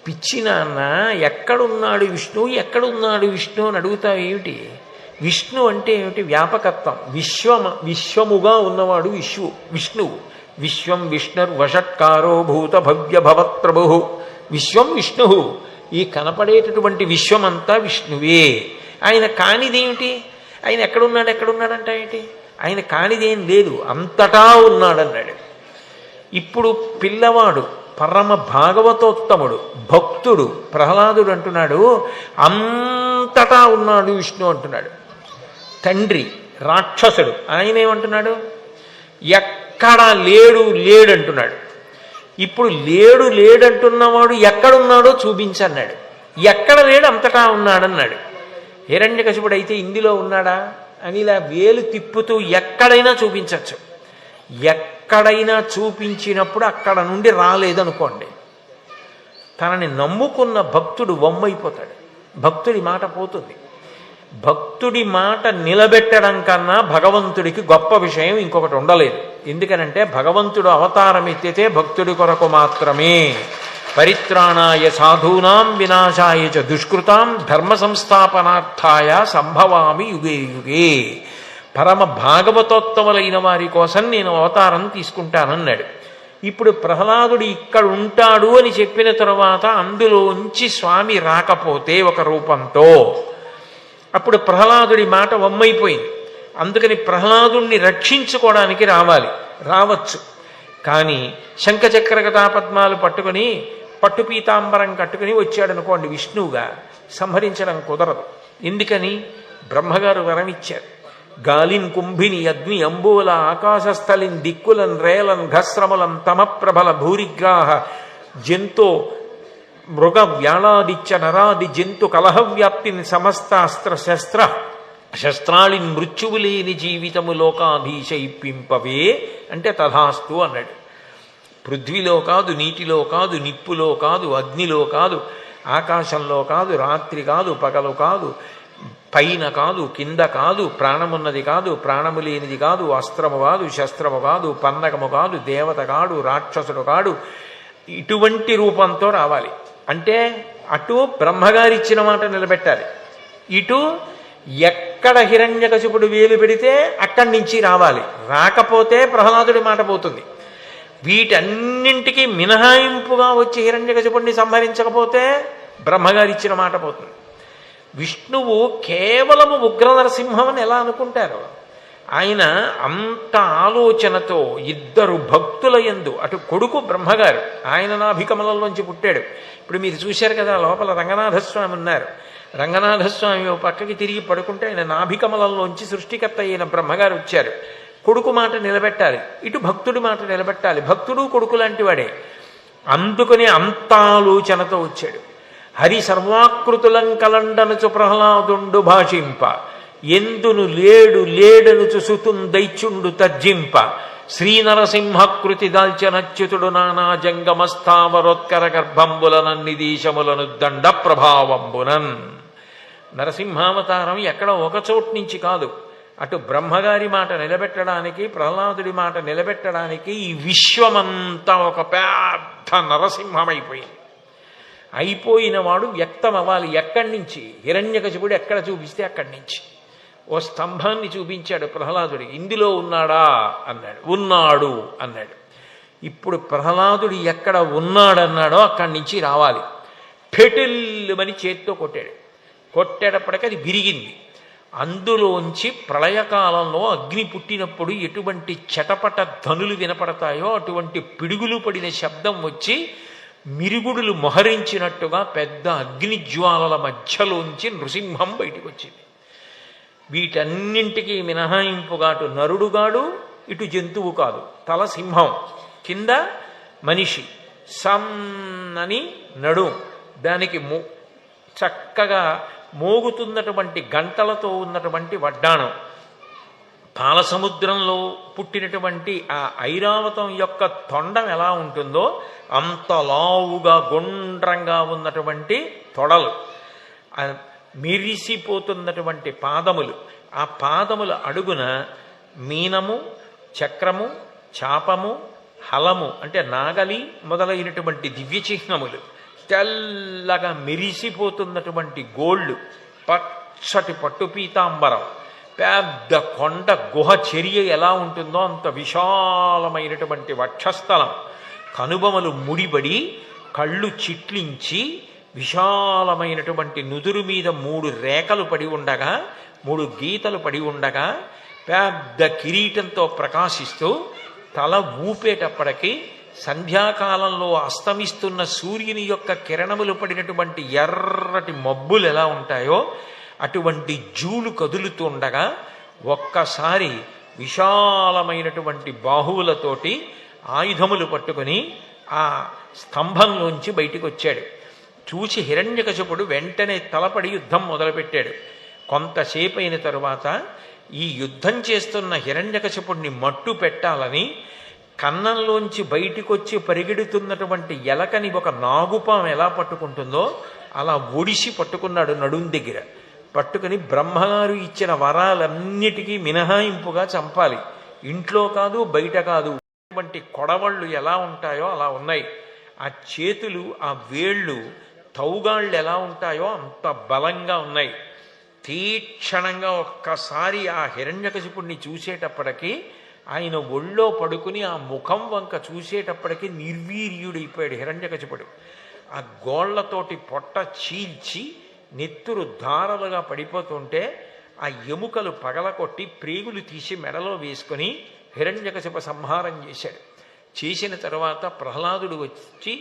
[SPEAKER 1] పిచ్చి నాన్న, ఎక్కడున్నాడు విష్ణు, ఎక్కడున్నాడు విష్ణు అని అడుగుతావు ఏమిటి? విష్ణు అంటే ఏమిటి? వ్యాపకత్వం. విశ్వముగా ఉన్నవాడు విష్ణువు. విశ్వం విష్ణుర్వషట్కారో భూత భవ్య భవత్ప్రభు. విశ్వం విష్ణు. ఈ కనపడేటటువంటి విశ్వమంతా విష్ణువే. ఆయన కానిదేమిటి? ఆయన ఎక్కడున్నాడంట ఏంటి? ఆయన కానిదేం లేదు, అంతటా ఉన్నాడన్నాడు. ఇప్పుడు పిల్లవాడు పరమ భాగవతోత్తముడు భక్తుడు ప్రహ్లాదుడు అంటున్నాడు, అంతటా ఉన్నాడు విష్ణు అంటున్నాడు. తండ్రి రాక్షసుడు ఆయన ఏమంటున్నాడు? ఎక్కడ లేడంటున్నాడు. ఇప్పుడు లేడంటున్నవాడు ఎక్కడున్నాడో చూపించన్నాడు. ఎక్కడ లేడు, అంతటా ఉన్నాడన్నాడు. హిరణ్యకశిపుడు అయితే ఇందులో ఉన్నాడా అని ఇలా వేలు తిప్పుతూ ఎక్కడైనా చూపించవచ్చు. ఎక్కడైనా చూపించినప్పుడు అక్కడ నుండి రాలేదనుకోండి, తనని నమ్ముకున్న భక్తుడు వమ్మైపోతాడు, భక్తుడి మాట పోతుంది. భక్తుడి మాట నిలబెట్టడం కన్నా భగవంతుడికి గొప్ప విషయం ఇంకొకటి ఉండలేదు. ఎందుకనంటే భగవంతుడు అవతారం ఎత్తితే భక్తుడి కొరకు మాత్రమే. పరిత్రాణాయ సాధూనాం వినాశాయ చ దుష్కృతాం ధర్మ సంస్థాపనార్థాయ సంభవామి యుగే యుగే. పరమ భాగవతోత్తములైన వారి కోసం నేను అవతారం తీసుకుంటానన్నాడు. ఇప్పుడు ప్రహ్లాదుడు ఇక్కడ ఉంటాడు అని చెప్పిన తరువాత అందులోంచి స్వామి రాకపోతే ఒక రూపంతో, అప్పుడు ప్రహ్లాదుడి మాట వమ్మైపోయింది. అందుకని ప్రహ్లాదుణ్ణి రక్షించుకోవడానికి రావచ్చు. కానీ శంఖచక్ర గదాపద్మాలు పట్టుకుని పట్టు పీతాంబరం కట్టుకుని వచ్చాడనుకోండి విష్ణువుగా, సంహరించడం కుదరదు. ఎందుకని? బ్రహ్మగారు వరమిచ్చారు. గాలిన్ కుంభిని అగ్ని అంబువల ఆకాశస్థలిన్ దిక్కులన్ రేలన్ ఘస్రములం తమప్రబల భూరిగ్రాహ జంతో మృగ వ్యాళాదిత్య నరాది జంతు కలహవ్యాప్తిని సమస్త అస్త్ర శస్త్రాళిన్ మృత్యువు లేని జీవితము లోకాధీశ ఇప్పింపవే అంటే తథాస్తు అన్నాడు. పృథ్వీలో కాదు, నీటిలో కాదు, నిప్పులో కాదు, అగ్నిలో కాదు, ఆకాశంలో కాదు, రాత్రి కాదు, పగలు కాదు, పైన కాదు, కింద కాదు, ప్రాణమున్నది కాదు, ప్రాణము లేనిది కాదు, అస్త్రము కాదు, శస్త్రము కాదు, పన్నకము కాదు, దేవత కాడు, రాక్షసుడు కాడు, ఇటువంటి రూపంతో రావాలి. అంటే అటు బ్రహ్మగారిచ్చిన మాట నిలబెట్టాలి, ఇటు ఎక్కడ హిరణ్యకశిపుడు వేలు పెడితే అక్కడి నుంచి రావాలి. రాకపోతే ప్రహ్లాదుడి మాట పోతుంది. వీటన్నింటికి మినహాయింపుగా వచ్చి హిరణ్యకశిపుడిని సంహరించకపోతే బ్రహ్మగారిచ్చిన మాట పోతుంది. విష్ణువు కేవలము ఉగ్ర నరసింహం అని ఎలా అనుకుంటారు? ఆయన అంత ఆలోచనతో ఇద్దరు భక్తుల యందు, అటు కొడుకు బ్రహ్మగారు, ఆయన నాభికమలంలోంచి పుట్టాడు. ఇప్పుడు మీరు చూశారు కదా, లోపల రంగనాథస్వామి ఉన్నారు. రంగనాథస్వామి పక్కకి తిరిగి పడుకుంటే ఆయన నాభికమలంలోంచి సృష్టికర్త అయిన బ్రహ్మగారు వచ్చారు. కొడుకు మాట నిలబెట్టాలి, ఇటు భక్తుడి మాట నిలబెట్టాలి. భక్తుడు కొడుకు లాంటి వాడే. అందుకని అంత ఆలోచనతో వచ్చాడు. హరి సర్వాకృతులం కలండనుచు ప్రహ్లాదుండు భాషింప ఎందును లేడనుచు సుతుం దైత్యుండు తర్జింప శ్రీనరసింహకృతి దాల్చనచ్యుతుడు నానా జంగమస్థావరోత్కర గర్భంబులనన్ని దేశములను దండ ప్రభావంబునన్. నరసింహావతారం ఎక్కడ ఒక చోటు నుంచి కాదు, అటు బ్రహ్మగారి మాట నిలబెట్టడానికి, ప్రహ్లాదుడి మాట నిలబెట్టడానికి ఈ విశ్వమంతా ఒక పెద్ద నరసింహమైపోయింది. అయిపోయిన వాడు వ్యక్తం అవ్వాలి. ఎక్కడి నుంచి? హిరణ్యకశిపుడు ఎక్కడ చూపిస్తే అక్కడి నుంచి. ఓ స్తంభాన్ని చూపించాడు ప్రహ్లాదుడి. ఇందులో ఉన్నాడా అన్నాడు. ఉన్నాడు అన్నాడు. ఇప్పుడు ప్రహ్లాదుడు ఎక్కడ ఉన్నాడన్నాడో అక్కడి నుంచి రావాలి. పెటిల్లుమని చేత్తో కొట్టేటప్పటికీ అది విరిగింది. అందులోంచి ప్రళయకాలంలో అగ్ని పుట్టినప్పుడు ఎటువంటి చటపట ధనులు వినపడతాయో అటువంటి పిడుగులు పడిన శబ్దం వచ్చి మిరుగుడులు మొహరించినట్టుగా పెద్ద అగ్నిజ్వాలల మధ్యలోంచి నృసింహం బయటికి వచ్చింది. వీటన్నింటికీ మినహాయింపుగా అటు నరుడుగాడు, ఇటు జంతువు కాదు. తల సింహం, కింద మనిషి, సన్నని నడు, దానికి చక్కగా మోగుతున్నటువంటి గంటలతో ఉన్నటువంటి వడ్డాణం. పాలసముద్రంలో పుట్టినటువంటి ఆ ఐరావతం యొక్క తొండం ఎలా ఉంటుందో అంత లావుగా గుండ్రంగా ఉన్నటువంటి తొడలు, మెరిసిపోతున్నటువంటి పాదములు, ఆ పాదముల అడుగున మీనము, చక్రము, చాపము, హలము అంటే నాగలి మొదలైనటువంటి దివ్య చిహ్నములు, తెల్లగా మెరిసిపోతున్నటువంటి గోళ్ళు, పచ్చటి పట్టు పీతాంబరం, పెద్ద కొండ గుహ చర్య ఎలా ఉంటుందో అంత విశాలమైనటువంటి వక్షస్థలం, కనుబొమలు ముడిబడి కళ్ళు చిట్లించి విశాలమైనటువంటి నుదురు మీద 3 రేఖలు పడి ఉండగా 3 గీతలు పడి ఉండగా పెద్ద కిరీటంతో ప్రకాశిస్తూ తల ఊపేటప్పటికి సంధ్యాకాలంలో అస్తమిస్తున్న సూర్యుని యొక్క కిరణములు పడినటువంటి ఎర్రటి మబ్బులు ఎలా ఉంటాయో అటువంటి జూలు కదులుతూ ఉండగా ఒక్కసారి విశాలమైనటువంటి బాహువులతోటి ఆయుధములు పట్టుకుని ఆ స్తంభంలోంచి బయటికి వచ్చాడు. చూసి హిరణ్యకశిపుడు వెంటనే తలపడి యుద్ధం మొదలుపెట్టాడు. కొంతసేపు అయిన తరువాత ఈ యుద్ధం చేస్తున్న హిరణ్యకశిపుడిని మట్టు పెట్టాలని కన్నంలోంచి బయటికొచ్చి పరిగెడుతున్నటువంటి ఎలకని ఒక నాగుపాం ఎలా పట్టుకుంటుందో అలా ఒడిసి పట్టుకున్నాడు నడుం దగ్గర. పట్టుకుని బ్రహ్మగారు ఇచ్చిన వరాలన్నిటికీ మినహాయింపుగా చంపాలి, ఇంట్లో కాదు బయట కాదు. అటువంటి కొడవళ్ళు ఎలా ఉంటాయో అలా ఉన్నాయి. ఆ చేతులు, ఆ వేళ్ళు, తౌగాళ్ళు ఎలా ఉంటాయో అంత బలంగా ఉన్నాయి. తీక్షణంగా ఒక్కసారి ఆ హిరణ్యకశిపుణ్ణి చూసేటప్పటికీ ఆయన ఒళ్ళో పడుకుని ఆ ముఖం వంక చూసేటప్పటికీ నిర్వీర్యుడైపోయాడు హిరణ్యకశిపుడు. ఆ గోళ్లతోటి పొట్ట చీల్చి నెత్తురు ధారలుగా పడిపోతుంటే ఆ ఎముకలు పగలకొట్టి ప్రేగులు తీసి మెడలో వేసుకుని హిరణ్యకశిప సంహారం చేశాడు. చేసిన తరువాత ప్రహ్లాదుడు వచ్చి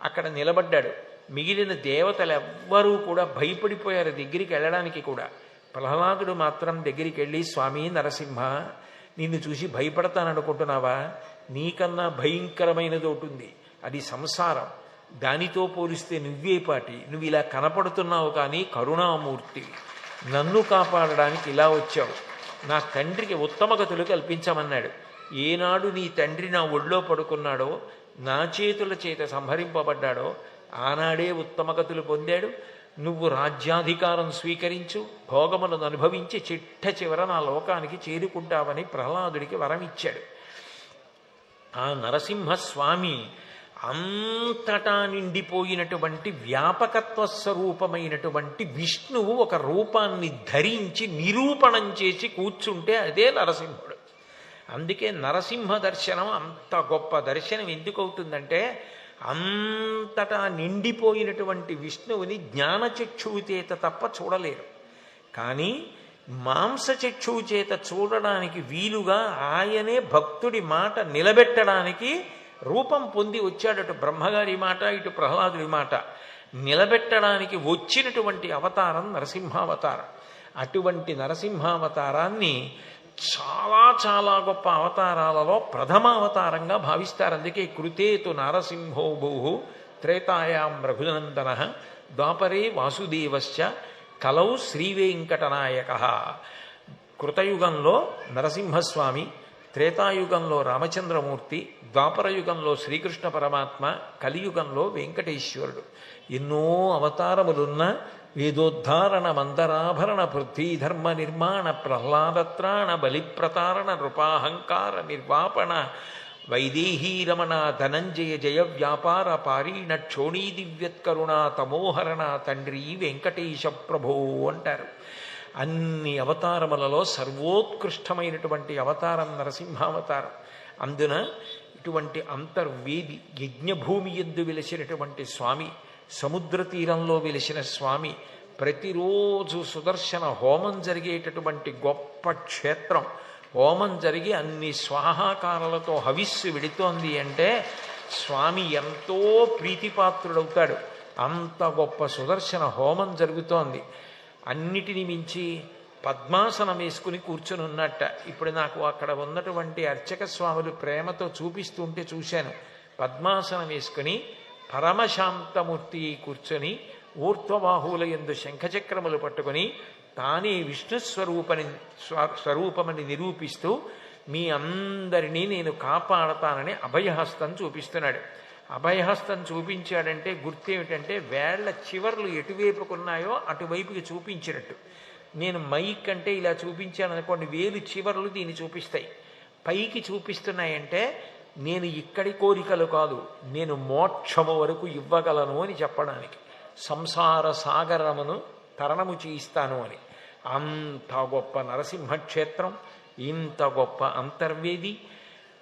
[SPEAKER 1] అక్కడ నిలబడ్డాడు. మిగిలిన దేవతలెవ్వరూ కూడా భయపడిపోయారు దగ్గరికి వెళ్ళడానికి కూడా. ప్రహ్లాదుడు మాత్రం దగ్గరికి వెళ్ళి, స్వామి నరసింహ, నిన్ను చూసి భయపడతాననుకుంటున్నావా? నీకన్నా భయంకరమైనది ఒకటి ఉంది, అది సంసారం. దానితో పోలిస్తే నువ్వేపాటి, నువ్వు ఇలా కనపడుతున్నావు కానీ కరుణామూర్తి, నన్ను కాపాడడానికి ఇలా వచ్చావు. నా తండ్రికి ఉత్తమ గతులు కల్పించమన్నాడు. ఏనాడు నీ తండ్రి నా ఒళ్ళో పడుకున్నాడో, నా చేతుల చేత సంహరింపబడ్డాడో ఆనాడే ఉత్తమ గతులు పొందాడు. నువ్వు రాజ్యాధికారం స్వీకరించు, భోగములను అనుభవించి చిట్ట చివర నా లోకానికి చేరుకుంటావని ప్రహ్లాదుడికి వరం ఇచ్చాడు. ఆ నరసింహస్వామి అంతటా నిండిపోయినటువంటి వ్యాపకత్వ స్వరూపమైనటువంటి విష్ణువు ఒక రూపాన్ని ధరించి నిరూపణం చేసి కూర్చుంటే అదే నరసింహుడు. అందుకే నరసింహ దర్శనం అంత గొప్ప దర్శనం ఎందుకు అవుతుందంటే, అంతటా నిండిపోయినటువంటి విష్ణువుని జ్ఞానచక్షువు చేత తప్ప చూడలేరు. కానీ మాంసచక్షువు చేత చూడడానికి వీలుగా ఆయనే భక్తుడి మాట నిలబెట్టడానికి రూపం పొంది వచ్చాడు. అటు బ్రహ్మగారి మాట, ఇటు ప్రహ్లాదుడి మాట నిలబెట్టడానికి వచ్చినటువంటి అవతారం నరసింహావతారం. అటువంటి నరసింహావతారాన్ని చాలా చాలా గొప్ప అవతారాలలో ప్రథమావతారంగా భావిస్తారు. అందుకే కృతేతు నరసింహో భూః త్రేతాయాం రఘునందన ద్వాపరే వాసుదేవశ్చ కలౌ శ్రీవేంకటనాయక. కృతయుగంలో నరసింహస్వామి, త్రేతాయుగంలో రామచంద్రమూర్తి, ద్వాపరయుగంలో శ్రీకృష్ణ పరమాత్మ, కలియుగంలో వెంకటేశ్వరుడు. ఎన్నో అవతారములున్న వేదోద్ధారణ మందరాభరణ పృథ్వీధర్మ నిర్మాణ ప్రహ్లాదత్రాణ బలిప్రతారణ నృపాహంకార నిర్వాపణ వైదేహీరమణ ధనంజయ జయ వ్యాపార పారీణ క్షోణీ దివ్యత్కరుణ తమోహరణ తండ్రి వెంకటేశ ప్రభో అంటారు. అన్ని అవతారములలో సర్వోత్కృష్టమైనటువంటి అవతారం నరసింహావతారం. అందున ఇటువంటి అంతర్వేది యజ్ఞభూమి యందు వెలిసినటువంటి స్వామి, సముద్ర తీరంలో వెలిసిన స్వామి, ప్రతిరోజు సుదర్శన హోమం జరిగేటటువంటి గొప్ప క్షేత్రం. హోమం జరిగి అన్ని స్వాహాకారాలతో హవిస్సు వెడుతోంది అంటే స్వామి ఎంతో ప్రీతిపాత్రుడవుతాడు. అంత గొప్ప సుదర్శన హోమం జరుగుతోంది. అన్నిటిని మించి పద్మాసనం వేసుకుని కూర్చొని ఉన్నట్ట. ఇప్పుడు నాకు అక్కడ ఉన్నటువంటి అర్చక స్వాములు ప్రేమతో చూపిస్తుంటే చూశాను. పద్మాసనం వేసుకుని పరమశాంతమూర్తి కూర్చొని ఊర్ధ్వబాహువుల యందు శంఖచక్రములు పట్టుకొని తానే విష్ణు స్వరూపమని నిరూపిస్తూ మీ అందరినీ నేను కాపాడతానని అభయహస్తం చూపిస్తున్నాడు. అభయహస్తం చూపించాడంటే గుర్తేమిటంటే, వేళ్ల చివర్లు ఎటువైపుకున్నాయో అటువైపుకి చూపించినట్టు. నేను మైక్ అంటే ఇలా చూపించాను అనుకోండి, వేలు చివర్లు దీన్ని చూపిస్తాయి. పైకి చూపిస్తున్నాయంటే నేను ఇక్కడి కోరికలు కాదు, నేను మోక్షము వరకు ఇవ్వగలను అని చెప్పడానికి, సంసార సాగరమును తరణము చేయిస్తాను అని. అంత గొప్ప నరసింహక్షేత్రం, ఇంత గొప్ప అంతర్వేది.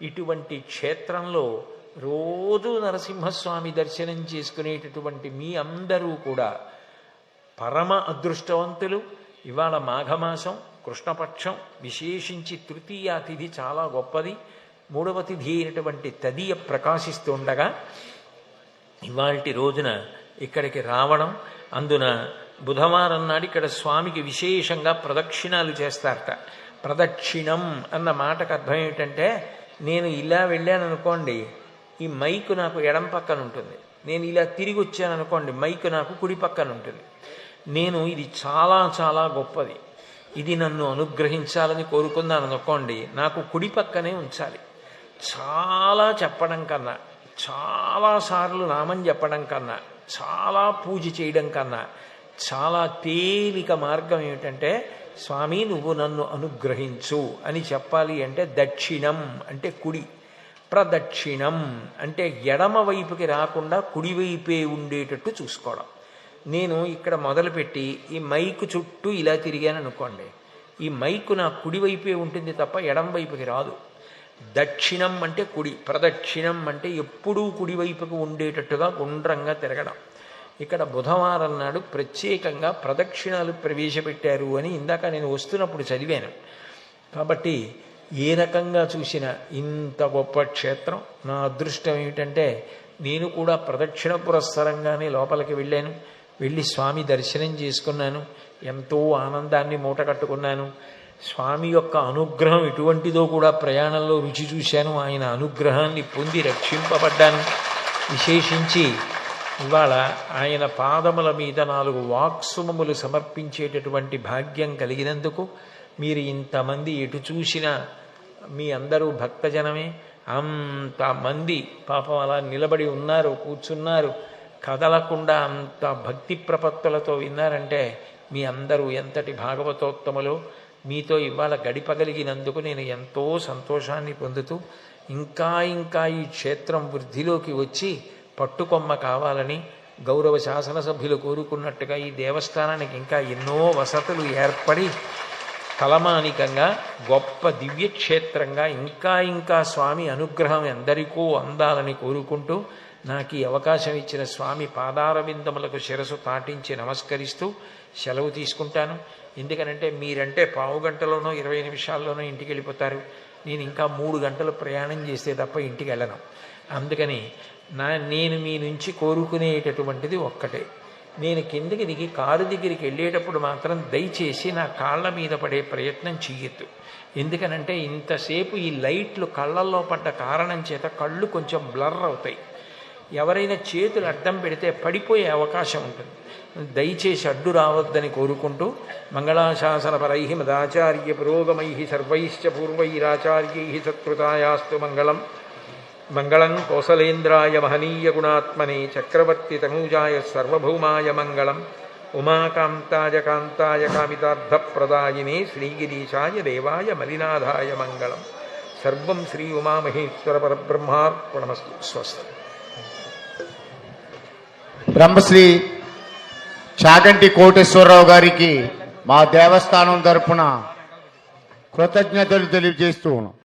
[SPEAKER 1] ఇటువంటి క్షేత్రంలో రోజు నరసింహస్వామి దర్శనం చేసుకునేటటువంటి మీ అందరూ కూడా పరమ అదృష్టవంతులు. ఇవాళ మాఘమాసం కృష్ణపక్షం, విశేషించి తృతీయ తిథి చాలా గొప్పది. 3వ తిథి అయినటువంటి తదియ ప్రకాశిస్తుండగా ఇవాల్టి రోజున ఇక్కడికి రావడం, అందున బుధవారం నాడు ఇక్కడ స్వామికి విశేషంగా ప్రదక్షిణాలు చేస్తారట. ప్రదక్షిణం అన్న మాటకు అర్థం ఏమిటంటే, నేను ఇలా వెళ్ళాను అనుకోండి, ఈ మైకు నాకు ఎడం పక్కన ఉంటుంది. నేను ఇలా తిరిగి వచ్చాను అనుకోండి, మైకు నాకు కుడి పక్కన ఉంటుంది. నేను ఇది చాలా చాలా గొప్పది, ఇది నన్ను అనుగ్రహించాలని కోరుకున్నాను అనుకోండి, నాకు కుడి పక్కనే ఉంచాలి. చాలా చెప్పడం కన్నా, చాలాసార్లు నామం చెప్పడం కన్నా, చాలా పూజ చేయడం కన్నా చాలా తేలిక మార్గం ఏమిటంటే, స్వామి నువ్వు నన్ను అనుగ్రహించు అని చెప్పాలి. అంటే దక్షిణం అంటే కుడి, ప్రదక్షిణం అంటే ఎడమ వైపుకి రాకుండా కుడివైపే ఉండేటట్టు చూసుకోవడం. నేను ఇక్కడ మొదలుపెట్టి ఈ మైకు చుట్టూ ఇలా తిరిగాను అనుకోండి, ఈ మైకు నా కుడివైపే ఉంటుంది తప్ప ఎడం వైపుకి రాదు. దక్షిణం అంటే కుడి, ప్రదక్షిణం అంటే ఎప్పుడూ కుడివైపుకు ఉండేటట్టుగా గుండ్రంగా తిరగడం. ఇక్కడ బుధవారం నాడు ప్రత్యేకంగా ప్రదక్షిణాలు ప్రవేశపెట్టారు అని ఇందాక నేను వస్తున్నప్పుడు చదివాను. కాబట్టి ఏ రకంగా చూసినా ఇంత గొప్ప క్షేత్రం. నా అదృష్టం ఏమిటంటే నేను కూడా ప్రదక్షిణ పురస్సరంగానే లోపలికి వెళ్ళాను. వెళ్ళి స్వామి దర్శనం చేసుకున్నాను. ఎంతో ఆనందాన్ని మూటకట్టుకున్నాను. స్వామి యొక్క అనుగ్రహం ఎటువంటిదో కూడా ప్రయాణంలో రుచి చూశాను. ఆయన అనుగ్రహాన్ని పొంది రక్షింపబడ్డాను. విశేషించి ఇవాళ ఆయన పాదముల మీద 4 వాక్సుమములు సమర్పించేటటువంటి భాగ్యం కలిగినందుకు మీరు ఇంతమంది ఎటు చూసినా మీ అందరూ భక్తజనమే. అంతమంది పాపం అలా నిలబడి ఉన్నారు, కూర్చున్నారు, కదలకుండా అంత భక్తి ప్రపత్తులతో విన్నారంటే మీ అందరూ ఎంతటి భాగవతోత్తములో. మీతో ఇవాళ గడిపగలిగినందుకు నేను ఎంతో సంతోషాన్ని పొందుతూ ఇంకా ఇంకా ఈ క్షేత్రం వృద్ధిలోకి వచ్చి పట్టుకొమ్మ కావాలని గౌరవ శాసనసభ్యులు కోరుకున్నట్టుగా ఈ దేవస్థానానికి ఇంకా ఎన్నో వసతులు ఏర్పడి తలమానికంగా గొప్ప దివ్యక్షేత్రంగా ఇంకా ఇంకా స్వామి అనుగ్రహం ఎందరికో అందాలని కోరుకుంటూ నాకు ఈ అవకాశం ఇచ్చిన స్వామి పాదారవిందములకు శిరసు తాటించి నమస్కరిస్తూ సెలవు తీసుకుంటాను. ఎందుకనంటే మీరంటే పావు గంటలోనో 20 నిమిషాల్లోనో ఇంటికి వెళ్ళిపోతారు. నేను ఇంకా 3 గంటలు ప్రయాణం చేస్తే తప్ప ఇంటికి వెళ్ళను. అందుకని నేను మీ నుంచి కోరుకునేటటువంటిది ఒక్కటే, నేను కిందకి దిగి కారు దగ్గరికి వెళ్ళేటప్పుడు మాత్రం దయచేసి నా కాళ్ళ మీద పడే ప్రయత్నం చెయ్యొద్దు. ఎందుకనంటే ఇంతసేపు ఈ లైట్లు కళ్ళల్లో పడ్డ కారణం చేత కళ్ళు కొంచెం బ్లర్ అవుతాయి. ఎవరైనా చేతులు అడ్డం పెడితే పడిపోయే అవకాశం ఉంటుంది. దయచేసి అడ్డు రావద్దని కోరుకుంటూ మంగళాశాసనపరై మదాచార్య పురోగమై సర్వైశ్చ పూర్వైరాచార్యై సత్కృతాయాస్తు మంగళం. మంగళం కోసలేంద్రాయ మహనీయ గుణాత్మనే చక్రవర్తి తనూజాయ సర్వభౌమాయ మంగళం. ఉమాకాంతాయ కాంతాయ కామితార్థప్రదాయినే శ్రీగిరీశాయ దేవాయ మలినాథాయ మంగళం. సర్వం శ్రీ ఉమామహేశ్వర పరబ్రహ్మార్పణమస్తు. స్వస్తి.
[SPEAKER 2] బ్రహ్మశ్రీ చాగంటి కోటేశ్వరరావు గారికి మా దేవస్థానం తరపున కృతజ్ఞతలు తెలియజేస్తూ ఉన్నాం.